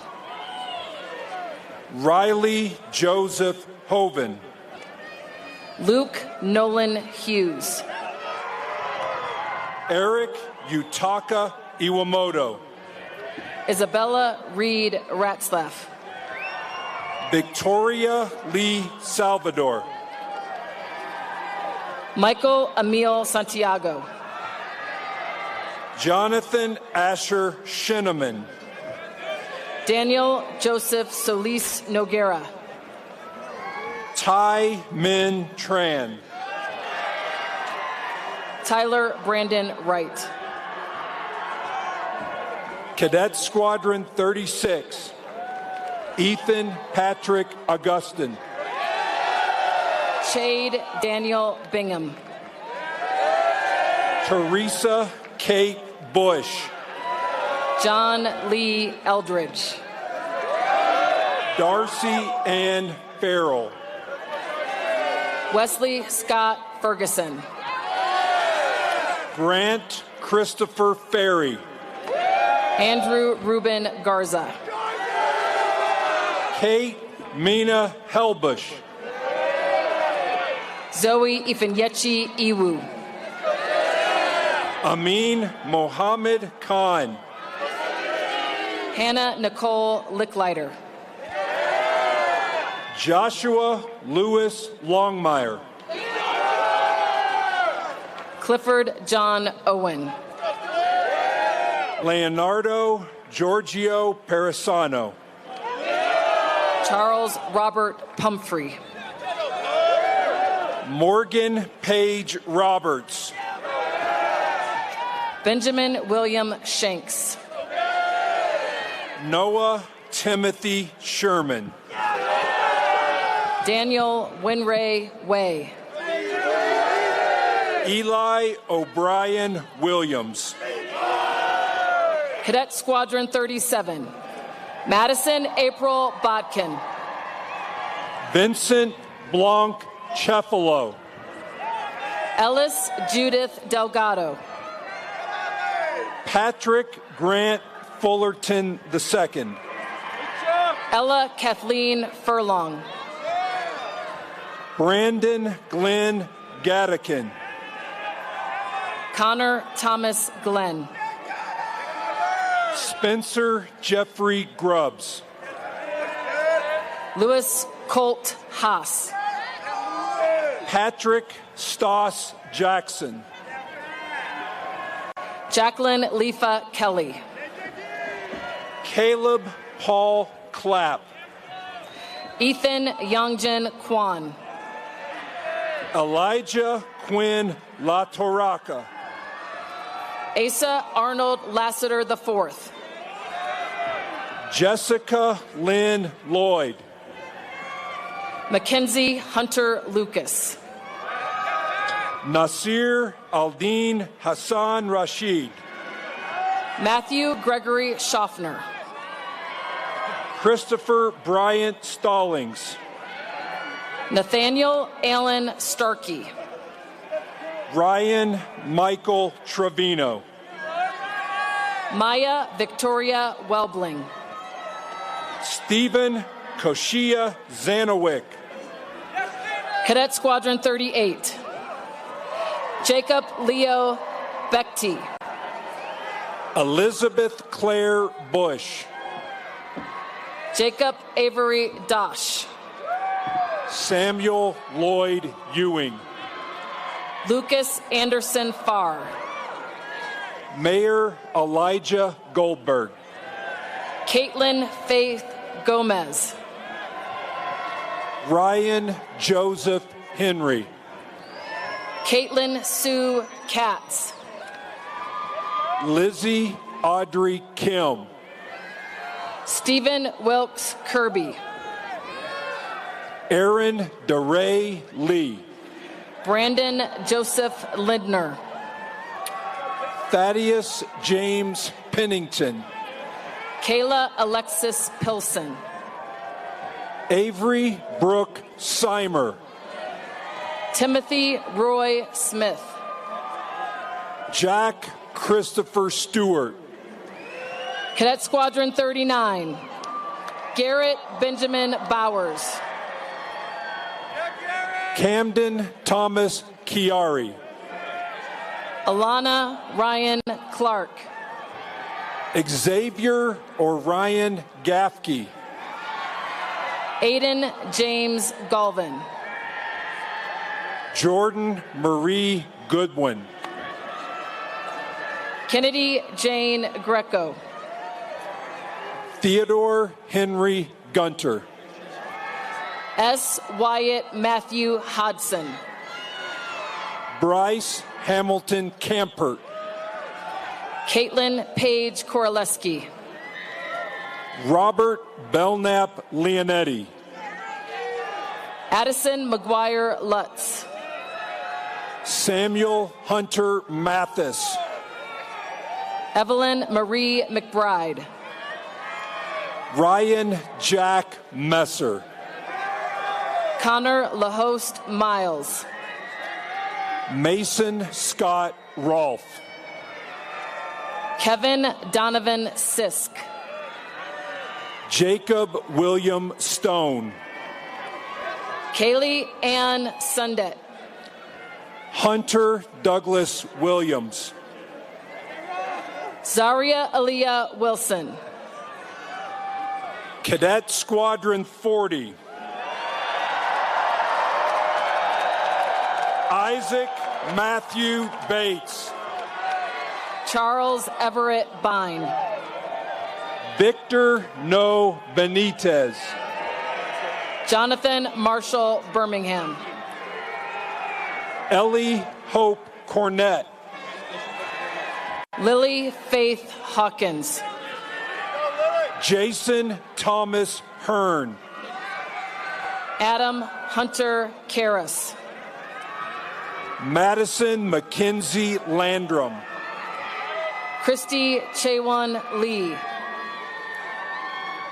Riley Joseph Hoven. Luke Nolan Hughes. Eric Utaka Iwamoto. Isabella Reed Ratzlaff. Victoria Lee Salvador. Michael Emil Santiago. Jonathan Asher Shinneman. Daniel Joseph Solis Noguera. Tai Min Tran. Tyler Brandon Wright. Cadet Squadron 36, Ethan Patrick Augustin. Chade Daniel Bingham. Teresa Kate Bush. John Lee Eldridge. Darcy Ann Farrell. Wesley Scott Ferguson. Grant Christopher Ferry. Andrew Ruben Garza. Kate Mina Helbush. Zoe Ifenyechi Iwu. Amin Mohammed Khan. Hannah Nicole Licklider. Joshua Lewis Longmire. Clifford John Owen. Leonardo Giorgio Parisano. Charles Robert Pumphrey. Morgan Page Roberts. Benjamin William Shanks. Noah Timothy Sherman. Daniel Winray Way. Eli O'Brien Williams. Cadet Squadron 37. Madison April Botkin. Vincent Blanc Cefalo. Ellis Judith Delgado. Patrick Grant Fullerton II. Ella Kathleen Furlong. Brandon Glenn Gattikin. Connor Thomas Glenn. Spencer Jeffrey Grubbs. Louis Colt Haas. Patrick Stoss Jackson. Jacqueline Lefa Kelly. Caleb Paul Clapp. Ethan Youngjin Kwan. Elijah Quinn LaTorraca. Asa Arnold Lassiter IV. Jessica Lynn Lloyd. Mackenzie Hunter Lucas. Nasir Aldin Hassan Rashid. Matthew Gregory Schaffner. Christopher Bryant Stallings. Nathaniel Allen Starkey. Ryan Michael Trevino. Maya Victoria Welbling. Stephen Koshia Zanowick. Cadet Squadron 38. Jacob Leo Bekti. Elizabeth Claire Bush. Jacob Avery Dosh. Samuel Lloyd Ewing. Lucas Anderson Farr. Mayor Elijah Goldberg. Caitlin Faith Gomez. Ryan Joseph Henry. Caitlin Sue Katz. Lizzie Audrey Kim. Stephen Wilkes Kirby. Aaron DeRay Lee. Brandon Joseph Lindner. Thaddeus James Pennington. Kayla Alexis Pilson. Avery Brooke Seimer. Timothy Roy Smith. Jack Christopher Stewart. Cadet Squadron 39. Garrett Benjamin Bowers. Camden Thomas Chiari. Alana Ryan Clark. Xavier Orion Gaffke. Aiden James Galvin. Jordan Marie Goodwin. Kennedy Jane Greco. Theodore Henry Gunter. S. Wyatt Matthew Hodson. Bryce Hamilton Campert. Caitlin Paige Koraleski. Robert Belknap Leonetti. Addison McGuire Lutz. Samuel Hunter Mathis. Evelyn Marie McBride. Ryan Jack Messer. Connor LaHost Miles. Mason Scott Rolfe. Kevin Donovan Sisk. Jacob William Stone. Kaylee Ann Sundet. Hunter Douglas Williams. Zaria Aaliyah Wilson. Cadet Squadron 40. Isaac Matthew Bates. Charles Everett Bine. Victor No Benitez. Jonathan Marshall Birmingham. Ellie Hope Cornett. Lily Faith Hawkins. Jason Thomas Hearn. Adam Hunter Karras. Madison Mackenzie Landrum. Christy Chewan Lee.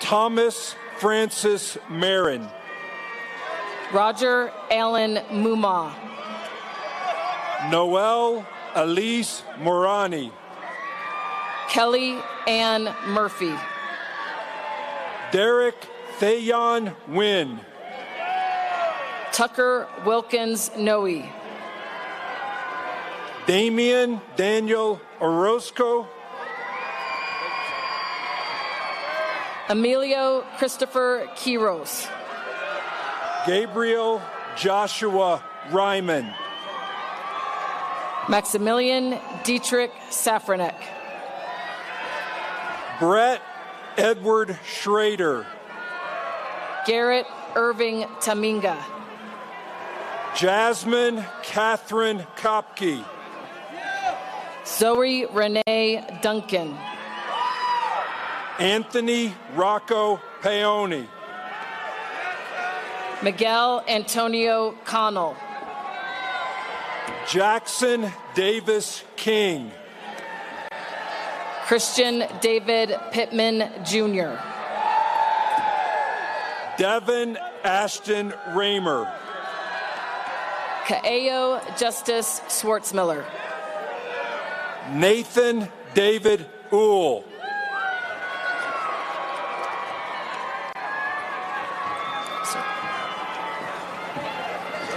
Thomas Francis Marin. Roger Allen Mumma. Noel Elise Morani. Kelly Ann Murphy. Derek Thayon Wynn. Tucker Wilkins Noe. Damian Daniel Orozco. Emilio Christopher Quiros. Gabriel Joshua Ryman. Maximilian Dietrich Safranek. Brett Edward Schrader. Garrett Irving Taminga. Jasmine Catherine Kopke. Zoe Renee Duncan. Anthony Rocco Paoni. Miguel Antonio Connell. Jackson Davis King. Christian David Pittman Jr. Devin Ashton Raymer. Kaeo Justice Schwartzmiller. Nathan David Uhl.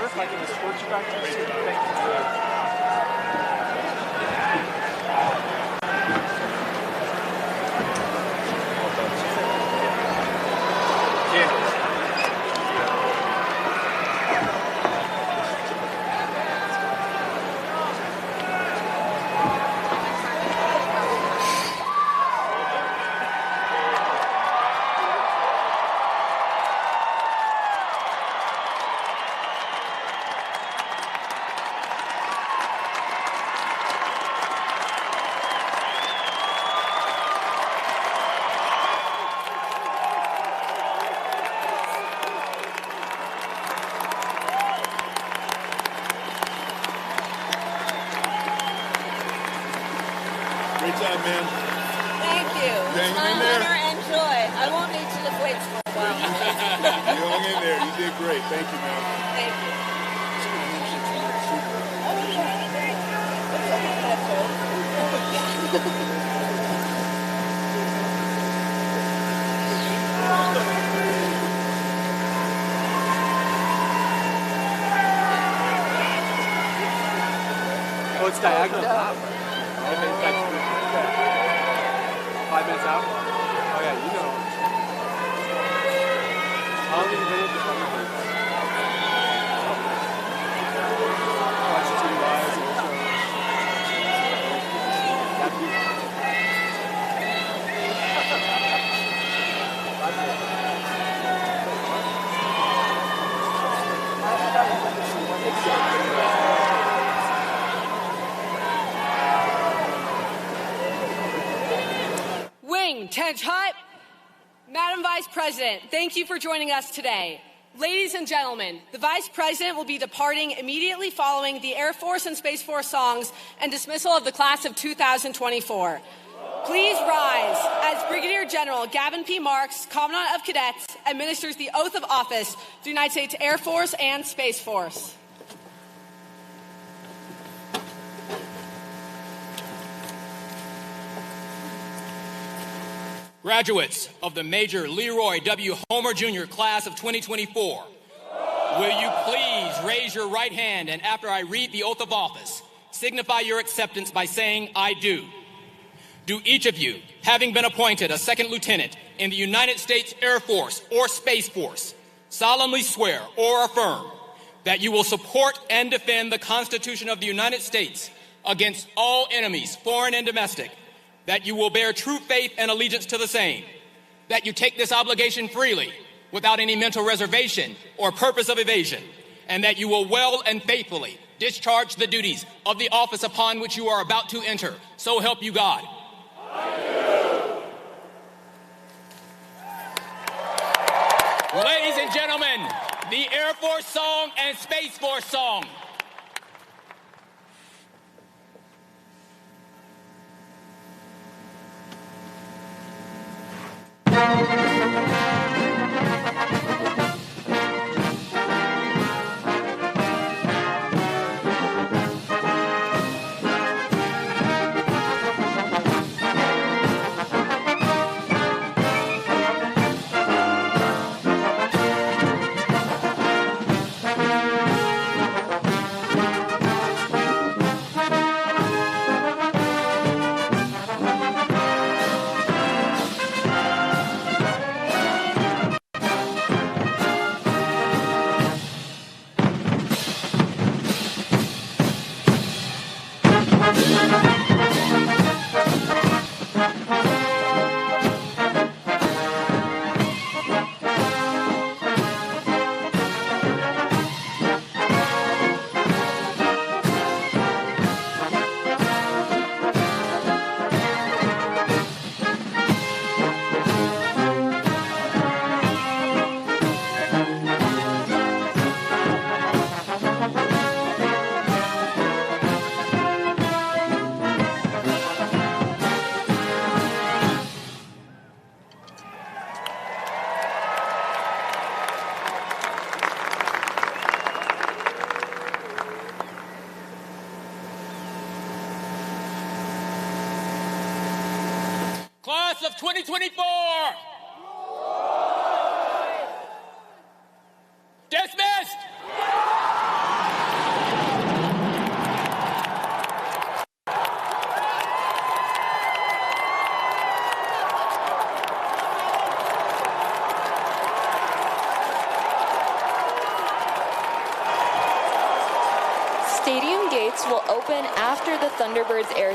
If I can escort you back to your seat. Thank you. Great job, man. Thank you. It's my honor and joy. I won't need to lift weights for a while. You hung in there. You did great. Thank you, man. Thank you. Oh, it's diagonal. Okay, that's good. 5 minutes out? Oh, yeah, you know. How long have you been at Diploma? Watch the TV lives and Wing, Tent Hut, Madam Vice President, thank you for joining us today. Ladies and gentlemen, the Vice President will be departing immediately following the Air Force and Space Force songs and dismissal of the class of 2024. Please rise as Brigadier General Gavin P. Marks, Commandant of Cadets, administers the oath of office to the United States Air Force and Space Force. Graduates of the Major Leroy W. Homer Jr. class of 2024, will you please raise your right hand and after I read the oath of office, signify your acceptance by saying, "I do." Do each of you, having been appointed a second lieutenant in the United States Air Force or Space Force, solemnly swear or affirm that you will support and defend the Constitution of the United States against all enemies, foreign and domestic, that you will bear true faith and allegiance to the same, that you take this obligation freely, without any mental reservation or purpose of evasion, and that you will well and faithfully discharge the duties of the office upon which you are about to enter. So help you God. Ladies and gentlemen, the Air Force song and Space Force song. class of 2024. Dismissed. Stadium gates will open after the Thunderbirds air